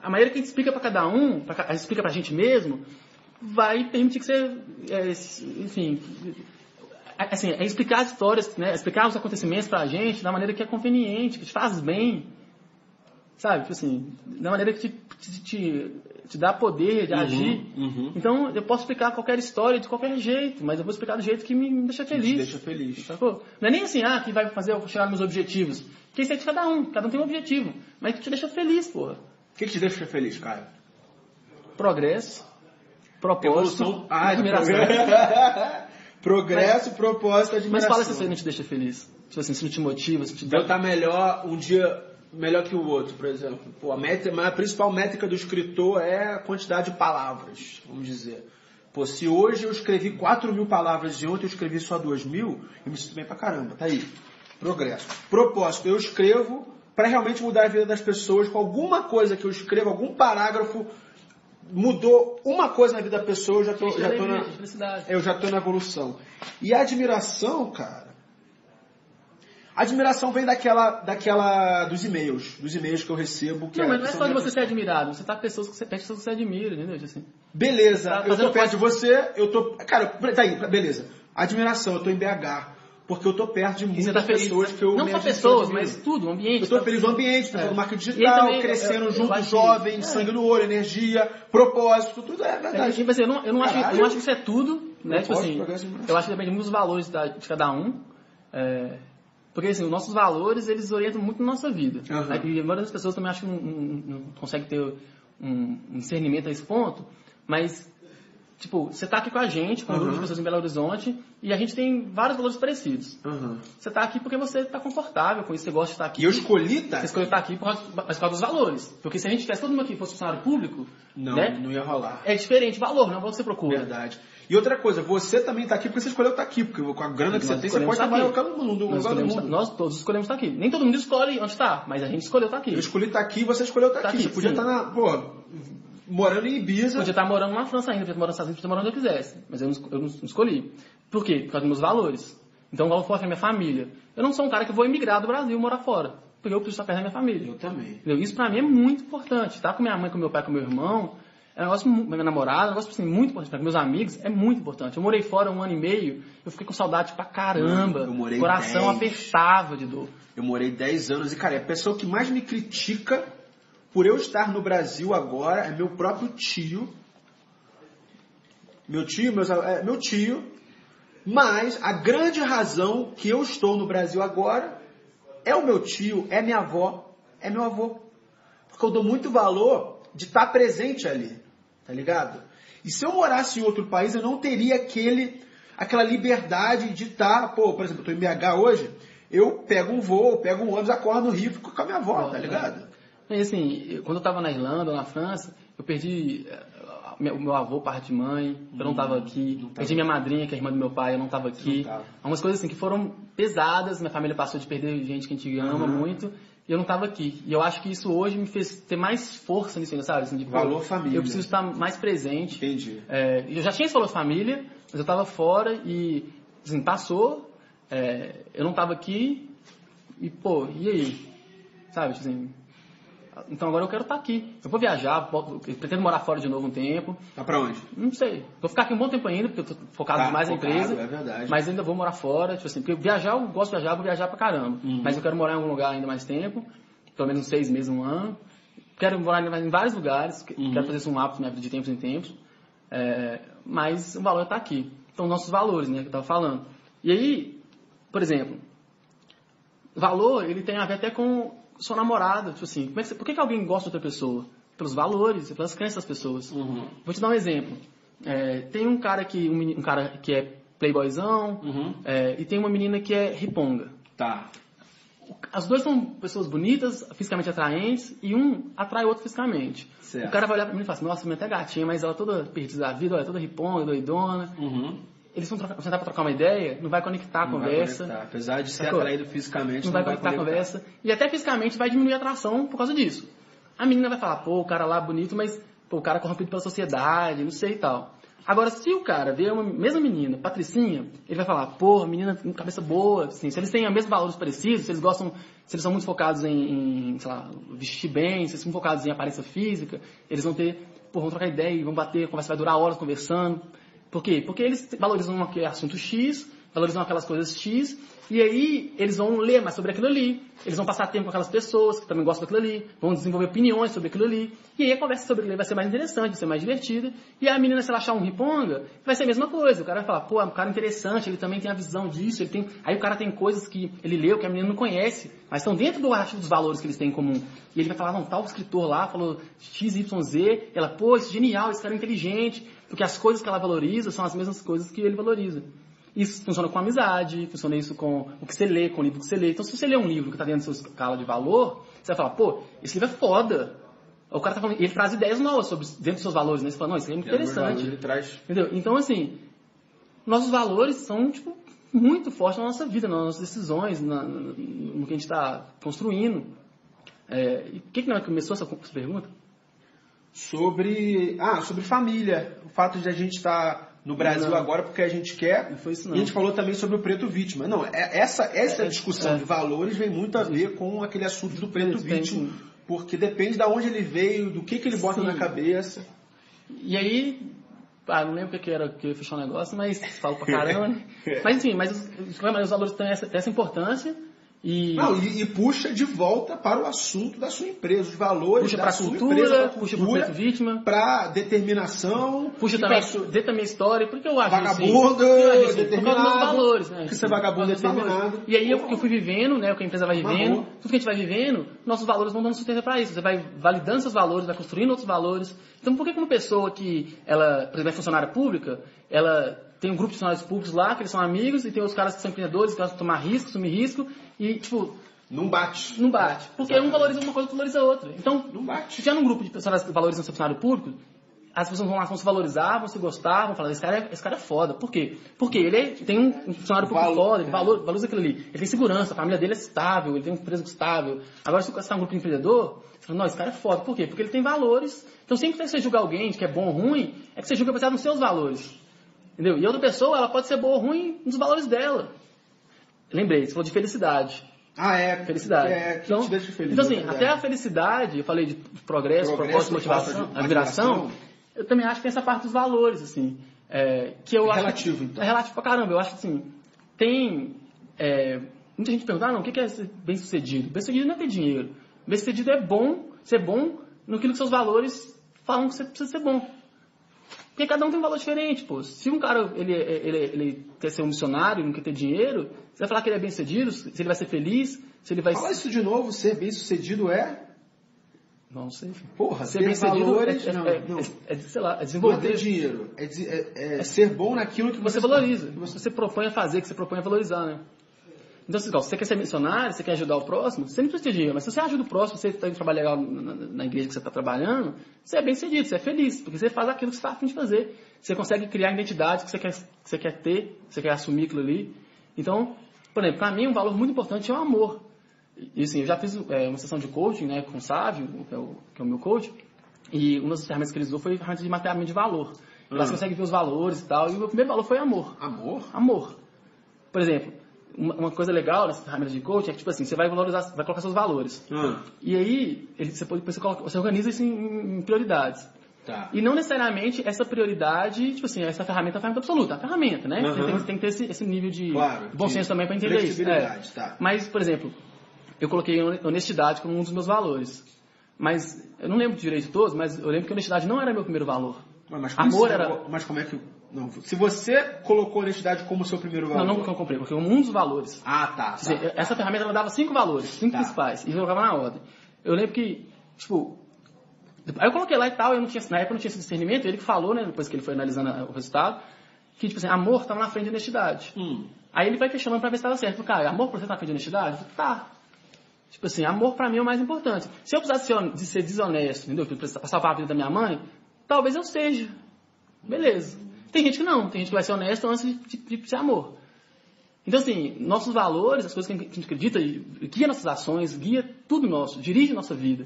A maneira que a gente explica pra cada um, a gente explica pra gente mesmo, vai permitir que você, enfim... Assim, explicar as histórias, né? Explicar os acontecimentos pra gente da maneira que é conveniente, que te faz bem. Sabe? Tipo assim, da maneira que te dá poder de agir. Então, eu posso explicar qualquer história de qualquer jeito, mas eu vou explicar do jeito que me deixa feliz. Me deixa feliz. Sacou? Não é nem assim, que vai fazer eu chegar nos meus objetivos. Porque isso é de cada um tem um objetivo. Mas que te deixa feliz, porra. O que te deixa feliz, cara? Progresso, propósito, evolução, admiração. Progresso, propósito, admiração. Mas fala se isso não te deixa feliz. Tipo assim, se não te motiva, se te dá... Eu tá melhor um dia melhor que o outro, por exemplo. Pô, a principal métrica do escritor é a quantidade de palavras, vamos dizer. Pô, se hoje eu escrevi 4.000 palavras e ontem eu escrevi só 2.000, eu me sinto bem pra caramba. Tá aí. Progresso. Propósito. Eu escrevo para realmente mudar a vida das pessoas com alguma coisa que eu escrevo, algum parágrafo mudou uma coisa na vida da pessoa, eu já tô na evolução. E a admiração, cara, a admiração vem dos e-mails que eu recebo. Não, mas não é só de você ser admirado, você tá com pessoas que você admira, entendeu? Assim, beleza, eu tô perto de você, cara, tá aí, beleza. Admiração, eu tô em BH. Porque eu tô perto de muitas pessoas que eu... Não só pessoas, mas tudo, o ambiente. Eu tô feliz no ambiente, no marketing digital, também, crescendo junto, jovem, sangue no olho, energia, propósito, tudo é verdade. Tipo assim, eu não acho que isso é tudo, né? Tipo assim, eu acho que depende muito dos valores de cada um. Porque assim, os nossos valores, eles orientam muito na nossa vida. E a maioria das pessoas também acho que não consegue ter um discernimento a esse ponto, mas... Tipo, você tá aqui com a gente, com um grupo de pessoas em Belo Horizonte, e a gente tem vários valores parecidos. Você tá aqui porque você tá confortável com isso, você gosta de estar aqui. E eu escolhi estar aqui. Você escolheu estar aqui por causa dos valores. Porque se a gente tivesse todo mundo aqui fosse funcionário público, não ia rolar. É diferente, valor, não é o que você procura. Verdade. E outra coisa, você também tá aqui porque você escolheu estar aqui, porque com a grana que você tem, você pode trabalhar em qualquer lugar do mundo. Nós todos escolhemos estar aqui. Nem todo mundo escolhe onde está, mas a gente escolheu estar aqui. Eu escolhi estar aqui e você escolheu estar aqui. Você podia estar morando em Ibiza. Podia estar morando na França ainda, podia estar morando nos Estados Unidos, podia estar morando onde eu quisesse. Mas eu não escolhi. Por quê? Por causa dos meus valores. Então, igual eu falo com a minha família. Eu não sou um cara que vou emigrar do Brasil e morar fora. Porque eu preciso estar perto da minha família. Eu também. Entendeu? Isso pra mim é muito importante. Estar com minha mãe, com meu pai, com meu irmão, é um negócio, minha namorada, é um negócio assim, muito importante. Com meus amigos, é muito importante. Eu morei fora 1 ano e meio, eu fiquei com saudade pra caramba. Eu morei coração apertava de dor. Eu morei 10 anos e, cara, a pessoa que mais me critica por eu estar no Brasil agora é meu próprio tio. Meu tio. Mas a grande razão que eu estou no Brasil agora é o meu tio, é minha avó, é meu avô. Porque eu dou muito valor de estar presente ali, tá ligado? E se eu morasse em outro país, eu não teria aquela liberdade de estar... Por exemplo, eu estou em BH hoje, eu pego um voo, pego um ônibus, acordo no Rio, fico com a minha avó, tá ligado? E assim, quando eu estava na Irlanda ou na França, eu perdi o meu avô, parte de mãe, eu não estava aqui. Perdi minha madrinha, que é irmã do meu pai, eu não estava aqui. Algumas coisas assim que foram pesadas, minha família passou de perder gente que a gente ama muito, e eu não estava aqui. E eu acho que isso hoje me fez ter mais força nisso, sabe? Assim, de, valor família. Eu preciso estar mais presente. Entendi. Eu já tinha esse valor família, mas eu estava fora e, assim, passou, eu não estava aqui, e e aí? Sabe, assim... Então agora eu quero estar aqui. Eu vou viajar, eu pretendo morar fora de novo um tempo. Tá pra onde? Não sei. Vou ficar aqui um bom tempo ainda, porque eu tô focado demais na empresa. É verdade. Mas ainda vou morar fora, tipo assim, porque viajar, eu gosto de viajar, vou viajar pra caramba. Mas eu quero morar em algum lugar ainda mais tempo, pelo menos uns 6 meses, 1 ano. Quero morar em vários lugares, quero fazer isso um hábito na minha vida de tempos em tempos. Mas o valor está aqui. Então, nossos valores, né, que eu estava falando. E aí, por exemplo, valor, ele tem a ver até com sua namorada. Tipo assim, por que alguém gosta de outra pessoa? Pelos valores, pelas crenças das pessoas. Vou te dar um exemplo. Tem um cara que é playboyzão, e tem uma menina que é riponga. Tá. As duas são pessoas bonitas, fisicamente atraentes, e um atrai o outro fisicamente. Certo. O cara vai olhar pra mim e fala assim, nossa, minha até gatinha, mas ela toda perdida da vida, olha, toda riponga, doidona. Eles vão sentar pra trocar uma ideia, não vai conectar a conversa. Vai conectar. Apesar de ser atraído fisicamente, não vai conectar a conversa. E até fisicamente vai diminuir a atração por causa disso. A menina vai falar, pô, o cara lá bonito, mas pô, o cara é corrompido pela sociedade, não sei e tal. Agora, se o cara vê uma mesma menina, patricinha, ele vai falar, pô, menina com cabeça boa, assim, se eles têm os mesmos valores parecidos, se eles são muito focados em sei lá, vestir bem, se eles são focados em aparência física, eles vão trocar ideia e vão bater, a conversa vai durar horas conversando. Por quê? Porque eles valorizam aquele assunto X, valorizam aquelas coisas X, e aí eles vão ler mais sobre aquilo ali, eles vão passar tempo com aquelas pessoas que também gostam daquilo ali, vão desenvolver opiniões sobre aquilo ali, e aí a conversa sobre aquilo ali vai ser mais interessante, vai ser mais divertida, e a menina, se ela achar um riponga, vai ser a mesma coisa, o cara vai falar, pô, é um cara interessante, ele também tem a visão disso, aí o cara tem coisas que ele leu, que a menina não conhece, mas estão dentro dos valores que eles têm em comum, e ele vai falar, não, tal escritor lá falou XYZ, ela, pô, isso é genial, esse cara é inteligente, porque as coisas que ela valoriza são as mesmas coisas que ele valoriza. Isso funciona com amizade, funciona isso com o que você lê, com o livro que você lê. Então, se você lê um livro que está dentro da sua escala de valor, você vai falar, pô, esse livro é foda. O cara tá falando, ele traz ideias novas dentro dos seus valores, né? Você fala, não, isso é muito interessante. Ele traz... Entendeu? Então, assim, nossos valores são, tipo, muito fortes na nossa vida, nas nossas decisões, no que a gente está construindo. E por que não começou essa pergunta? Sobre família. O fato de a gente estar no Brasil agora porque a gente quer. Não foi isso, não. E a gente falou também sobre o preto vítima. Não, essa discussão de valores vem muito a ver com aquele assunto do preto vítima. Porque depende de onde ele veio, do que ele bota na cabeça. E aí, não lembro o que era que eu ia fechar o negócio, mas falo pra caramba, né? Mas enfim, os valores têm essa importância. E puxa de volta para o assunto da sua empresa, os valores puxa da pra sua cultura, empresa, puxa para o preto vítima, para determinação, puxa também dentro da minha história, porque eu acho vagabundo, assim, determinado, por causa dos valores, né? Porque você é vagabundo determinado. E aí eu fui vivendo, né, o que a empresa vai vivendo, tudo que a gente vai vivendo, nossos valores vão dando sustento para isso. Você vai validando seus valores, vai construindo outros valores. Então por que uma pessoa que, ela, por exemplo, é funcionária pública, ela tem um grupo de funcionários públicos lá, que eles são amigos, e tem os caras que são empreendedores, que gostam de tomar risco, assumir risco, e tipo... Não bate. Não bate. Porque um valoriza uma coisa, outro valoriza outra. Então, não bate. Se tiver num grupo de pessoas que valorizam o seu funcionário público, as pessoas vão lá, vão se valorizar, vão se gostar, vão falar, esse cara é foda. Por quê? Porque ele tem um funcionário público foda, ele valoriza aquilo ali. Ele tem segurança, a família dele é estável, ele tem um empresa estável. Agora, se você está num grupo de empreendedor, você fala, não, esse cara é foda. Por quê? Porque ele tem valores. Então, sempre que você julga alguém de que é bom ou ruim, é que você julga baseado nos seus valores. Entendeu? E a outra pessoa, ela pode ser boa ou ruim nos valores dela. Lembrei, você falou de felicidade. Felicidade. Que te deixa feliz, então, assim, até a felicidade, eu falei de progresso, propósito, motivação, admiração, eu também acho que tem essa parte dos valores, assim. Que eu relativo, acho. Então. É relativo pra caramba. Eu acho que, assim, tem. Muita gente pergunta, não, o que é ser bem-sucedido? Bem-sucedido não é ter dinheiro. Bem-sucedido é ser bom naquilo que seus valores falam que você precisa ser bom. Porque cada um tem um valor diferente, pô. Se um cara, ele quer ser um missionário e não quer ter dinheiro, você vai falar que ele é bem-sucedido, se ele vai ser feliz, se ele vai... Fala isso de novo, ser bem-sucedido é... Não sei. Porra, ser bem-sucedido valores... sei lá, é desenvolver... Não é ter dinheiro, é ser bom naquilo que você valoriza, que você propõe a fazer, que você propõe a valorizar, né? Então, se você quer ser missionário, você quer ajudar o próximo, você não precisa ter dinheiro, mas se você ajuda o próximo, você está indo trabalhar legal na igreja que você está trabalhando, você é bem sucedido, você é feliz, porque você faz aquilo que você está a fim de fazer. Você consegue criar a identidade que você quer ter, que você quer assumir aquilo ali. Então, por exemplo, para mim um valor muito importante é o amor. E assim, eu já fiz uma sessão de coaching, né, com o Sávio, que é o meu coach, e uma das ferramentas que ele usou foi a ferramenta de mapeamento de valor. Lá você consegue ver os valores e tal, e o meu primeiro valor foi amor. Amor. Por exemplo, uma coisa legal nessa ferramenta de coaching é que, tipo assim, você vai colocar seus valores. E aí, você organiza isso em prioridades. Tá. E não necessariamente essa prioridade, tipo assim, essa ferramenta é a ferramenta absoluta, a ferramenta, né? Você tem que ter esse nível de bom senso também para entender isso. Tá. Mas, por exemplo, eu coloquei honestidade como um dos meus valores. Mas, eu não lembro direito de todos, mas eu lembro que honestidade não era meu primeiro valor. Amor era... Mas como é que... Não, se você colocou a honestidade como seu primeiro valor... Não comprei, porque um dos valores. Ah, tá. Quer dizer, essa ferramenta ela dava 5 valores, 5 principais, e eu colocava na ordem. Eu lembro que, tipo... Aí eu coloquei lá e tal, na época eu não tinha esse discernimento, ele que falou, né, depois que ele foi analisando o resultado, que, tipo assim, amor estava na frente de honestidade. Aí ele vai questionando pra ver se estava certo. Eu falei, cara, amor pra você tá na frente de honestidade? Eu falei, tá. Tipo assim, amor pra mim é o mais importante. Se eu precisasse de ser desonesto, entendeu? Pra salvar a vida da minha mãe, talvez eu seja. Beleza. Tem gente que não. Tem gente que vai ser honesto antes de ser amor. Então, assim, nossos valores, as coisas que a gente acredita, guia nossas ações, guia tudo nosso, dirige nossa vida.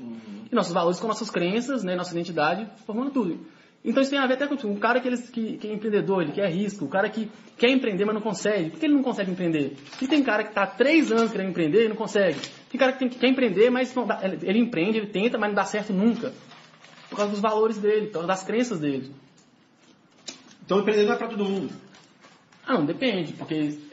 E nossos valores com nossas crenças, né, nossa identidade, formando tudo. Então isso tem a ver até com um cara que é empreendedor, ele quer risco, o cara que quer empreender, mas não consegue. Por que ele não consegue empreender? Porque tem cara que está há 3 anos querendo empreender e não consegue. Tem cara que quer empreender, mas não dá, ele empreende, ele tenta, mas não dá certo nunca. Por causa dos valores dele, por causa das crenças dele. Então empreender não é para todo mundo. Não, depende, porque se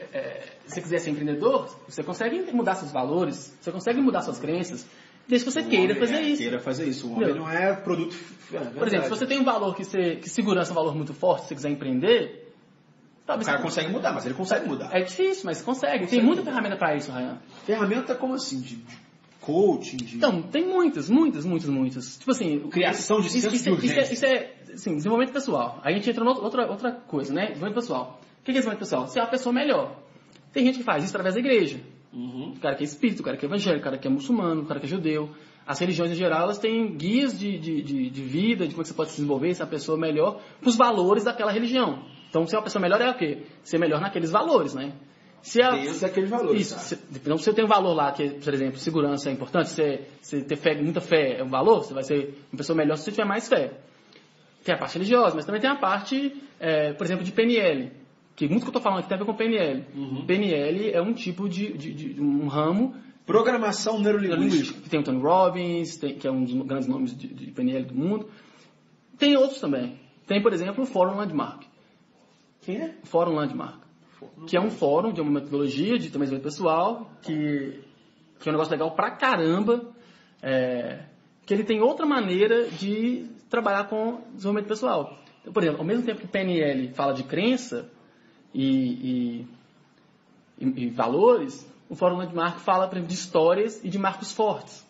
você quiser ser empreendedor, você consegue mudar seus valores, você consegue mudar suas crenças, desde que você queira fazer isso. Queira fazer isso. O homem não é produto... Por exemplo, se você tem um valor que segurança é um valor muito forte, se você quiser empreender... Talvez o cara consegue mudar, mas ele consegue mudar. É difícil, mas consegue. Tem muita ferramenta para isso, Ryan. Ferramenta como assim? De coaching? Então, tem muitas. Tipo assim... Criação de senso de urgência. Isso é assim, desenvolvimento pessoal. Aí a gente entra em outra coisa, né? Desenvolvimento pessoal. O que é desenvolvimento pessoal? Ser uma pessoa melhor. Tem gente que faz isso através da igreja. O cara que é espírito, o cara que é evangélico, o cara que é muçulmano, o cara que é judeu. As religiões em geral, elas têm guias de vida, de como você pode se desenvolver, ser uma pessoa melhor, para os valores daquela religião. Então, ser uma pessoa melhor é o quê? Ser melhor naqueles valores, né? Desde aqueles valores. Isso. Então, se você tem um valor lá, que, por exemplo, segurança é importante, você ter fé, muita fé é um valor, você vai ser uma pessoa melhor se você tiver mais fé. Tem a parte religiosa, mas também tem a parte, por exemplo, de PNL. Que muito que eu estou falando aqui tem a ver com PNL. PNL é um tipo de um ramo... Programação neurolinguística. Que tem o Tony Robbins, que é um dos grandes nomes de PNL do mundo. Tem outros também. Tem, por exemplo, o Fórum Landmark. Quem é? Fórum Landmark. Que é um fórum de uma metodologia de desenvolvimento pessoal, que é um negócio legal pra caramba, que ele tem outra maneira de trabalhar com desenvolvimento pessoal. Então, por exemplo, ao mesmo tempo que PNL fala de crença e valores, o Fórum Landmark fala, por exemplo, de histórias e de marcos fortes.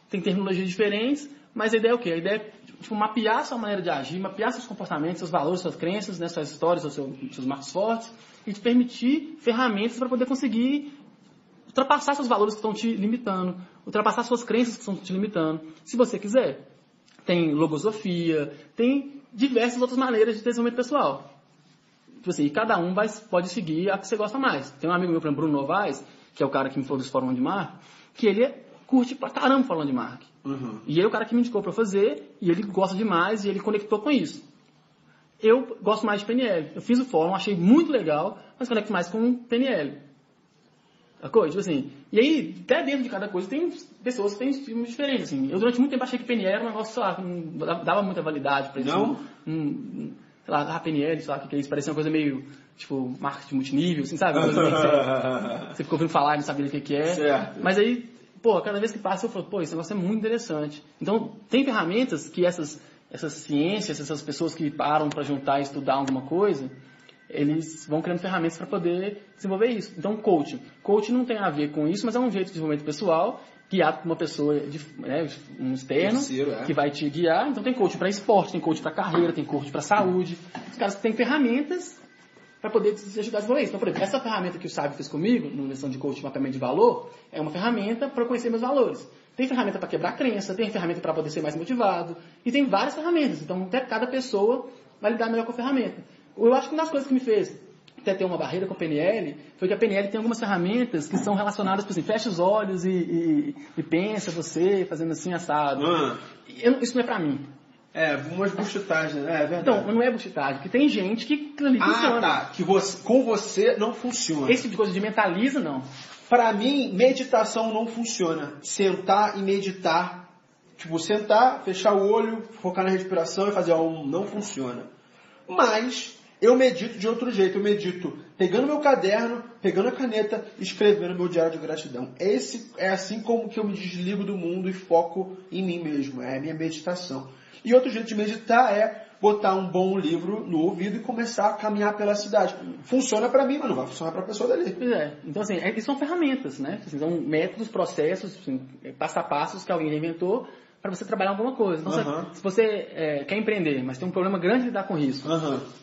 Tem terminologias diferentes, mas a ideia é o quê? A ideia é mapear a sua maneira de agir, mapear seus comportamentos, seus valores, suas crenças, né, suas histórias, seus marcos fortes, e te permitir ferramentas para poder conseguir ultrapassar seus valores que estão te limitando, ultrapassar suas crenças que estão te limitando, se você quiser. Tem logosofia, tem diversas outras maneiras de desenvolvimento pessoal. Tipo assim, e cada um pode seguir a que você gosta mais. Tem um amigo meu, por exemplo, Bruno Novaes, que é o cara que me falou desse Fórum Landmark, que ele curte pra caramba o Fórum Landmark. E ele é o cara que me indicou pra fazer, e ele gosta demais, e ele conectou com isso. Eu gosto mais de PNL. Eu fiz o fórum, achei muito legal, mas conecto mais com PNL. Sacou? Tipo assim, e aí, até dentro de cada coisa, tem pessoas que têm estilos diferentes. Assim. Eu, durante muito tempo, achei que PNL era um negócio, sei lá, que não dava muita validade pra isso. Não? Sei lá, PNL, sei lá, o que é isso? Parecia uma coisa meio, tipo, marketing multinível, assim, sabe? Uma coisa meio você ficou ouvindo falar e não sabia o que é. Certo. Mas aí, pô, cada vez que passa, eu falo, pô, esse negócio é muito interessante. Então, tem ferramentas que essas ciências, essas pessoas que param para juntar e estudar alguma coisa, eles vão criando ferramentas para poder desenvolver isso. Então, coaching. Coaching não tem a ver com isso, mas é um jeito de desenvolvimento pessoal, guiado por uma pessoa, um externo, que vai te guiar. Então, tem coaching para esporte, tem coaching para carreira, tem coaching para saúde. Os caras têm ferramentas para poder te ajudar a desenvolver isso. Então, por exemplo, essa ferramenta que o Sábio fez comigo, na lição de coaching de mapeamento de valor, é uma ferramenta para conhecer meus valores. Tem ferramenta para quebrar crença, tem ferramenta para poder ser mais motivado, e tem várias ferramentas. Então, até cada pessoa vai lidar melhor com a ferramenta. Eu acho que uma das coisas que me fez até ter uma barreira com a PNL foi que a PNL tem algumas ferramentas que são relacionadas, por exemplo, fecha os olhos e pensa você fazendo assim, assado. Isso não é para mim. Umas buchitagens, né? É verdade. Então, não é buchitagem, porque tem gente que ali funciona. Tá. Que com você não funciona. Esse tipo de coisa de mentaliza, não. Pra mim, meditação não funciona. Sentar e meditar. Tipo, sentar, fechar o olho, focar na respiração e fazer não funciona. Mas eu medito de outro jeito. Eu medito pegando meu caderno, pegando a caneta, escrevendo meu diário de gratidão. É assim como que eu me desligo do mundo e foco em mim mesmo. É a minha meditação. E outro jeito de meditar é botar um bom livro no ouvido e começar a caminhar pela cidade. Funciona para mim, mas não vai funcionar para a pessoa dali. Pois é. Então, assim, são ferramentas, né? Assim, são métodos, processos, assim, passo a passos que alguém inventou para você trabalhar alguma coisa. Então, se você quer empreender, mas tem um problema grande de lidar com risco,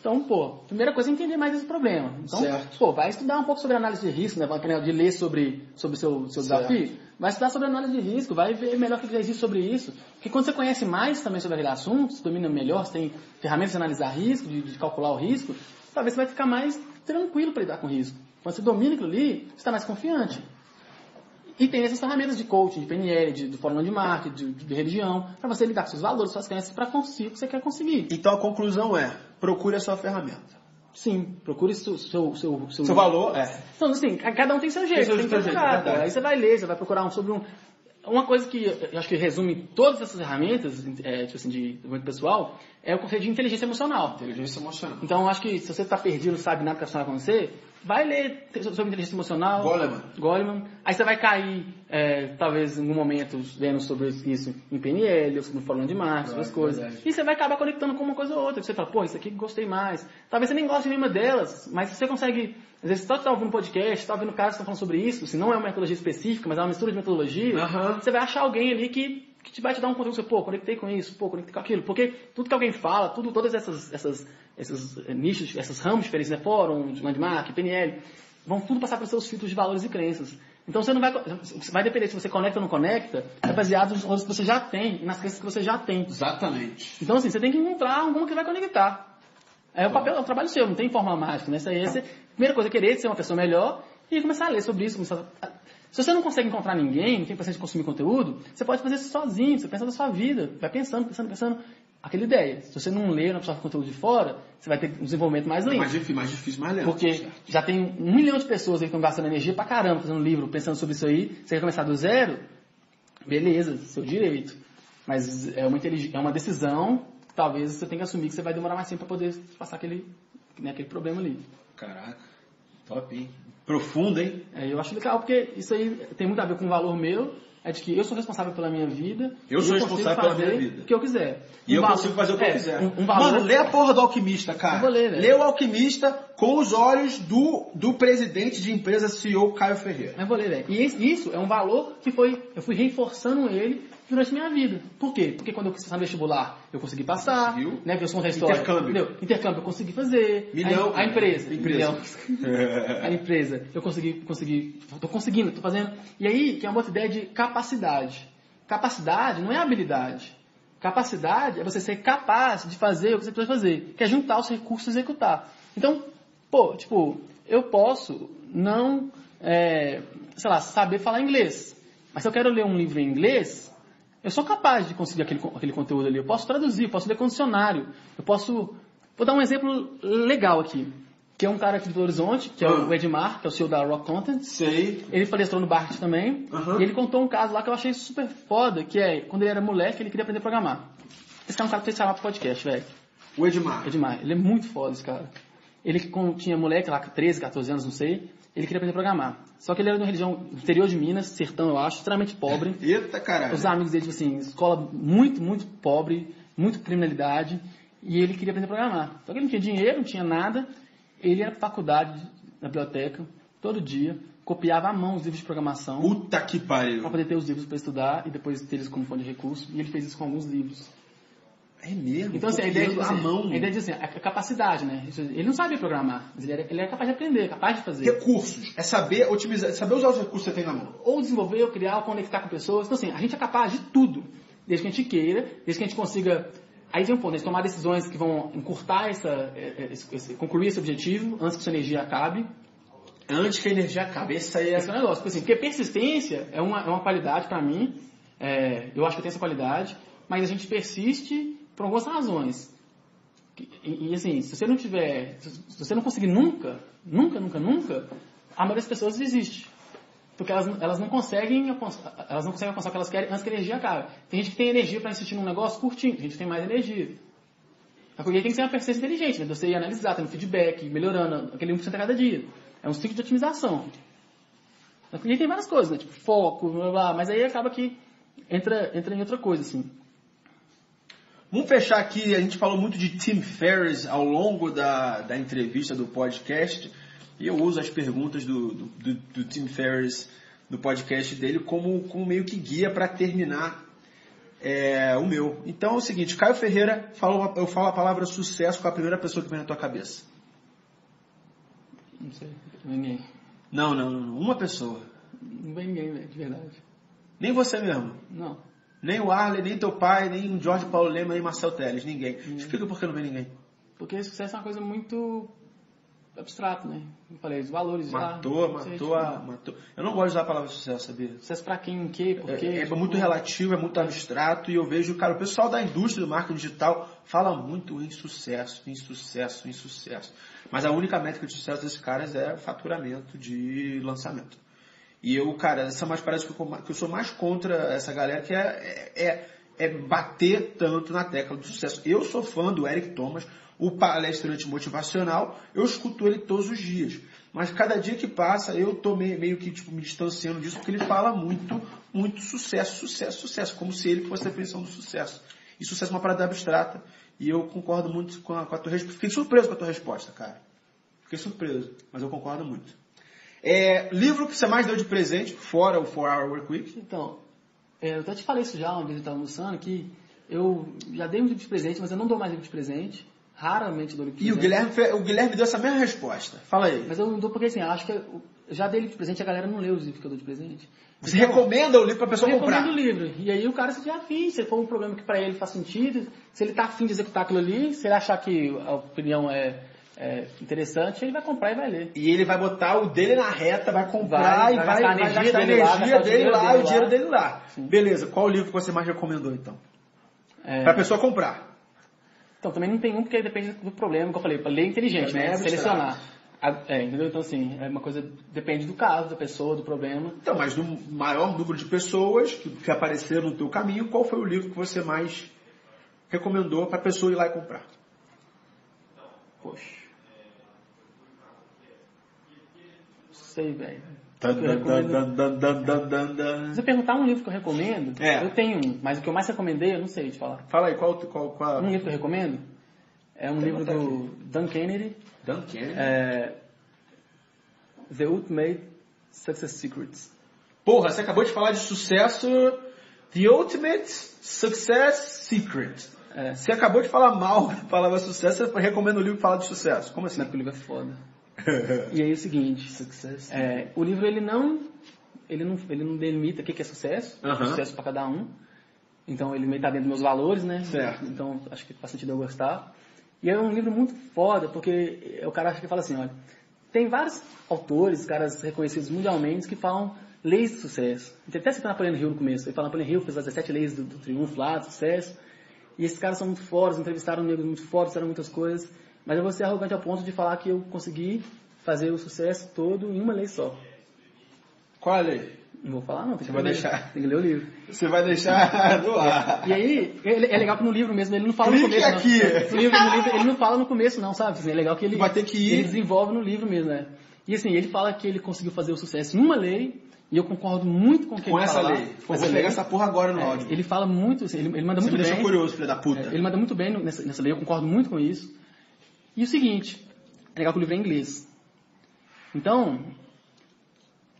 então, primeira coisa é entender mais esse problema. Então, vai estudar um pouco sobre análise de risco, né? De ler sobre o seu desafio. Vai estudar sobre análise de risco, vai ver melhor o que existe sobre isso. Porque quando você conhece mais também sobre aquele assunto, você domina melhor, você tem ferramentas de analisar risco, de calcular o risco, talvez você vai ficar mais tranquilo para lidar com o risco. Quando você domina aquilo ali, você está mais confiante. E tem essas ferramentas de coaching, de PNL, de fórmula de marketing, de religião, para você lidar com seus valores, suas crenças, para conseguir o que você quer conseguir. Então a conclusão é, procure a sua ferramenta. Sim, procure seu valor. Então, assim, cada um tem seu jeito. Aí você vai ler, você vai procurar sobre um... Uma coisa que eu acho que resume todas essas ferramentas tipo assim, de desenvolvimento pessoal é o conceito de inteligência emocional. Inteligência emocional. Então, eu acho que se você está perdido, não sabe nada que está com você, vai ler sobre inteligência emocional. Goleman. Aí você vai cair, talvez, em algum momento, vendo sobre isso em PNL, ou sobre fórmula de marketing, sobre as coisas. Verdade. E você vai acabar conectando com uma coisa ou outra. Você fala, isso aqui gostei mais. Talvez você nem goste de nenhuma delas, mas você consegue... Às vezes você está ouvindo um podcast, está ouvindo caras que estão falando sobre isso, se não é uma metodologia específica, mas é uma mistura de metodologia, você vai achar alguém ali que vai te dar um conteúdo, conectei com isso, conectei com aquilo. Porque tudo que alguém fala, todas esses nichos, esses ramos diferentes, né, fórum, landmark, PNL, vão tudo passar pelos seus filtros de valores e crenças. Então você não vai depender se você conecta ou não conecta, é baseado nos valores que você já tem e nas crenças que você já tem. Exatamente. Então assim, você tem que encontrar alguma que vai conectar. É o trabalho seu, não tem fórmula mágica, né? Isso aí primeira coisa é querer ser uma pessoa melhor e começar a ler sobre isso. Se você não consegue encontrar ninguém, não tem paciência de consumir conteúdo, você pode fazer isso sozinho, você pensa da sua vida, vai pensando, aquela ideia. Se você não lê, não absorve conteúdo de fora, você vai ter um desenvolvimento mais lento. Mais difícil, mais lento. Porque já tem 1 milhão de pessoas aí que estão gastando energia pra caramba fazendo livro, pensando sobre isso aí, você quer começar do zero, beleza, seu direito. Mas é uma decisão, talvez você tenha que assumir que você vai demorar mais tempo para poder passar aquele problema ali. Caraca, top, hein? Profundo, hein? Eu acho legal, porque isso aí tem muito a ver com o valor meu, é de que eu sou responsável pela minha vida. Eu sou responsável pela minha vida. O que eu quiser. E eu consigo fazer o que eu quiser. Valor... Mano, lê a porra do Alquimista, cara. Eu vou ler, velho. Lê o Alquimista com os olhos do presidente de empresa CEO Caio Ferreira. Eu vou ler, velho. E isso é um valor que eu fui reforçando ele durante a minha vida. Por quê? Porque quando eu quis fazer vestibular, eu consegui passar. Conseguiu? Né? Porque eu conto a história. Intercâmbio eu consegui fazer. A empresa. A empresa. Eu consegui. Tô conseguindo, tô fazendo. E aí, que é uma outra ideia de capacidade. Capacidade não é habilidade. Capacidade é você ser capaz de fazer o que você precisa fazer. Que é juntar os recursos e executar. Então, eu posso não, saber falar inglês. Mas se eu quero ler um livro em inglês, eu sou capaz de conseguir aquele conteúdo ali. Eu posso traduzir, eu posso ler com dicionário. Vou dar um exemplo legal aqui. Que é um cara aqui do Belo Horizonte, que é o Edmar, que é o CEO da Rock Content. Sei. Ele palestrou no Barclays também. E ele contou um caso lá que eu achei super foda, que é, quando ele era moleque, ele queria aprender a programar. Esse cara é um cara que fez chamar pro podcast, velho. O Edmar. Ele é muito foda, esse cara. Ele tinha moleque lá, 13, 14 anos, não sei. Ele queria aprender a programar. Só que ele era de uma região interior de Minas, sertão, eu acho, extremamente pobre. Eita, caralho. Os amigos dele, assim, escola muito, muito pobre, muito criminalidade. E ele queria aprender a programar. Só que ele não tinha dinheiro, não tinha nada. Ele ia pra faculdade, na biblioteca, todo dia, copiava à mão os livros de programação. Puta que pariu. Pra poder ter os livros pra estudar e depois ter eles como fonte de recurso. E ele fez isso com alguns livros. É mesmo? Então, assim, a ideia de assim, a capacidade, né? Ele não sabia programar, mas ele é capaz de aprender, capaz de fazer. Recursos. É saber otimizar, saber usar os recursos que você tem na mão. Ou desenvolver, ou criar, ou conectar com pessoas. Então, assim, a gente é capaz de tudo. Desde que a gente queira, desde que a gente consiga... Aí vem um ponto, a gente tomar decisões que vão encurtar concluir esse objetivo antes que sua energia acabe. Antes que a energia acabe. Esse aí é o negócio. Porque persistência é uma qualidade para mim. Eu acho que eu tenho essa qualidade. Mas a gente persiste por algumas razões. E assim, se você não conseguir nunca, a maioria das pessoas desiste. Porque elas não conseguem alcançar o que elas querem antes que a energia acabe. Tem gente que tem energia para insistir num negócio curtinho, tem gente que tem mais energia. Porque tem que ser uma persistência inteligente, né? Você ir analisar, tendo feedback, melhorando aquele 1% a cada dia. É um ciclo de otimização. E aí tem várias coisas, né? Tipo foco, blá, blá, mas aí acaba que entra em outra coisa, assim. Vamos fechar aqui, a gente falou muito de Tim Ferriss ao longo da entrevista do podcast, e eu uso as perguntas do Tim Ferriss no podcast dele como meio que guia para terminar o meu. Então é o seguinte, Caio Ferreira, eu falo a palavra sucesso com a primeira pessoa que vem na tua cabeça. Não sei, ninguém. Não, uma pessoa. Não vem ninguém, velho, de verdade. Nem você mesmo? Não. Nem o Arley, nem teu pai, nem o Jorge Paulo Lema, nem Marcel Telles, ninguém. Explica por que não vem ninguém. Porque sucesso é uma coisa muito abstrata, né? Eu falei, os valores Matou. Eu não gosto de usar a palavra sucesso, sabia? Sucesso pra quem, em quê, por quê? É muito relativo, é muito abstrato, e eu vejo, cara, o pessoal da indústria do marketing digital fala muito em sucesso. Mas a única métrica de sucesso desses caras é faturamento de lançamento. E eu, cara, essa é uma parada que eu sou mais contra essa galera, que é bater tanto na tecla do sucesso. Eu sou fã do Eric Thomas, o palestrante motivacional, eu escuto ele todos os dias. Mas cada dia que passa, eu tô meio que me distanciando disso, porque ele fala muito sucesso, como se ele fosse a definição do sucesso. E sucesso é uma parada abstrata. E eu concordo muito com a tua resposta. Fiquei surpreso com a tua resposta, cara. Fiquei surpreso, mas eu concordo muito. Livro que você mais deu de presente, fora o 4-Hour Workweek? Então, eu até te falei isso já, uma vez eu estava almoçando, que eu já dei um livro de presente, mas eu não dou mais livro de presente. Raramente dou livro de presente. E o Guilherme deu essa mesma resposta. Fala aí. Mas eu não dou porque, assim, acho que eu já dei livro de presente, a galera não lê os livros que eu dou de presente. Você recomenda o livro para a pessoa comprar? Eu recomendo o livro. E aí o cara, se tiver afim, se for um programa que para ele faz sentido, se ele está afim de executar aquilo ali, se ele achar que a opinião é interessante, ele vai comprar e vai ler. E ele vai botar o dele na reta, vai comprar e vai gastar a energia dele lá e o dinheiro dele lá. Sim. Beleza, qual o livro que você mais recomendou então? Para a pessoa comprar. Então, também não tem um, porque depende do problema, que eu falei, para ler inteligente, né? Selecionar. Entendeu? Então, assim, é uma coisa, depende do caso, da pessoa, do problema. Então, mas do maior número de pessoas que apareceram no teu caminho, qual foi o livro que você mais recomendou para a pessoa ir lá e comprar? Poxa. Não sei, velho. Se você perguntar um livro que eu recomendo, eu tenho um, mas o que eu mais recomendei, eu não sei te falar. Fala aí, qual... Um livro que eu recomendo é um livro do Dan Kennedy. Dan Kennedy? The Ultimate Success Secrets. Porra, você acabou de falar de sucesso. The Ultimate Success Secret. Você acabou de falar mal da palavra sucesso, você recomenda o livro que fala de sucesso. Como assim? Não, porque o livro é foda. E aí é o seguinte, o livro ele não delimita o que é sucesso, sucesso para cada um. Então ele meio está dentro dos meus valores, né? Certo. Então acho que faz sentido eu gostar. E é um livro muito foda, porque o cara acha que fala assim, olha, tem vários autores, caras reconhecidos mundialmente, que falam leis de sucesso. Ele até cita Napoleão Hill no começo. Ele fala Napoleão Hill fez as 17 leis do triunfo lá, do sucesso. E esses caras são muito fortes, entrevistaram negros muito fortes, fizeram muitas coisas. Mas eu vou ser arrogante ao ponto de falar que eu consegui fazer o sucesso todo em uma lei só. Qual a lei? Não vou falar não, Você vai deixar. Tem que ler o livro. Você vai deixar no ar. E aí, é legal que no livro mesmo, ele não fala no começo aqui. Não. No livro, ele não fala no começo não, sabe? É legal que ele vai ter que ir. Ele desenvolve no livro mesmo, né? E assim, ele fala que ele conseguiu fazer o sucesso em uma lei, e eu concordo muito com o que ele fala. Com essa lei. Pô, vou pegar essa porra agora no áudio. Ele fala muito, assim, ele manda muito bem. Você me deixou curioso, filho da puta. Ele manda muito bem nessa lei, eu concordo muito com isso. E o seguinte, é legal que o livro é em inglês. Então,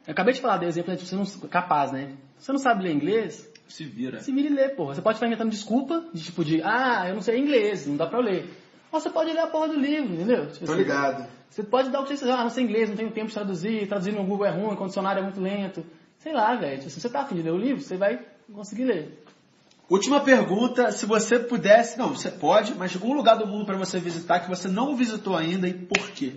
eu acabei de falar do exemplo de você não capaz, né? Você não sabe ler inglês? Se vira. Se vira e lê, porra. Você pode estar inventando desculpa, eu não sei inglês, não dá pra eu ler. Ou você pode ler a porra do livro, entendeu? Tipo, tô ligado. Você pode dar o que você quiser, não sei inglês, não tenho tempo de traduzir no Google é ruim, o condicionário é muito lento. Sei lá, velho. Se você tá afim de ler o livro, você vai conseguir ler. Última pergunta, se você pudesse... Não, você pode, mas um lugar do mundo para você visitar que você não visitou ainda e por quê?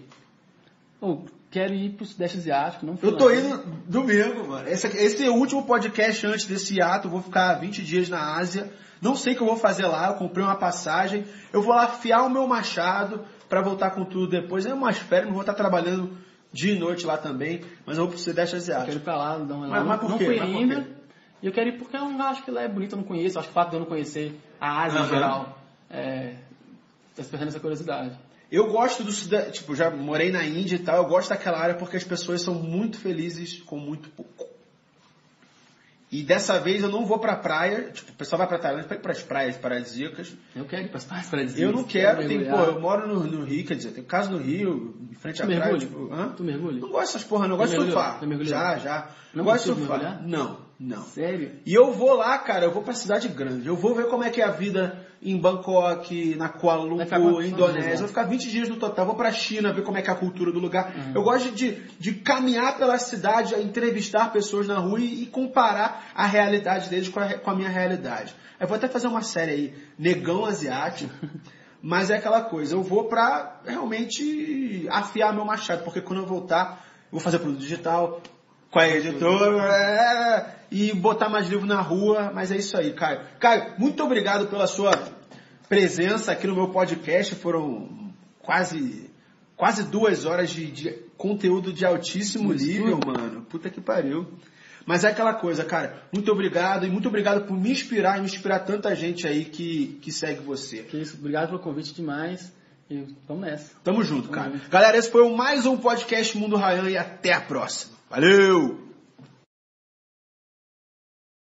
Quero ir pro Sudeste Asiático, não fui. Eu tô indo domingo, mano. Esse é o último podcast antes desse hiato. Eu vou ficar 20 dias na Ásia. Não sei o que eu vou fazer lá. Eu comprei uma passagem. Eu vou lá afiar o meu machado para voltar com tudo depois. É umas férias, não vou estar trabalhando dia e noite lá também. Mas eu vou pro Sudeste Asiático. Eu quero ir pra lá, dar uma Mas por quê? Não fui ainda. E eu quero ir porque eu acho que lá é bonito, eu não conheço. Eu acho que o fato de eu não conhecer a Ásia em geral tá esperando essa curiosidade. Eu gosto do Sudeste, tipo, já morei na Índia e tal, eu gosto daquela área porque as pessoas são muito felizes com muito pouco. E dessa vez eu não vou pra praia. Tipo, o pessoal vai pra Tailândia pra ir pras praias paradisíacas. Eu quero ir pras praias paradisíacas. Eu não quero. Eu moro no Rio, quer dizer, tenho casa no Rio, em frente à praia. Tipo, Tu mergulha? Não gosto dessas porra, não. Eu gosto de surfar. Já. Não gosto de consigo surfar. mergulhar? Não. Sério? E eu vou lá, cara, eu vou pra cidade grande. Eu vou ver como é que é a vida em Bangkok, na Kuala Lumpur, Indonésia. Eu vou ficar 20 dias no total. Eu vou pra China, ver como é que é a cultura do lugar. Eu gosto de caminhar pela cidade, entrevistar pessoas na rua e comparar a realidade deles com a minha realidade. Eu vou até fazer uma série aí, Negão Asiático. Mas é aquela coisa, eu vou pra realmente afiar meu machado. Porque quando eu voltar, eu vou fazer produto digital com a editora e botar mais livro na rua, mas é isso aí, Caio. Caio, muito obrigado pela sua presença aqui no meu podcast. Foram quase 2 horas de conteúdo de altíssimo nível, mano. Puta que pariu. Mas é aquela coisa, cara. Muito obrigado e muito obrigado por me inspirar e inspirar tanta gente aí que segue você. Que isso, obrigado pelo convite demais. E vamos nessa. Tamo junto, cara. Galera, esse foi mais um podcast Mundo Ryan e até a próxima. Valeu!